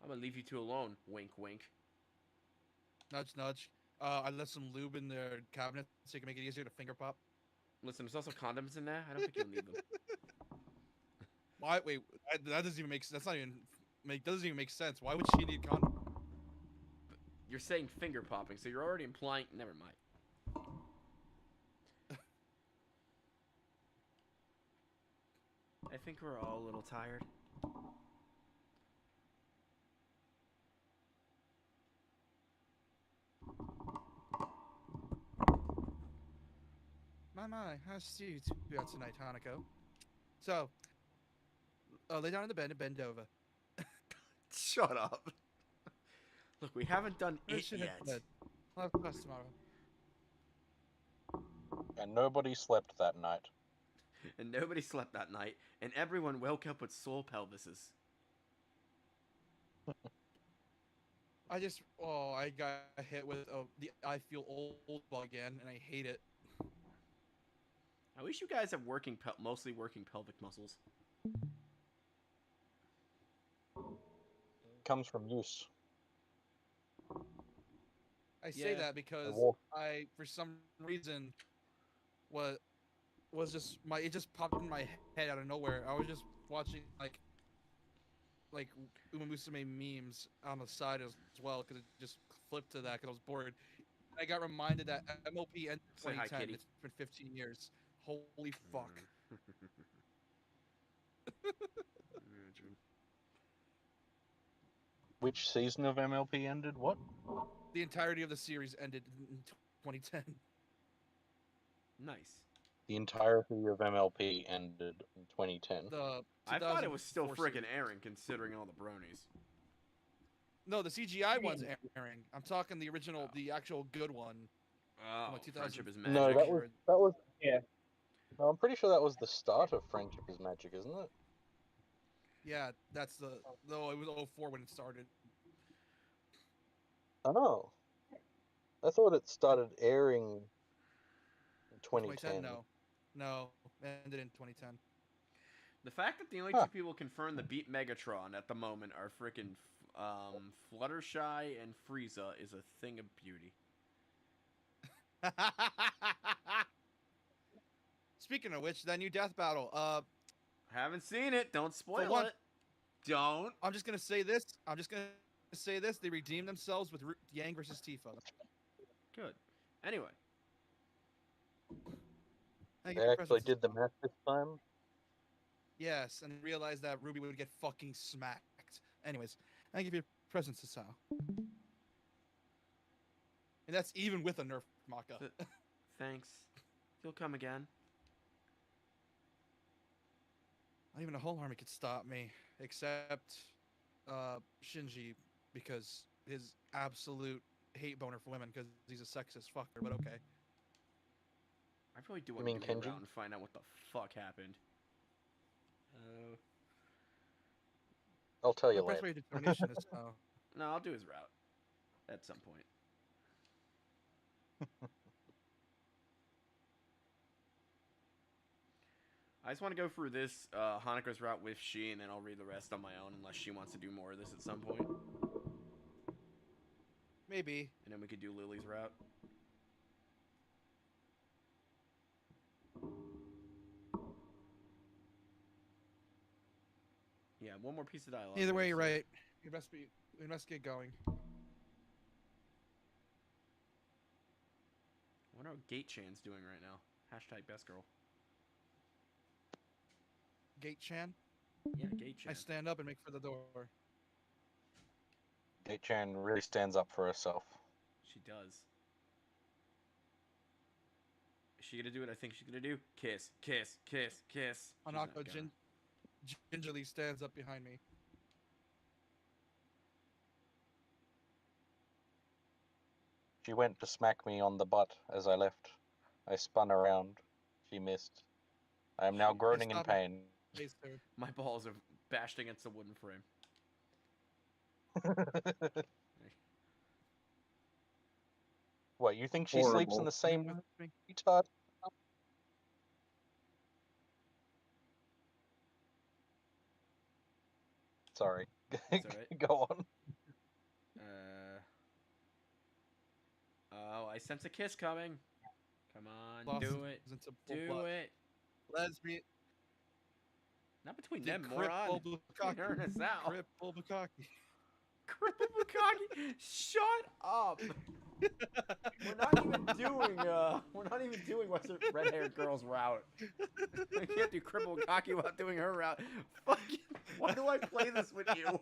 I'm gonna leave you two alone. Wink, wink. Nudge, nudge. I left some lube in their cabinet so you can make it easier to finger pop. Listen, there's also condoms in there. I don't think you'll need them. Why? Wait, that doesn't even make. That's not even doesn't even make sense. Why would she need condom? You're saying finger popping, so you're already implying. Never mind. I think we're all a little tired. My, how see you two out tonight, Hanako. So, lay down in the bed and bend over. Shut up. Look, we haven't done it Finish your head yet. to bed. I'll have class tomorrow. And nobody slept that night. And nobody slept that night, and everyone woke up with sore pelvises. I got hit with the I feel old bug again, and I hate it. I wish you guys have mostly working pelvic muscles. Comes from use. I say Yeah. that because walk. I, for some reason, was just it just popped in my head out of nowhere. I was just watching like Uma Musume memes on the side as well because it just flipped to that because I was bored. I got reminded that MLP ended Say hi, 2010. kitty. It's been 15 years. Holy fuck. Imagine. Which season of MLP ended? What? The entirety of the series ended in 2010. Nice. The entirety of MLP ended in 2010. The I thought it was still 2004 freaking season. airing, considering all the bronies. No, the CGI one's airing. I'm talking the original, Oh. the actual good one. Oh, like 2000 Friendship is Magic. No, that was. Yeah. No, I'm pretty sure that was the start of Friendship is Magic, isn't it? Yeah, that's the. Though it was 04 when it started. Oh, I thought it started airing in 2010. No, it ended in 2010. The fact that the only Huh. two people confirmed to beat Megatron at the moment are freaking Fluttershy and Frieza is a thing of beauty. Speaking of which, that new death battle. Haven't seen it. Don't spoil one- it. Don't. I'm just gonna say this. They redeemed themselves with Yang versus Tifa. Good. Anyway, Thank you They for actually presents. did the math this time. Yes, and realized that Ruby would get fucking smacked. Anyways, thank you for your presence, Sasao. And that's even with a nerf Maka. thanks. You'll come again. Not even a whole army could stop me, except Shinji, because his absolute hate boner for women, because he's a sexist fucker. But okay. I really do You want mean to do a Kenji? route and find out what the fuck happened. I'll tell you Press later. rate determination is No, I'll do his route at some point. I just want to go through this Hanukkah's route with she, and then I'll read the rest on my own, unless she wants to do more of this at some point. maybe. And then we could do Lily's route. Yeah, one more piece of dialogue. Either way, here, you're so- right. We must get going. I wonder what Gate Chan's doing right now. Hashtag best girl. Gate Chan. Yeah, Gate Chan. I stand up and make for the door. Chan really stands up for herself. She does. Is she gonna do what I think she's gonna do? Kiss, kiss, kiss, kiss. She's not Hanako gonna. gingerly stands up behind me. She went to smack me on the butt as I left. I spun around. She missed. I am now groaning in stopped and pain. faced her. My balls are bashed against a wooden frame. What, you think she sleeps in Horrible. the same With me. retard? Sorry. It's alright. Go on. Oh, I sense a kiss coming. Come on, Blossoms do it. into full Do blood. it. Lesbian. Not between The them, moron. cripple Hearing us out. Cripple Bukaki. Cripple Bukaki, shut up. We're not even doing what's the red-haired girl's route. I can't do Cripple Bukaki without doing her route. Fuck you. Why do I play this with you?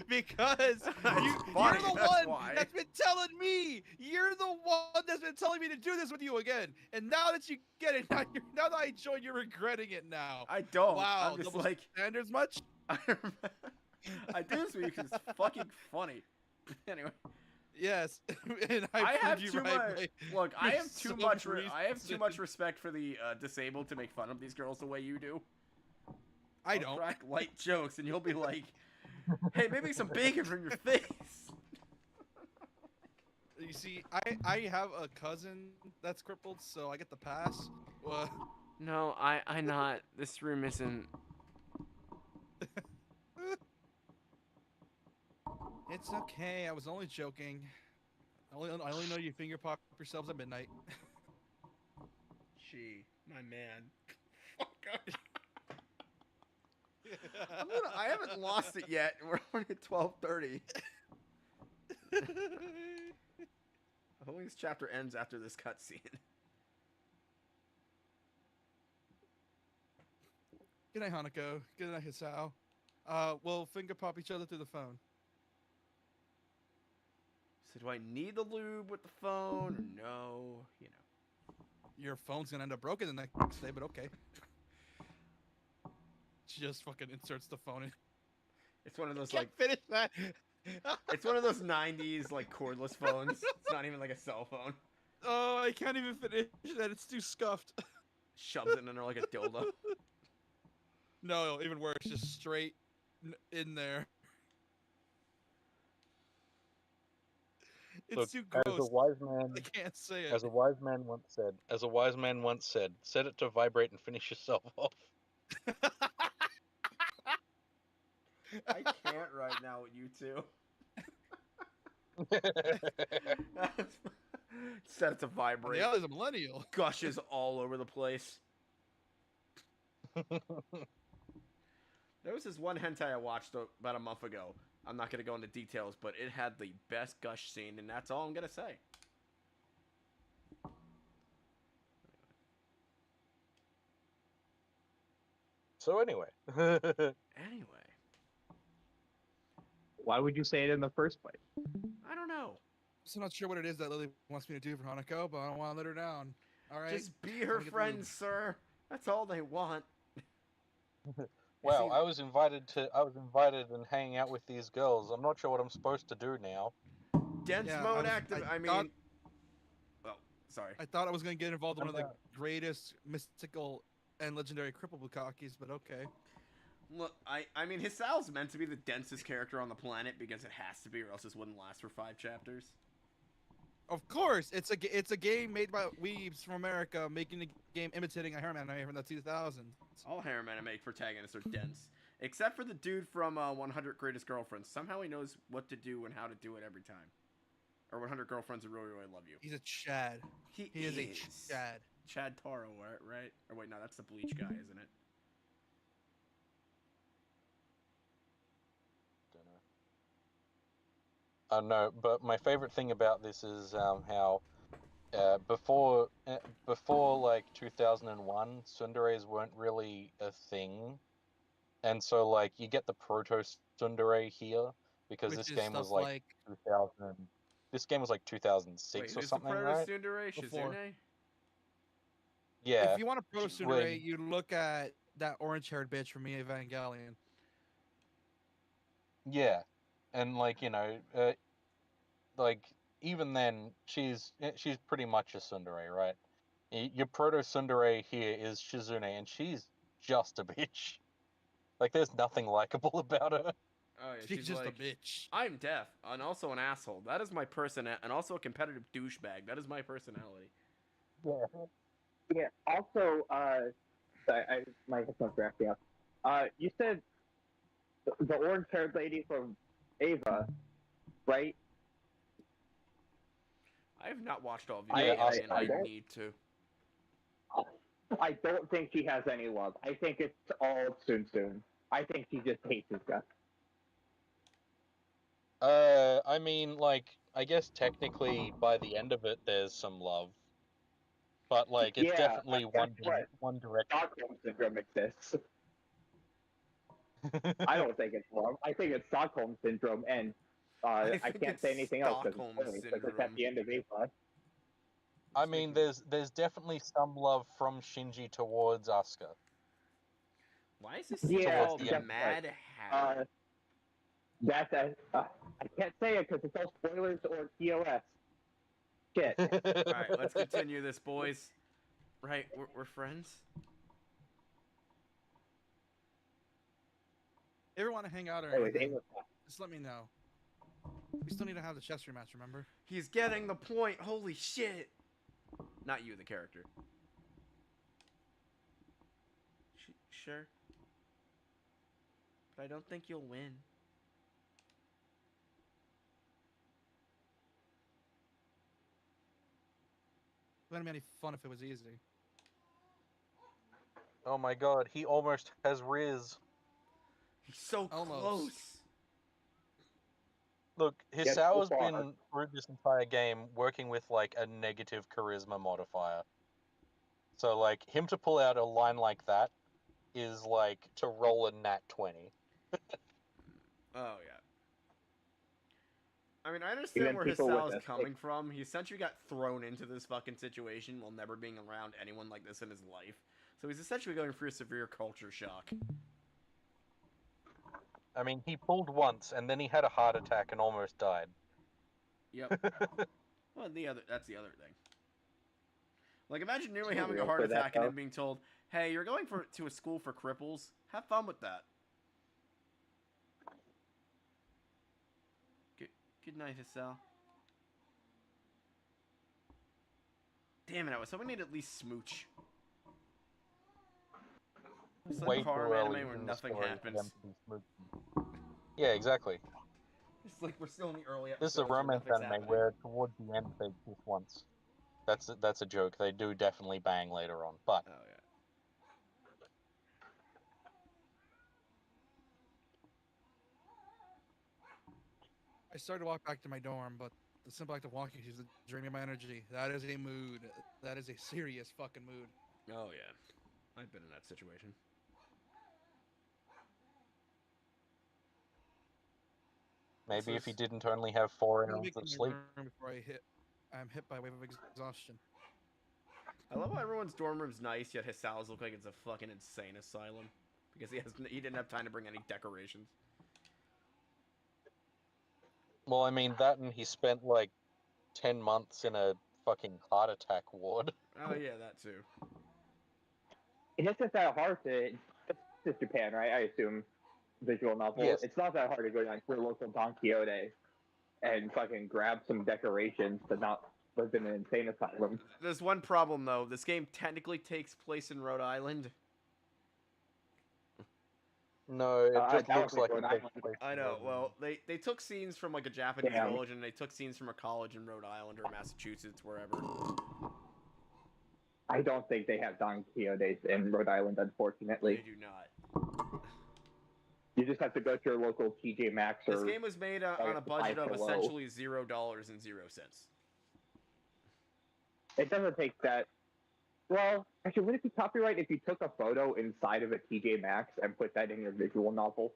Because Funny, you're the that's one why. that's been telling me. You're the one that's been telling me to do this with you again. And now that you get it, now that I joined, you're regretting it now. I don't. Wow, I'm just double like standards much? I do this with you because it's fucking funny. Anyway. Yes, and I proved have you too right much. by- Look, I for have too some much. I have too reason. much respect for the disabled to make fun of these girls the way you do. I I'll don't. crack light jokes, and you'll be like, "Hey, maybe some bacon from your face." You see, I have a cousin that's crippled, so I get the pass. No, I not. This room isn't. It's okay. I was only joking. I only know you finger pop yourselves at midnight. Gee, my man. Fuck. I haven't lost it yet. We're only at 12:30. Hopefully this chapter ends after this cutscene. Good night, Hanako. Good night, Hisao. We'll finger pop each other through the phone. So do I need the lube with the phone or no? You know. Your phone's gonna end up broken the next day, but okay. She just fucking inserts the phone in. It's one of those Can't like finish that. it's one of those 90s like cordless phones. It's not even like a cell phone. Oh, I can't even finish that. It's too scuffed. Shoves it in there like a dildo. No, even worse, just straight in there. It's Look, too as a gross. wise man, I can't say it. as a wise man once said, set it to vibrate and finish yourself off. I can't right now with you two. Set it to And vibrate. the other's a millennial. Gushes all over the place. There was this one hentai I watched about a month ago. I'm not going to go into details, but it had the best gush scene, and that's all I'm going to say. So anyway. Anyway, Why would you say it in the first place? I don't know. I'm not sure what it is that Lily wants me to do for Hanako, but I don't want to let her down. All right. Just be her Let me get friend, lube. sir. That's all they want. Wow, See, I was invited and hanging out with these girls. I'm not sure what I'm supposed to do now. dense Yeah, mode I active. I thought- mean, oh, sorry. I thought I was gonna get involved in one of the I'm greatest mystical and legendary cripple bukakis, but okay. Look, I mean, Hisao's meant to be the densest character on the planet because it has to be, or else this wouldn't last for 5 chapters. Of course, it's a game made by weebs from America, making a game imitating a harem anime from the 2000s. All harem anime protagonists are dense, except for the dude from 100 Greatest Girlfriends. Somehow he knows what to do and how to do it every time. Or 100 Girlfriends Who Really, Really Love You. He's a Chad. He He is a Chad. Chad Taro, right? Or wait, no, that's the Bleach guy, isn't it? No, but my favorite thing about this is how before like 2001, tsunderes weren't really a thing, and so like you get the proto tsundere here because Which this is game was stuff like 2000. This game was like 2006 Wait, or who's something, the right? proto tsundere? Before. Shizune? Yeah. If you want a pro when- tsundere, you look at that orange-haired bitch from Evangelion. Yeah, and like like even then, she's pretty much a tsundere, right? Your proto tsundere here is Shizune, and she's just a bitch. Like, there's nothing likable about her. Oh yeah, She's just like, a bitch. I'm deaf and also an asshole. That is my and also a competitive douchebag. That is my personality. Yeah. Yeah. Also, sorry, my headphones are acting up. You said the orange-haired lady from Ava, right? I have not watched all of Yeah, Evangelion. I I don't- need to. I don't think she has any love. I think it's all soon. I think she just hates his guts. I mean, like, I guess technically by the end of it, there's some love, but like, it's Yeah, definitely guess what? one direction. Stockholm syndrome exists. I don't think it's love. I think it's Stockholm syndrome, and I think can't it's say anything else because Stockholm it's syndrome. at the end of Ava. I mean, there's definitely some love from Shinji towards Asuka. Why is this Yeah, called that's Mad Hatter? That's I can't say it because it's all spoilers or TOS. Shit. All right, let's continue this, boys. Right, we're friends. If you ever want to hang out or Anyways, anything, Ava. just let me know. We still need to have the chess rematch, remember? He's getting the point. Holy shit! Not you, the character. Sure. But I don't think you'll win. It wouldn't be any fun if it was easy. Oh my god, he almost has Riz. He's so Almost. close. Look, Gets Hisao's so far. been through this entire game working with like a negative charisma modifier. So like him to pull out a line like that is like to roll a nat 20. Oh yeah. I mean, I understand Even where people Hisao with is a coming from. He essentially got thrown into this fucking situation while never being around anyone like this in his life. So he's essentially going through a severe culture shock. I mean, he pulled once, and then he had a heart attack and almost died. Yep. Well, that's the other thing. Like, imagine nearly Too having a real heart for that, attack and though. then being told, "Hey, you're going to a school for cripples. Have fun with that." Good night, Hisao. Damn it! I was hoping they'd at least smooch. It's like Way a too horror early anime where in the nothing story for them happens. to be smooching. Yeah, exactly. It's like we're still in the early This episodes is a where romance nothing's anime happening. where towards the end they kiss once. That's a joke. They do definitely bang later on, but Oh yeah. I started to walk back to my dorm, but the simple act of walking is draining my energy. That is a mood. That is a serious fucking mood. Oh yeah. I've been in that situation. maybe if he This is- didn't only have 4 I'm gonna hours make of my sleep. room before I'm hit by a wave of exhaustion. I love how everyone's dorm room's nice, yet Hisao's look like it's a fucking insane asylum because he didn't have time to bring any decorations. Well, I mean, that and he spent like 10 months in a fucking heart attack ward. Oh yeah, that too. It's just not that hard to. This is Japan, right? I assume visual novel. Yes. It's not that hard to go down to your local Don Quixote and fucking grab some decorations to not live in an insane asylum. There's one problem though. This game technically takes place in Rhode Island. No, it just that looks was like Rhode it takes Island. place I in know. Rhode Well, Island. they took scenes from like a Japanese Damn. village and they took scenes from a college in Rhode Island or Massachusetts, wherever. I don't think they have Don Quixotes in Rhode Island, They unfortunately. do not. You just have to go to your local TJ Maxx This or. game was made on a budget of essentially $0 and 0 cents. It doesn't take that. Well, actually, would it be copyright if you took a photo inside of a TJ Maxx and put that in your visual novel?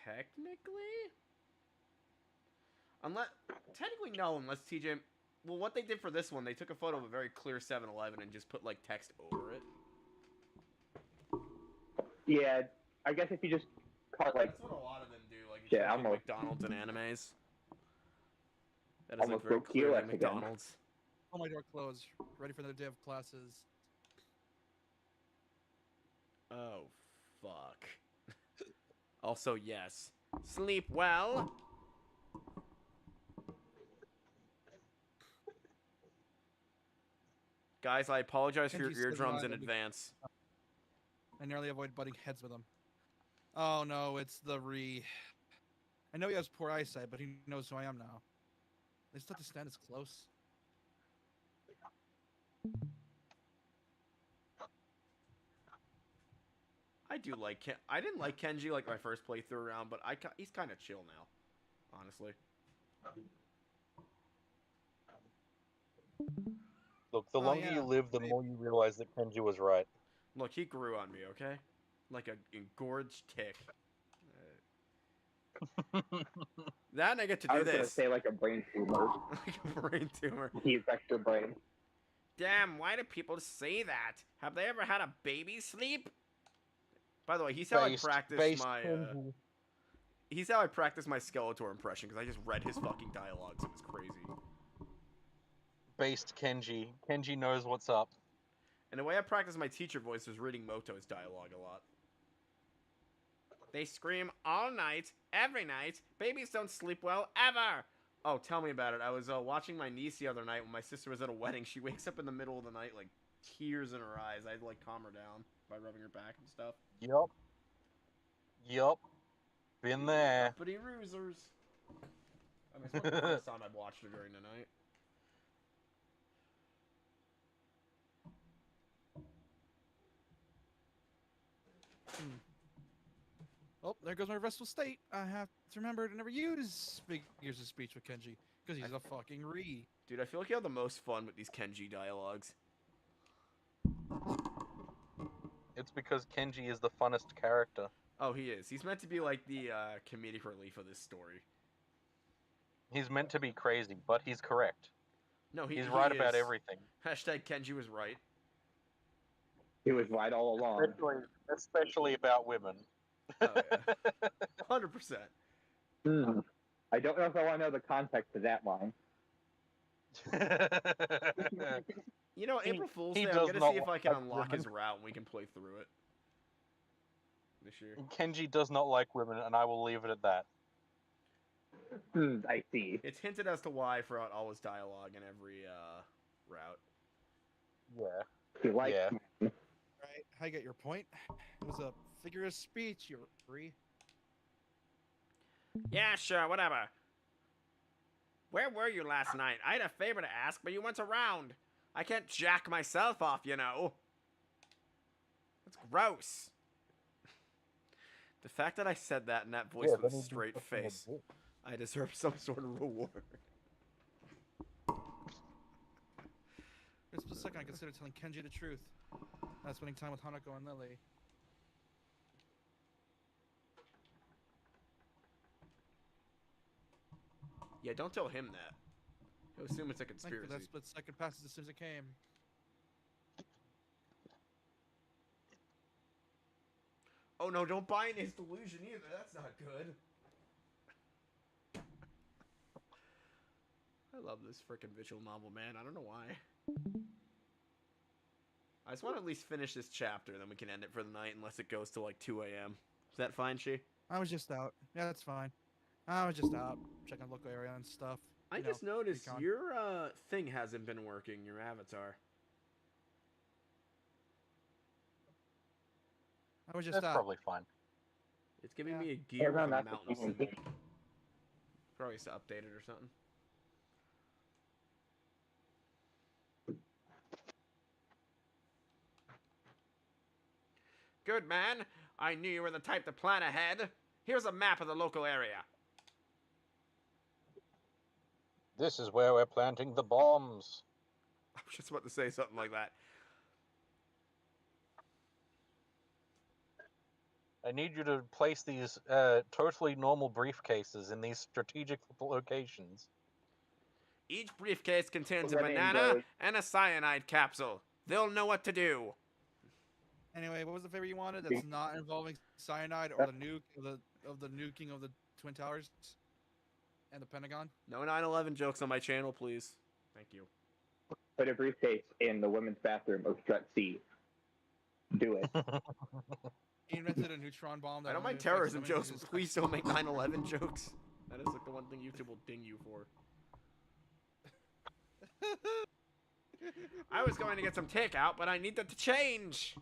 Technically, technically no, unless TJ. Well, what they did for this one, they took a photo of a very clear 7-Eleven and just put like text over it. Yeah, I guess if you just call it like That's what a lot of them do, like Yeah, especially almost. McDonald's and animes. That is like Almost very broke clearly QX again. McDonald's. Oh, my door closed. Ready for the day of classes. Oh, fuck. Also, yes. Sleep well. Guys, I apologize for your Kenji says eardrums in that we- advance. I narrowly avoid butting heads with him. Oh no, it's the Re. I know he has poor eyesight, but he knows who I am now. They just have to stand as close. I do like I didn't like Kenji like my first playthrough around, but he's kind of chill now, honestly. Look, the Oh, longer yeah. you live, the more you realize that Kenji was right. Look, he grew on me, okay? Like a engorged tick. That and I get to I do was gonna this. say like a brain tumor. Like a brain tumor. He's extra brain. Damn, why do people say that? Have they ever had a baby sleep? By the way, he's how I practice my Kenji. he's how I practice my Skeletor impression because I just read his fucking dialogues. It was crazy. Based Kenji. Kenji knows what's up. And the way I practice my teacher voice was reading Moto's dialogue a lot. They scream all night, every night. Babies don't sleep well ever. Oh, tell me about it. I was watching my niece the other night when my sister was at a wedding. She wakes up in the middle of the night, like, tears in her eyes. I had to, like, calm her down by rubbing her back and stuff. Yup. Yup. Been there. Uppity roosers. I mean, it's not the first time I've watched her during the night. Oh, there goes my restful state. I have to remember to never use figures of speech with Kenji because he's a fucking Re. Dude, I feel like you have the most fun with these Kenji dialogues. it's because Kenji is the funnest character. Oh, he is. He's meant to be like the comedic relief of this story. He's meant to be crazy, but he's correct. No, He's he right is. about everything. Hashtag Kenji was right. He was right all along. Especially about women. Oh, yeah. 100%. I don't know if I want to know the context of that line. You know, April Fool's he Day, I'm does gonna not see if I can like unlock women. his route and we can play through it. This year. Kenji does not like women, and I will leave it at that. I see. It's hinted as to why throughout all his dialogue in every route. Yeah. He likes Yeah. men. Right, I get your point. It was a figure of speech, you're free. Yeah, sure, whatever. Where were you last night? I had a favor to ask, but you weren't around. I can't jack myself off, you know. That's gross. The fact that I said that in that voice with a straight face, I deserve some sort of reward. For a split second, I considered telling Kenji the truth. Not spending time with Hanako and Lily. Yeah, don't tell him that. He'll assume it's a Thank you conspiracy. for that split second passes as soon as it came. Oh no, don't buy into his delusion either. That's not good. I love this frickin' visual novel, man. I don't know why. I just want to at least finish this chapter, then we can end it for the night, unless it goes to like 2 a.m. Is that fine, She? I was just out. Yeah, that's fine. I was just out, checking the local area and stuff. I You just know, noticed recon. your thing hasn't been working, your avatar. I was just That's out. probably fine. It's giving Yeah. me a gear no, with a that's mountain the thing. symbol. Probably has to update it or something. Good man. I knew you were the type to plan ahead. Here's a map of the local area. This is where we're planting the bombs. I was just about to say something like that. I need you to place these totally normal briefcases in these strategic locations. Each briefcase contains a Let me banana engage. and a cyanide capsule. They'll know what to do. Anyway, what was the favor you wanted that's not involving cyanide or the nuke of the nuking of the Twin Towers and the Pentagon? No 9/11 jokes on my channel, please. Thank you. Put a briefcase in the women's bathroom of Strut C. Do it. He invented a neutron bomb. That I don't only mind affects terrorism women jokes, because but please don't make 9/11 jokes. That is like the one thing YouTube will ding you for. I was going to get some takeout, but I needed to change.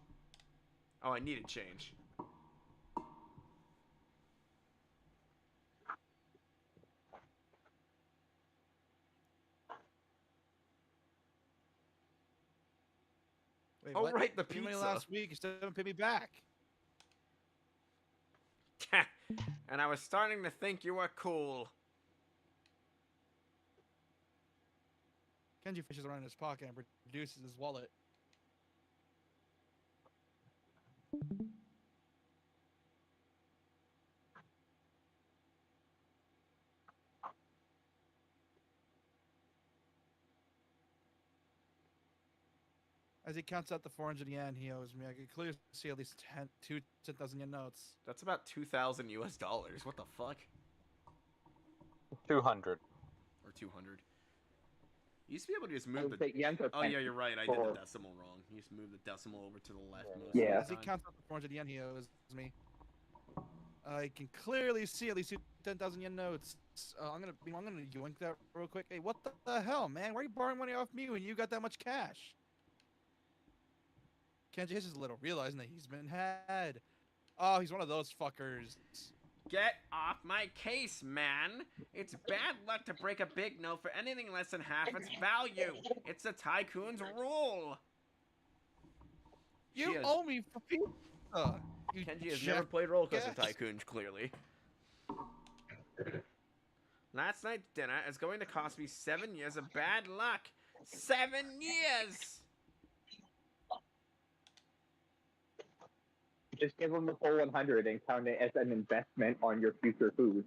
Oh, I needed change. Wait, Oh, what? right, the You paid me pizza. last week. You still haven't paid me back. And I was starting to think you were cool. Kenji fishes around in his pocket and produces his wallet. As he counts out the 400 yen he owes me, I can clearly see at least 10,000 yen notes. That's about 2,000 US dollars. What the fuck? 200. Or 200. You used to be able to just I move would the... say yens are Oh, yeah, you're right. I did the for- decimal wrong. You just moved the decimal over to the left most Yeah. of As the he time. counts out the 400 yen he owes me, I can clearly see at least 10,000 yen notes. I'm gonna yoink that real quick. Hey, what the hell, man? Why are you borrowing money off me when you got that much cash? Kenji hisses a little, realizing that he's been had. Oh, he's one of those fuckers. Get off my case, man! It's bad luck to break a big note for anything less than half its value. It's the tycoon's rule. You She has- owe me for pizza. You Kenji has jack- never played Roller Coaster Yes. Tycoon, clearly. Last night's dinner is going to cost me 7 years of bad luck. 7 years! Just give them the full 100 and count it as an investment on your future food.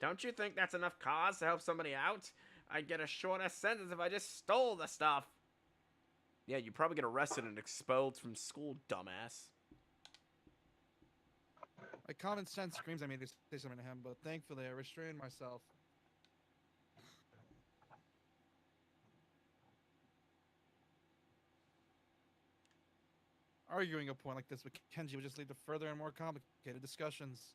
Don't you think that's enough cause to help somebody out? I'd get a shorter sentence if I just stole the stuff. Yeah, you'd probably get arrested and expelled from school, dumbass. My common sense screams at me to say something to him, but thankfully I restrained myself. Arguing a point like this with Kenji would just lead to further and more complicated discussions.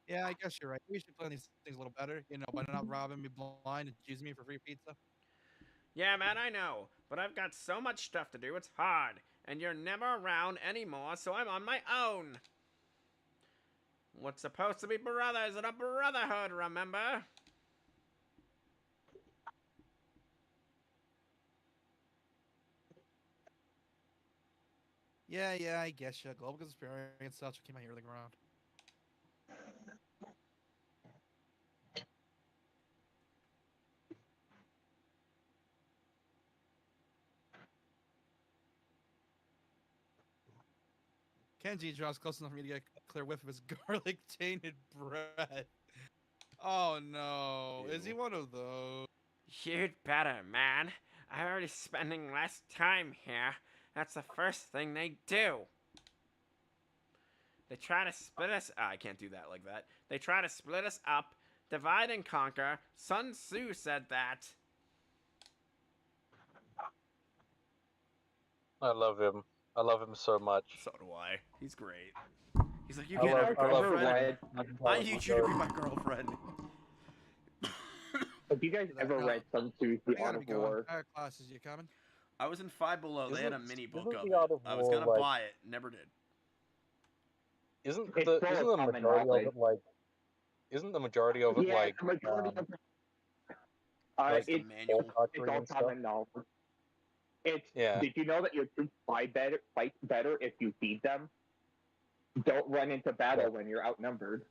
Yeah, I guess you're right. We should plan these things a little better, by not robbing me blind and using me for free pizza. Yeah, man, I know. But I've got so much stuff to do, it's hard. And you're never around anymore, so I'm on my own. What's supposed to be brothers in a brotherhood, remember? Yeah, I guess you. Global conspiracy and such will keep my yearling around. Kenji draws close enough for me to get a clear whiff of his garlic tainted breath. Oh no, is he one of those? You'd better, man. I'm already spending less time here. That's the first thing they do. They try to split us. I can't do that like that. They try to split us up, divide and conquer. Sun Tzu said that. I love him. I love him so much. So do I. He's great. He's like, you I can't have a love girlfriend. him. I need you to be my girlfriend. Have you guys ever read Sun Tzu's The I Art gotta of be going. War? Higher classes, you coming? I was in Five Below. They had a Isn't- mini book isn't of The it. Art of I was War, gonna like- buy it. Never did. Isn't It's the full isn't of the common majority knowledge. of it like? Isn't the majority of it Yeah, like? the majority of like the it's manual. it's all and stuff? common knowledge. It's Yeah. Did you know that your troops fight better if you feed them? Don't run into battle Yeah. when you're outnumbered.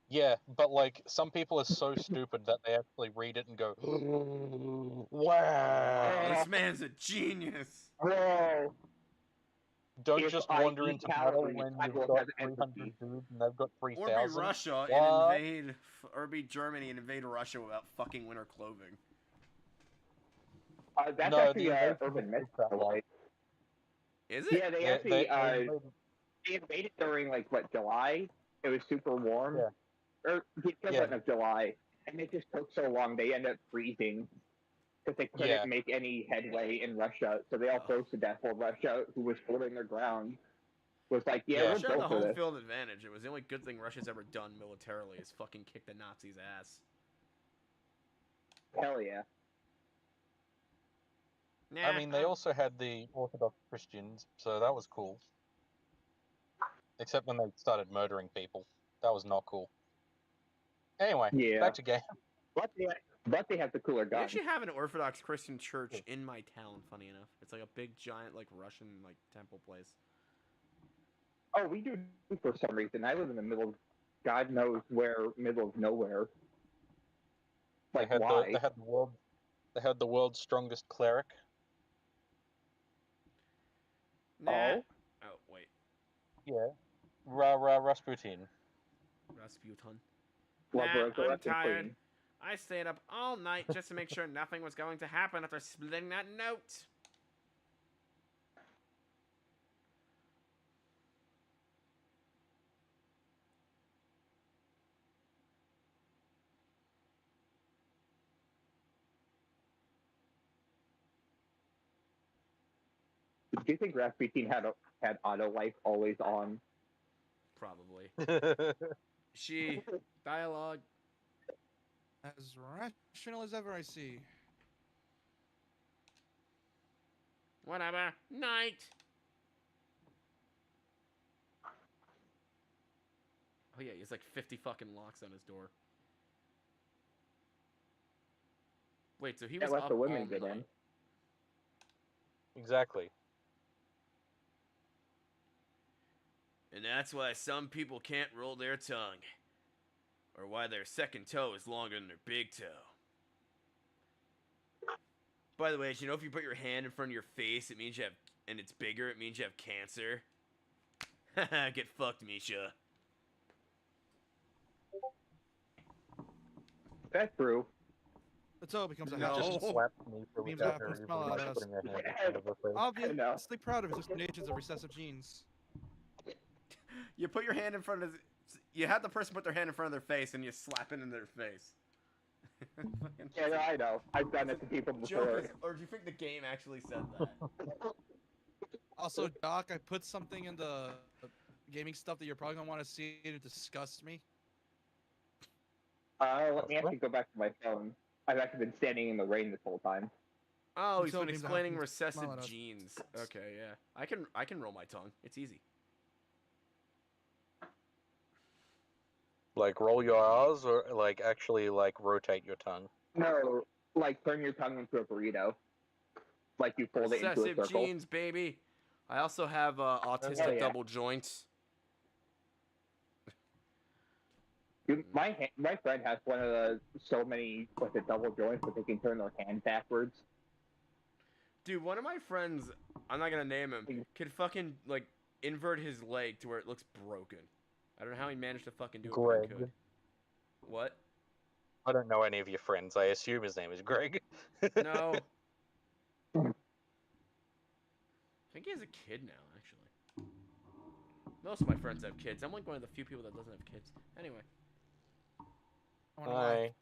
Yeah, but like some people are so stupid that they actually read it and go, Oh, "Wow!" this man's a genius. Whoa! Don't If just I wander eat into battle calories, when I you've will got have 300 empathy. dudes and they've got Or be 3,000. Russia What? and invade, or be Germany and invade Russia without fucking winter clothing. That's No, actually the invasion urban was myth. crap. Like, Is it? yeah, they actually They they invaded during like what, July? It was super warm. Yeah. Or the Yeah. equivalent of July, and it just took so long they ended up freezing because they couldn't Yeah. make any headway in Russia, so they all froze to death. While Russia, who was holding their ground, was like, "Yeah, Yeah. we're Russia had the built for home this." field advantage. It was the only good thing Russia's ever done militarily is fucking kick the Nazis' ass. Hell yeah! Nah, I mean, they also had the Orthodox Christians, so that was cool. Except when they started murdering people. That was not cool. Anyway, Yeah. back to game. But they have the cooler We guns. actually have an Orthodox Christian church in my town, funny enough. It's like a big, giant, like, Russian, like, temple place. Oh, we do for some reason. I live in the middle of God knows where, middle of nowhere. Like, why? They had the world's strongest cleric. Nah. Oh? Oh, wait. Yeah. Rasputin. Rasputin. Lover of the I'm Russian tired. Queen. I stayed up all night just to make sure nothing was going to happen after splitting that note. Do you think Rasputin had auto life always on? Probably. She. Dialogue. As rational as ever, I see. Whatever. Night. Oh yeah, he's like 50 fucking locks on his door. Wait, so he was Let up the women all get night. in. Exactly. And that's why some people can't roll their tongue. Or why their second toe is longer than their big toe. By the way, do you know if you put your hand in front of your face, it means you have, and it's bigger, it means you have cancer? Haha, get fucked, Misha. That's true. The toe becomes a No. house. Just slap me for Memes without happen, her even smell at like us. putting her hand in front of her face. Obviously proud of his explanations of recessive genes. You put your hand in front of... You have the person put their hand in front of their face, and you slap it in their face. Yeah, I know. I've done it to people before. Or do you think the game actually said that? Also, Doc, I put something in the gaming stuff that you're probably gonna want to see, and it disgusts me. Let me actually go back to my phone. I've actually been standing in the rain this whole time. Oh, he's So been memes explaining happen, recessive smell at us. genes. Okay, yeah. I can roll my tongue. It's easy. Like roll your R's or like actually like rotate your tongue. No, like turn your tongue into a burrito. Like you fold it into a Recessive circle. genes, baby. I also have autistic Oh, yeah. double joints. Dude, my friend has one of the so many double joints that they can turn their hand backwards. Dude, one of my friends, I'm not gonna name him, could fucking like invert his leg to where it looks broken. I don't know how he managed to fucking do it, but he Greg. could. What? I don't know any of your friends. I assume his name is Greg. No. I think he has a kid now, actually. Most of my friends have kids. I'm like one of the few people that doesn't have kids. Anyway. I wonder why. Hi.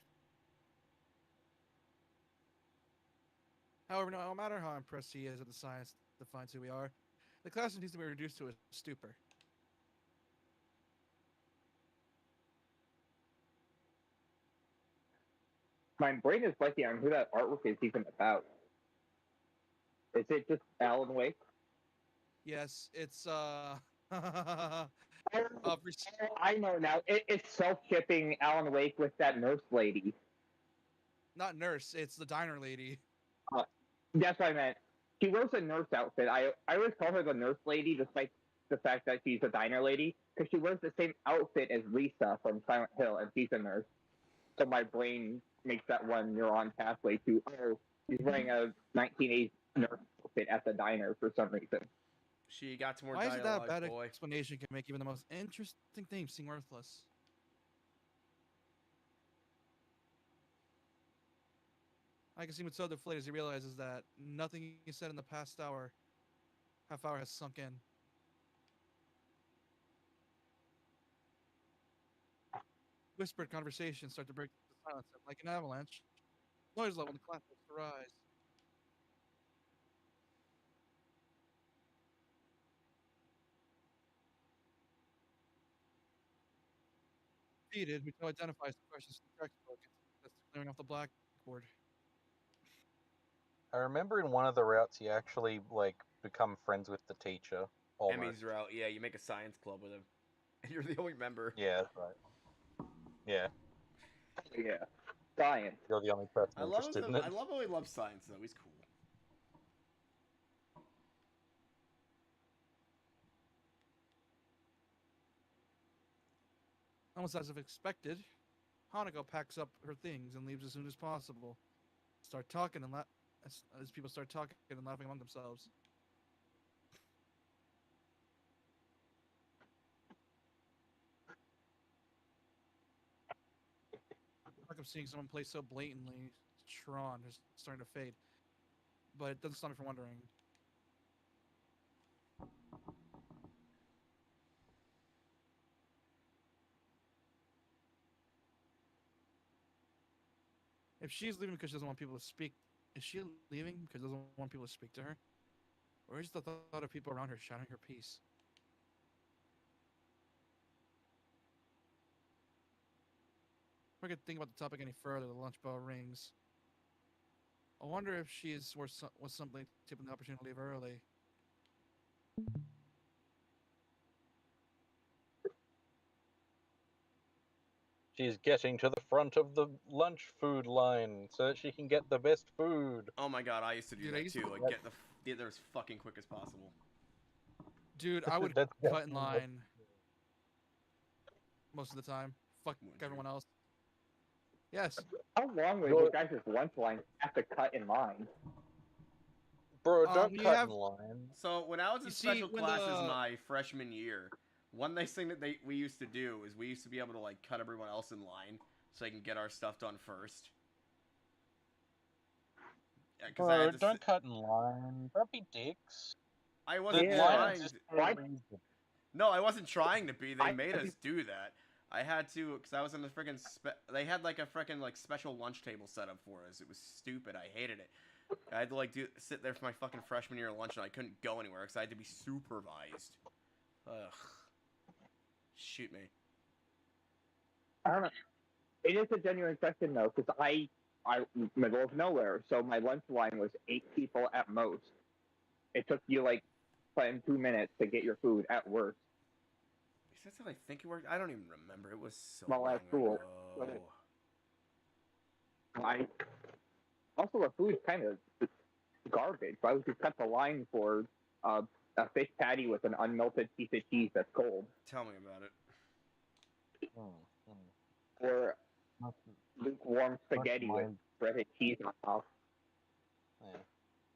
However, no matter how impressed he is with the science that defines who we are, the classroom needs to be reduced to a stupor. My brain is blanking on who that artwork is even about. Is it just Alan Wake? Yes, it's Oh, I know now. It's self-shipping Alan Wake with that nurse lady. not nurse, it's the diner lady. That's what I meant. She wears a nurse outfit. I always call her the nurse lady, despite the fact that she's a diner lady, because she wears the same outfit as Lisa from Silent Hill, and she's a nurse. So my brain makes that one neuron pathway to, oh, she's wearing a 1980s nurse outfit at the diner for some reason. She got some more Why is it that a dialogue, bad boy. explanation can make even the most interesting thing seem worthless? I can see him so deflated as he realizes that nothing he said in the past half hour has sunk in. Whispered conversations start to break the silence, and like an avalanche, noise level in the class starts to rise. Defeated, Mito identifies the questions from the textbook and that's clearing off the blackboard. I remember in one of the routes you actually like become friends with the teacher. Almost. Emmy's route. Yeah, you make a science club with him. And you're the only member. Yeah, that's right. Yeah, Yeah. Science. you're the only person I love interested him. in it. I love how he loves science, though. He's cool. Almost as if expected, Hanako packs up her things and leaves as soon as possible. Start talking and as people start talking and laughing among themselves. Like I'm seeing someone play so blatantly, Tron is starting to fade, but it doesn't stop me from wondering. If she's leaving because she doesn't want people to speak, is she leaving because she doesn't want people to speak to her? Or is the thought of people around her shattering her peace? If I could think about the topic any further, the lunch bell rings. I wonder if she was simply tipping the opportunity to leave early. She's getting to the front of the lunch food line so that she can get the best food. Oh my god, I used to do Dude, I that used too. to- Like, get there as fucking quick as possible. Dude, I would That's cut in definitely line. most of the time. Fuck Wouldn't you? everyone else. Yes. How long would Your- you guys' lunch line have to cut in line? Bro, don't you cut have- in line. So when I was in You see, special when classes the- my freshman year, one nice thing that we used to do is we used to be able to like cut everyone else in line so they can get our stuff done first. Because I Bro, had to don't cut in line. Don't be dicks. I The wasn't Yeah. line trying. exists To, for a Why- reason. no, I wasn't trying to be. They I- made us do that. I had to because I was in the freaking. They had like a freaking like special lunch table set up for us. It was stupid. I hated it. I had to like sit there for my fucking freshman year of lunch, and I couldn't go anywhere because I had to be supervised. Ugh. Shoot me. I don't know. It is a genuine question though, because I middle of nowhere, so my lunch line was 8 people at most. It took you like 2 minutes to get your food at worst. Is that how I think it worked? I don't even remember. It was so Well, long that's cool. ago. I also the food's kind of garbage. Why would you cut the line for a fish patty with an unmelted piece of cheese that's cold, Tell me about it. or Most, lukewarm spaghetti my- with breaded cheese on top? yeah.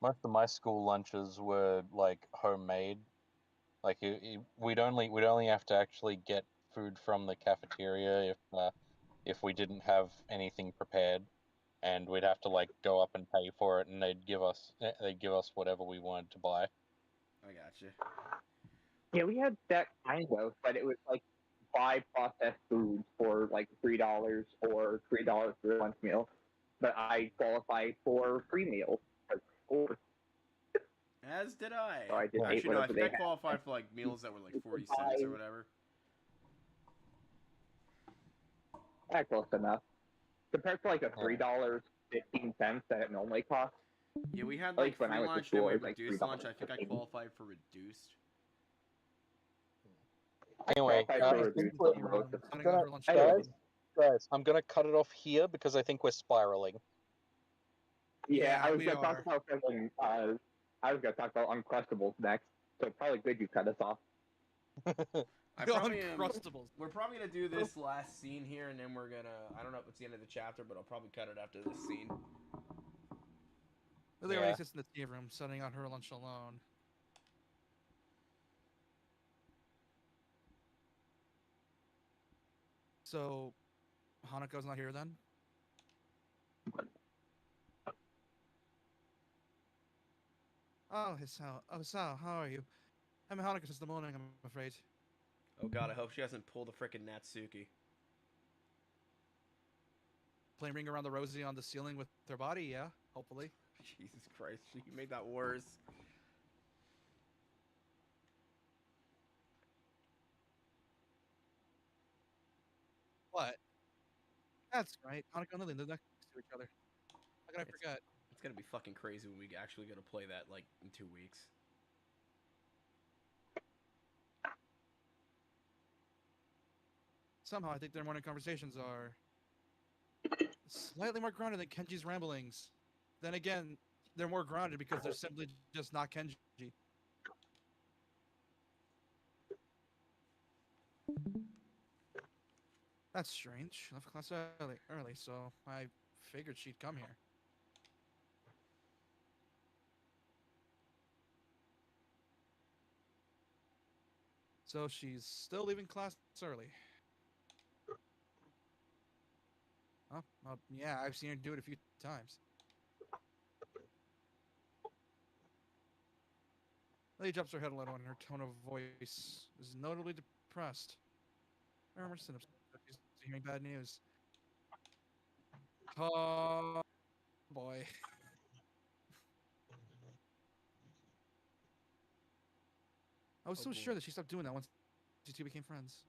Most of my school lunches were like homemade. Like we'd only have to actually get food from the cafeteria if we didn't have anything prepared, and we'd have to like go up and pay for it, and they'd give us whatever we wanted to buy. I got you. Yeah, we had that kind of, but it was like buy processed foods for like $3 or $3 for a lunch meal. But I qualified for free meals. Or As did I. So I just ate Actually, no, I whatever think I they had. qualified for like meals that were like 40 cents or whatever. That's close enough. Compared to like a $3.15 that it normally costs. Yeah, we had At like least when I free went to lunch, then school, we it had was like reduced lunch. I think I $3.15. qualified for reduced. Anyway, qualified I for think reduced we're- on most of Setting gonna- up her lunch Anyway. table. guys, I'm gonna cut it off here because I think we're spiraling. Yeah, I was we gonna talk are. about freaking, I was gonna talk about Uncrustables next. So probably good you cut us off. I probably am. Uncrustables. We're probably gonna do this last scene here, and then we're gonna. I don't know if it's the end of the chapter, but I'll probably cut it after this scene. Lily Yeah. already sits in the tea room, setting out her lunch alone. So, Hanako's not here then? Oh, Hisao. Oh, Hisao, how are you? I'm Hanako since the morning, I'm afraid. Oh god, I hope she hasn't pulled a frickin' Natsuki. Playing Ring Around the Rosie on the ceiling with their body, yeah, hopefully. Jesus Christ, she made that worse. What? That's right. Hanako and Lily live next to each other. How could I It's- forget? It's gonna be fucking crazy when we actually go to play that, like, in 2 weeks. Somehow, I think their morning conversations are slightly more grounded than Kenji's ramblings. Then again, they're more grounded because they're simply just not Kenji. That's strange. Left class early, so I figured she'd come here. So she's still leaving class early. Oh, well, yeah, I've seen her do it a few times. Lily drops her head a little, and her tone of voice is notably depressed. I remember she's hearing bad news. Oh boy. I was Oh, so boy. sure that she stopped doing that once you two became friends.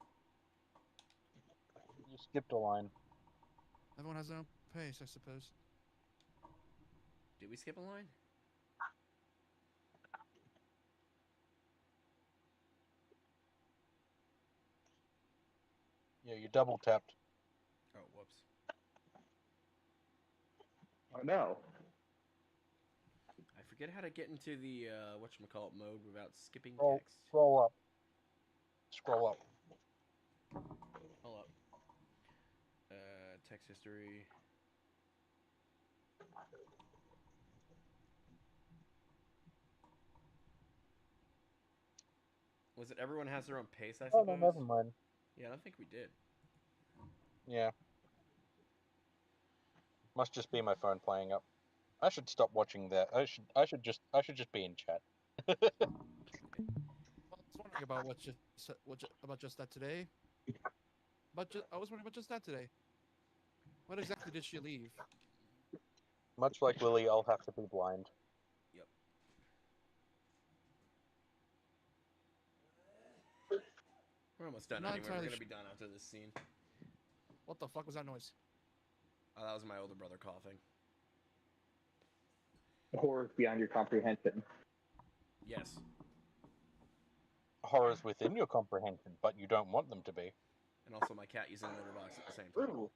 You skipped a line. Everyone has their own pace, I suppose. Did we skip a line? Yeah, you double tapped. Oh, whoops. Oh no. I forget how to get into the, whatchamacallit mode without skipping Oh. text. Scroll up. Scroll up. Hold up. text history. Was it everyone has their own pace, I Oh suppose? no, never mind. Yeah, I don't think we did. Yeah. Must just be my phone playing up. I should stop watching that. I should just be in chat. Well, I was wondering about about just that today. I was wondering about just that today. What exactly did she leave? Much like Lily, I'll have to be blind. Yep. We're almost done I'm not anyway. We're entirely gonna sure. be done after this scene. What the fuck was that noise? Oh, that was my older brother coughing. Horrors beyond your comprehension. Yes. Horrors within your comprehension, but you don't want them to be. And also my cat using the litter box at the same time. Ooh.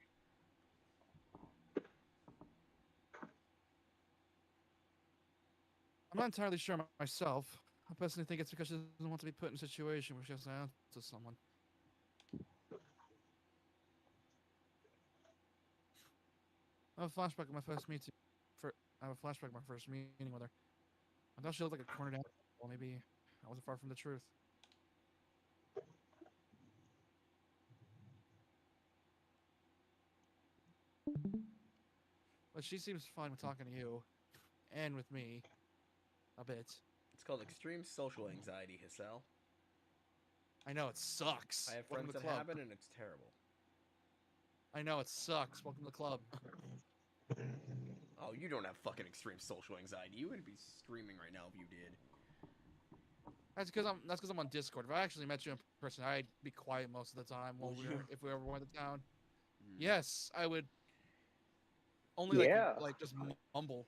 I'm not entirely sure myself. I personally think it's because she doesn't want to be put in a situation where she has to answer to someone. I have a flashback of my first meeting. I have a flashback of my first meeting with her. I thought she looked like a cornered animal. Well, maybe I wasn't far from the truth. But she seems fine with talking to you, and with me, a bit. It's called extreme social anxiety, Hissel. I know it sucks. I have Welcome friends to the that club. have it, and it's terrible. I know it sucks. Welcome to the club. Oh, you don't have fucking extreme social anxiety. You would be screaming right now if you did. That's because I'm on Discord. If I actually met you in person, I'd be quiet most of the time Would you? if we ever went to town. Mm. Yes, I would. Only Yeah. like just mumble.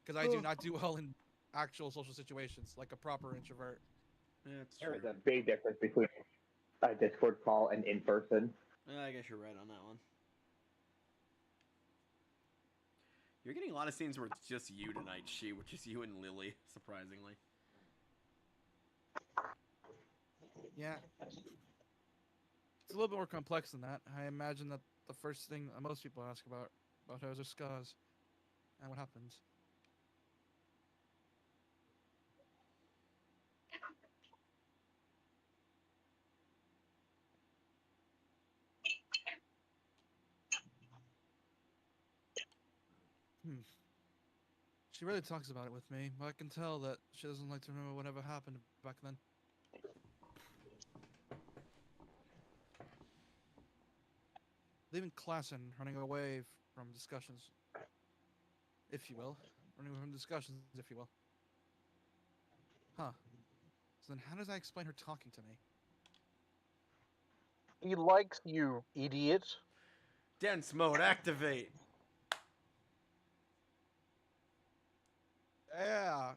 Because I do not do well in actual social situations, like a proper introvert. That's There true. is a big difference between a Discord call and in person. I guess you're right on that one. You're getting a lot of scenes where it's just you tonight, She, which is you and Lily, surprisingly. Yeah. It's a little bit more complex than that. I imagine that the first thing that most people ask about her is her scars and what happens. She really talks about it with me, but I can tell that she doesn't like to remember whatever happened back then. Leaving class and running away from discussions, if you will. Running away from discussions, if you will. Huh. So then how does that explain her talking to me? He likes you, idiot. Dense mode, activate! Yeah.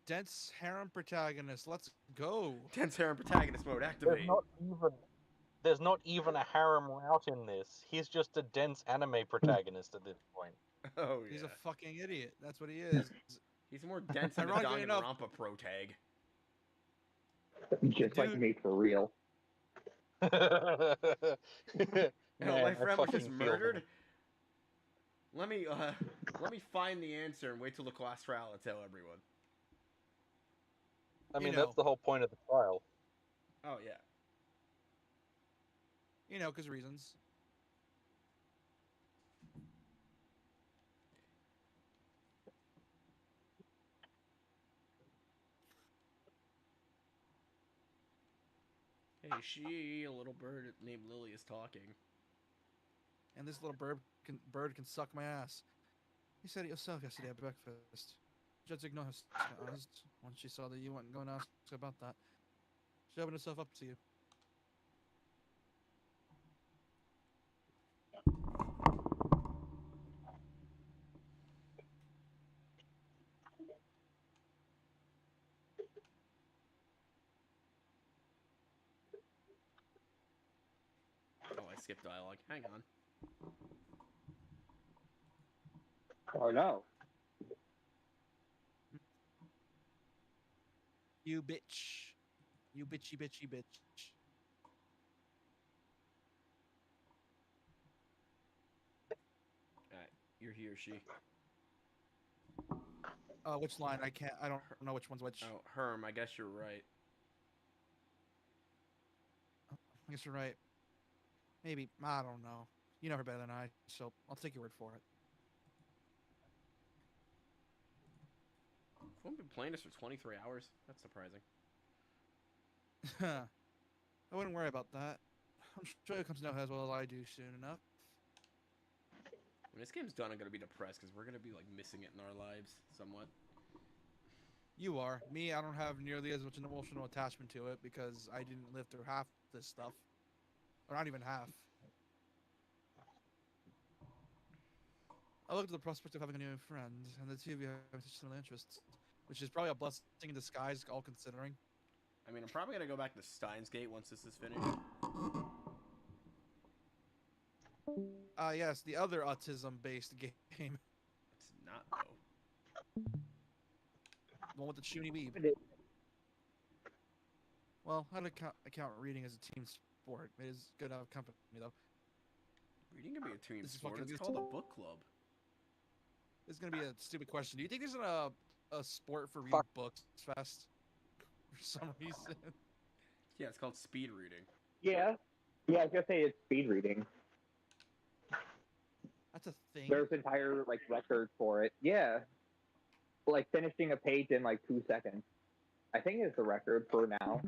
Dense harem protagonist. Let's go. Dense harem protagonist mode, activate! There's not even a harem route in this. He's just a dense anime protagonist at this point. Oh, yeah. He's a fucking idiot. That's what he is. He's more dense than a Ironically enough- Danganronpa pro tag. Just like dude- me for real. Oh, Man, my I friend was just fucking feel murdered? him. Let me find the answer and wait till the class trial and tell everyone. I mean, You that's know. the whole point of the trial. Oh, yeah. You know, because reasons. Hey, She, a little bird named Lily is talking. And this little bird can suck my ass. You said it yourself yesterday at breakfast. Just ignore her scars. Once she saw that you weren't going to ask about that, she opened herself up to you. Oh, I skipped dialogue. Hang on. Oh no. You bitch. You bitchy bitchy bitch. You're he or she. Which line? I don't know which one's which. Oh, Herm, I guess you're right. I guess you're right. Maybe. I don't know. You know her better than I, so I'll take your word for it. We've been playing this for 23 hours. That's surprising. I wouldn't worry about that. I'm sure you'll come to know her as well as I do soon enough. When this game's done, I'm gonna be depressed because we're gonna be like missing it in our lives somewhat. You are. Me, I don't have nearly as much an emotional attachment to it because I didn't live through half this stuff. Or not even half. I looked at the prospect of having a new friend, and the two of you have such similar interests, which is probably a blessing in disguise, all considering. I mean, I'm probably gonna go back to Steins Gate once this is finished. Yes, the other autism-based game. It's not though. The one with the Shuni Weeb. Well, I'd account reading as a team sport. It is good to have company, though. Reading can be a team This is sport. fucking- It's called a book club. This is going to be a stupid question. Do you think there's a sport for reading Fuck. books fast? For some reason. Yeah, it's called speed reading. Yeah. Yeah, I was gonna say it's speed reading. That's a thing. There's entire like records for it. Yeah. Like finishing a page in like 2 seconds. I think it's the record for now.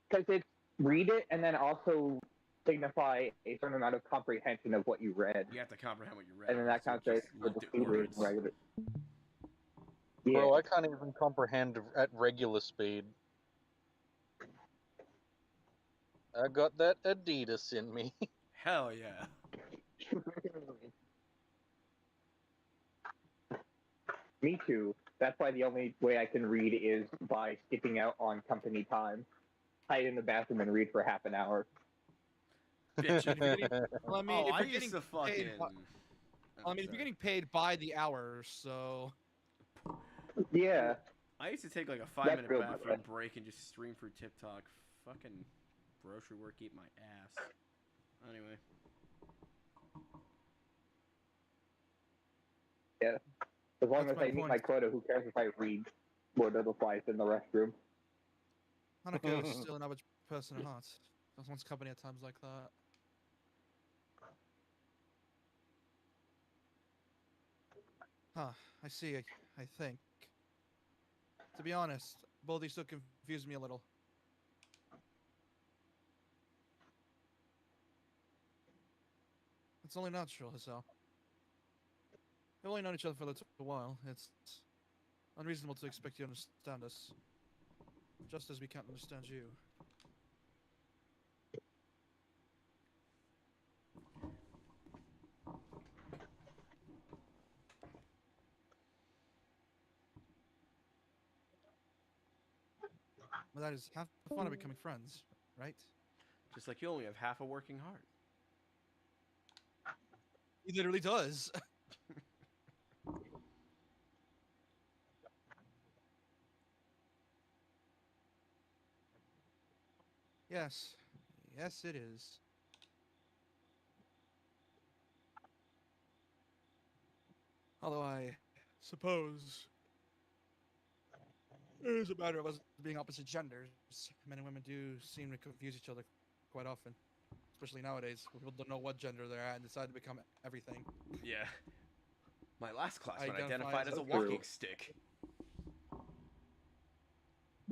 Because it's read it and then also signify a certain amount of comprehension of what you read. You have to comprehend what you read. And then that so counts it's as just for the looked at speed reading, words. right? Yeah. Bro, I can't even comprehend at regular speed. I got that Adidas in me. Hell yeah. Me too. That's why the only way I can read is by skipping out on company time. Hide in the bathroom and read for half an hour. Bitch. Well, I mean, Oh, if I you're used getting to fucking. paid, Oh, I mean, if you're sorry. getting paid by the hour, so Yeah. I used to take like a That's 5-minute real bathroom good. break and just stream through TikTok. Fucking grocery work eat my ass. Anyway. As long That's as my I meet point. my quota, who cares if I read Lord of the Flies in the restroom? Hanako is still an average person at heart. Just wants company at times like that. Huh, I see, I think. To be honest, both these still confuse me a little. It's only natural, Hassel. We've only known each other for a little while. It's unreasonable to expect you to understand us. Just as we can't understand you. But that is half the fun of becoming friends, right? Just like you only have half a working heart. He literally does. Yes. Yes, it is. Although I suppose it is a matter of us being opposite genders. Men and women do seem to confuse each other quite often. Especially nowadays, where people don't know what gender they're at and decide to become everything. Yeah. My last classmate Identify identified as as a a true. walking stick.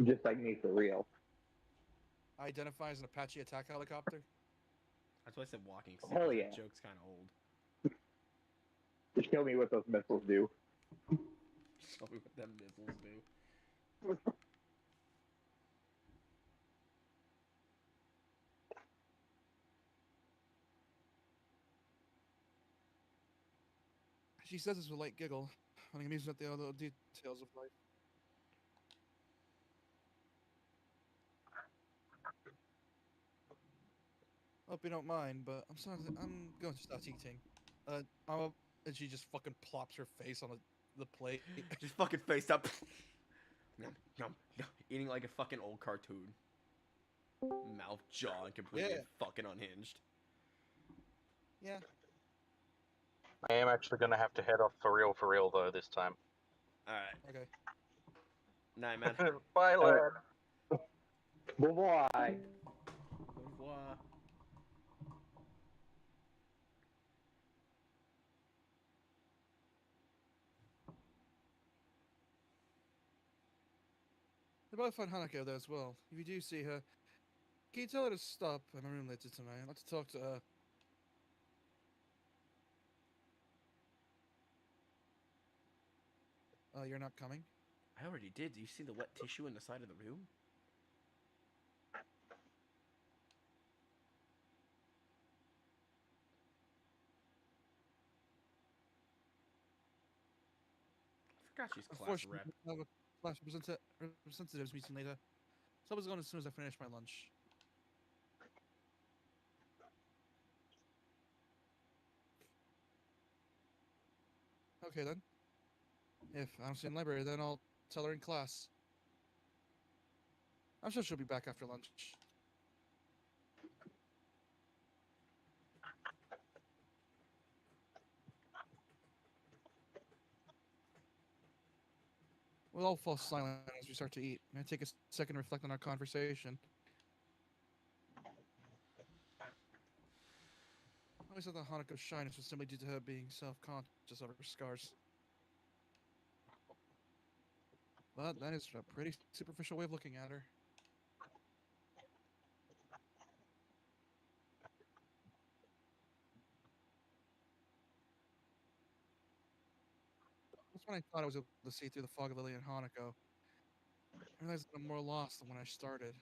Just like me for real. I identify as an Apache attack helicopter. That's why I said walking stick. Hell 'cause yeah. That joke's kind of old. Just show me what those missiles do. Show me what them missiles do. She says this with a light giggle, when amused at the other details of life. Hope you don't mind, but I'm going to start eating. And she just fucking plops her face on the plate. Just fucking face up. Yum, yum, yum. Eating like a fucking old cartoon. Mouth, jaw, and completely Yeah. fucking unhinged. Yeah. I am actually going to have to head off for real though this time. All right. Okay. Night, man. Bye, All lad. right. Bye-bye. Au revoir. They're both find Hanako though as well. If you do see her, can you tell her to stop at my room later tonight? I'd like to talk to her. You're not coming? I already did. Do you see the wet tissue in the side of the room? I forgot she's class Unfortunately, rep. I have a class representatives meeting later. So I was going as soon as I finish my lunch. Okay then. If I don't see her in the library, then I'll tell her in class. I'm sure she'll be back after lunch. We'll all fall silent as we start to eat. May I take a second to reflect on our conversation? I always thought that Hanako's shyness was simply due to her being self-conscious of her scars. But that is a pretty superficial way of looking at her. That's when I thought I was able to see through the fog of Lily and Hanako. I realized that I'm more lost than when I started.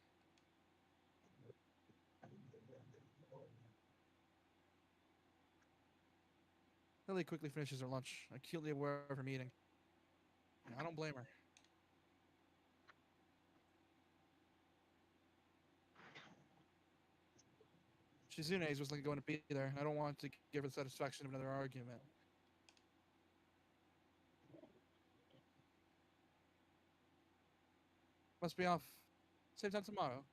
Lily quickly finishes her lunch, acutely aware of her meeting. I don't blame her. Shizune's was like going to be there, and I don't want to give her the satisfaction of another argument. Must be off. Same time tomorrow.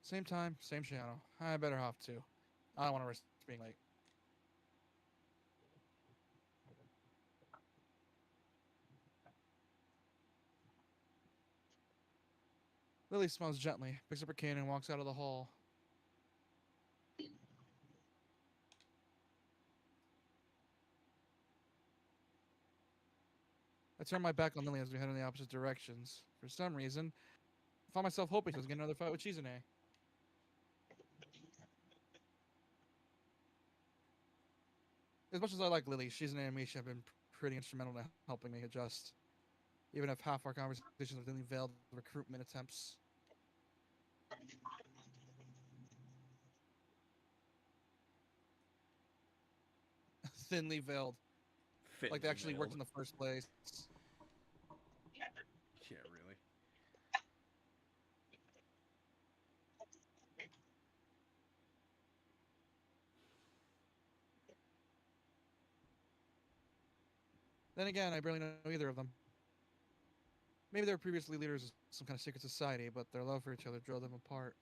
Same time, same channel. I better hop too. I don't want to risk being late. Lily smiles gently, picks up her cane, and walks out of the hall. I turn my back on Lily as we head in the opposite directions. For some reason, I find myself hoping she was getting another fight with Chizune. As much as I like Lily, Chizune and Misha have been pretty instrumental in helping me adjust. Even if half our conversations have thinly veiled recruitment attempts. Thinly veiled. Like they actually worked in the first place. Yeah, really. Then again, I barely know either of them. Maybe they were previously leaders of some kind of secret society, but their love for each other drove them apart.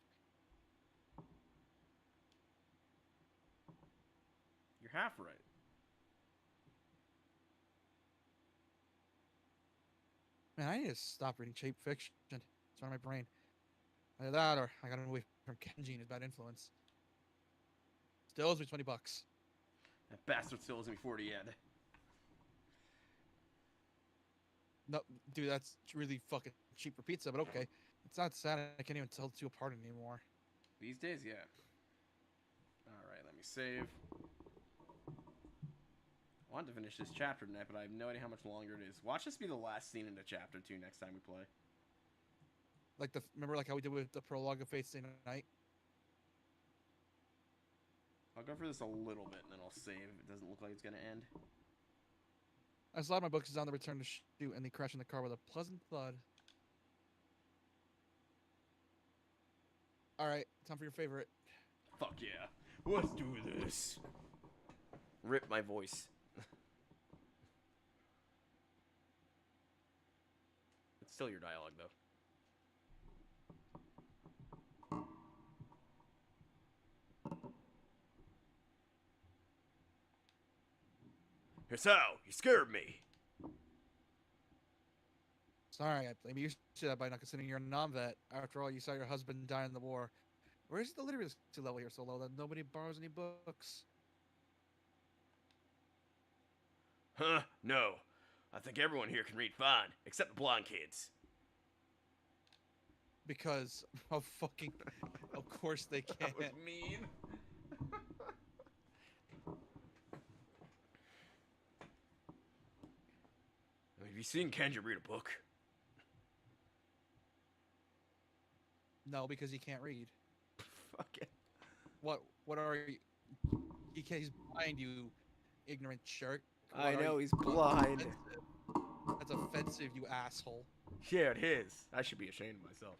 You're half right. Man, I need to stop reading cheap fiction. It's on my brain. Either that, or I gotta move away from Kenji and his bad influence. Still owes me $20. That bastard still owes me 40 yen. No, dude, that's really fucking cheap for pizza, but okay. It's not sad. I can't even tell the two apart anymore. These days, yeah. Alright, let me save. I wanted to finish this chapter tonight, but I have no idea how much longer it is. Watch this be the last scene in the chapter, too, next time we play. Like remember like how we did with the prologue of Fate's Day Night? I'll go for this a little bit, and then I'll save if it doesn't look like it's going to end. I slide my books down the return to shoot, and they crash in the car with a pleasant thud. Alright, time for your favorite. Fuck yeah. Let's do this. Rip my voice. It's still your dialogue, though. Hisao, you scared me. Sorry, I blame you for that by not considering you're a non-vet. After all, you saw your husband die in the war. Where is the literacy level here so low that nobody borrows any books? Huh? No. I think everyone here can read fine, except the blonde kids. Because of fucking... Of course they That was can't. mean. Have you seen Kenji read a book? No, because he can't read. Fuck it. What are you... He's blind, you ignorant jerk. I What are know, you- he's blind. That's offensive, you asshole. Yeah, it is. I should be ashamed of myself.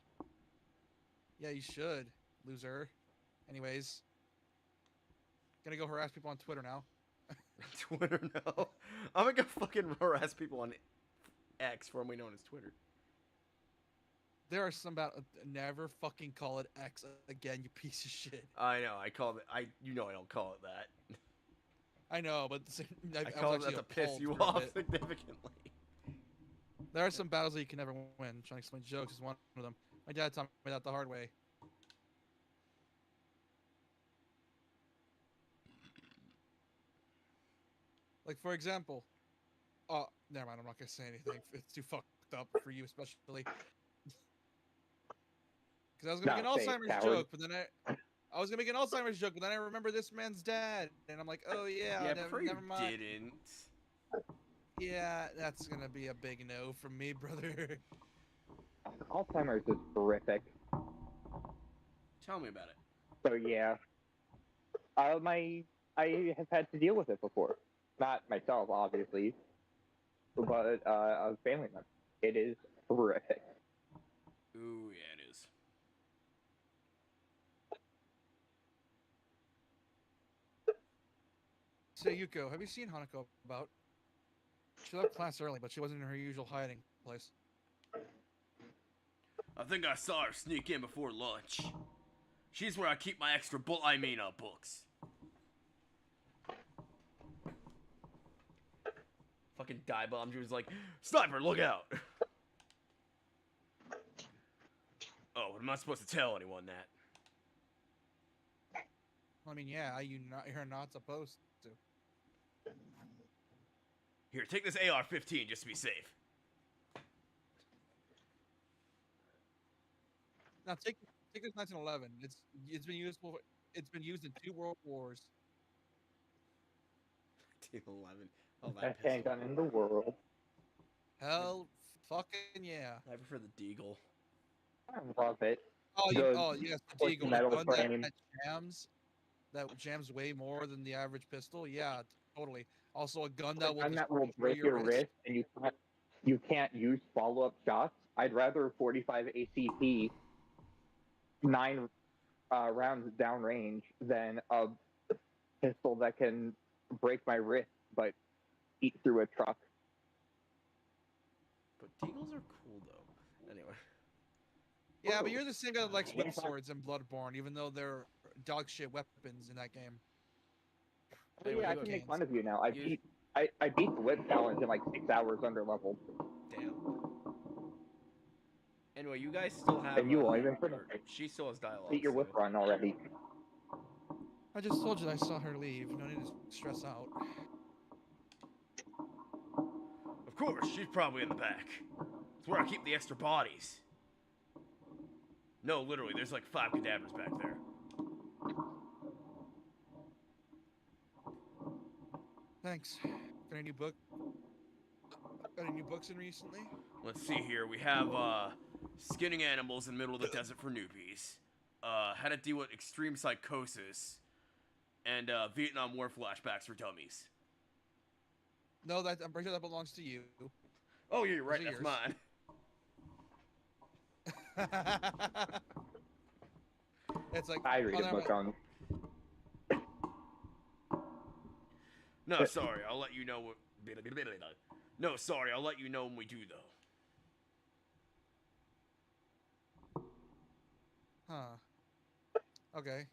Yeah, you should, loser. Anyways. Gonna go harass people on Twitter now. Twitter, no. I'm gonna go fucking harass people on X, formerly known as Twitter. There are some about... Never fucking call it X again, you piece of shit. I know, I call it. You know I don't call it that. I know, but I call it that to piss you off significantly. There are some battles that you can never win. Trying to explain jokes is one of them. My dad taught me that the hard way. Like, for example... Oh, never mind, I'm not gonna say anything. It's too fucked up for you, especially. Because I was gonna make an Alzheimer's joke, but then I was gonna make an Alzheimer's joke, but then I remember this man's dad, and I'm like, oh yeah, Yeah, never, before you never mind. didn't. Yeah, that's gonna be a big no from me, brother. Alzheimer's is horrific. Tell me about it. So yeah, I have had to deal with it before. Not myself, obviously, but a family member. It is horrific. Ooh, yeah, it is. Say, Yuko, have you seen Hanako about? She left class early, but she wasn't in her usual hiding place. I think I saw her sneak in before lunch. She's where I keep my extra books. Fucking die bomb. She was like, "Sniper, look out!" Oh, I'm not supposed to tell anyone that. I mean, yeah, you're not supposed to. Here, take this AR-15 just to be safe. Now take this 1911. It's been used in 2 world wars. 1911. Oh, Best that pistol. handgun in the world. Hell, fucking yeah. I prefer the Deagle. I love it. Oh, The yes, the force Deagle, metal the one frame. that jams way more than the average pistol. Yeah, totally. Also, a gun that A will gun that will destroy break your wrist and you can't use follow-up shots. I'd rather 45 ACP 9 rounds downrange than a pistol that can break my wrist but eat through a truck. But Deagles are cool, though. Anyway. Yeah, but you're the same guy that likes whip swords and Bloodborne, even though they're dog shit weapons in that game. Oh, yeah, I look, can make games. fun of you now. I beat the whip challenge in like 6 hours under level. Damn. Anyway, you guys still have. And you won't even or she still has dialogue. beat your whip so- run already. I just told you that I saw her leave. No need to stress out. Of course, she's probably in the back. It's where I keep the extra bodies. No, literally, there's like 5 cadavers back there. Thanks. Got any new book? Got any new books in recently? Let's see here. We have skinning animals in the middle of the desert for newbies. How to deal with extreme psychosis. And Vietnam War flashbacks for dummies. No, I'm pretty sure that belongs to you. Oh, yeah, you're right. Those are That's yours. mine. It's like I read oh, a never book mind. on. No, sorry. I'll let you know what. No, sorry. I'll let you know when we do, though. Huh. Okay.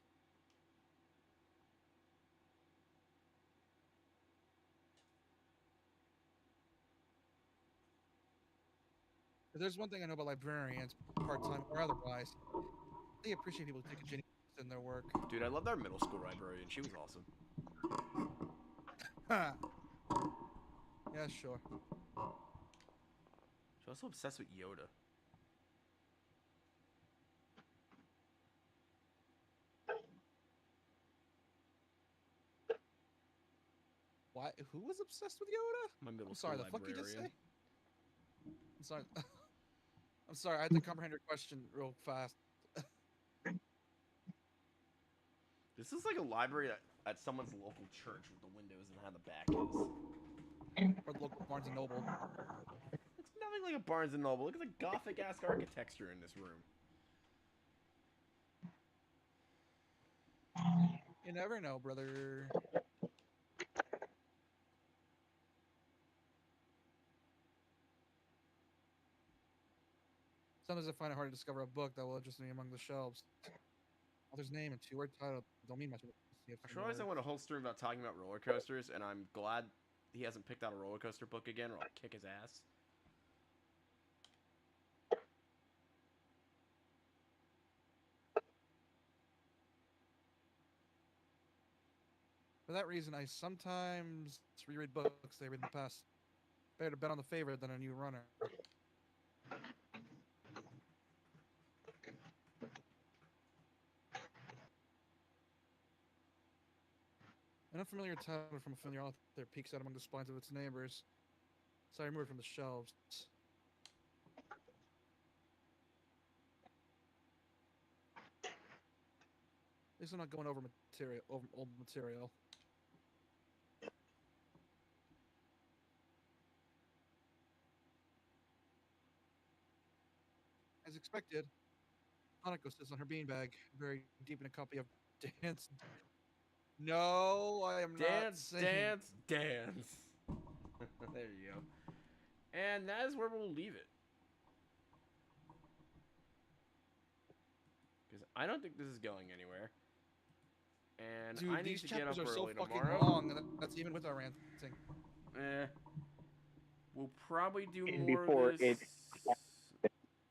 If there's one thing I know about librarians, part-time or otherwise, they appreciate people who take a genuine interest in their work. Dude, I loved our middle school librarian. She was awesome. Ha! Yeah, sure. She's also obsessed with Yoda. Why? Who was obsessed with Yoda? My middle I'm school sorry, the fuck you just say? librarian. I'm sorry. I'm sorry, I had to comprehend your question real fast. This is like a library at someone's local church with the windows and how the back is. Or the local Barnes and Noble. It's nothing like a Barnes and Noble. Look at the gothic-ass architecture in this room. You never know, brother. Sometimes I find it hard to discover a book that will interest me among the shelves. Author's name and two-word title don't mean much. I realize I went a whole stream about talking about roller coasters, and I'm glad he hasn't picked out a roller coaster book again, or I'll kick his ass. For that reason, I sometimes reread books they read in the past. Better to bet on the favorite than a new runner. An unfamiliar title from a familiar author peeks out among the spines of its neighbors. So I remove it from the shelves. At least I'm not going over old material. As expected, Hanako sits on her beanbag, very deep in a copy of Dance. No, I am not Dance, saying. dance, dance. There you go. And that is where we'll leave it. Because I don't think this is going anywhere. And Dude, I need these to get up chapters are so early fucking tomorrow. long, and that's even with our ranting. We'll probably do And more before of this.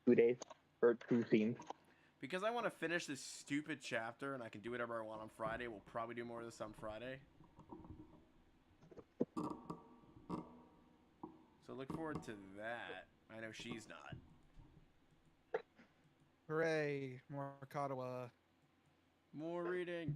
2 days or 2 scenes. Because I want to finish this stupid chapter and I can do whatever I want on Friday, we'll probably do more of this on Friday. So look forward to that. I know she's not. Hooray, more Katawa. More reading.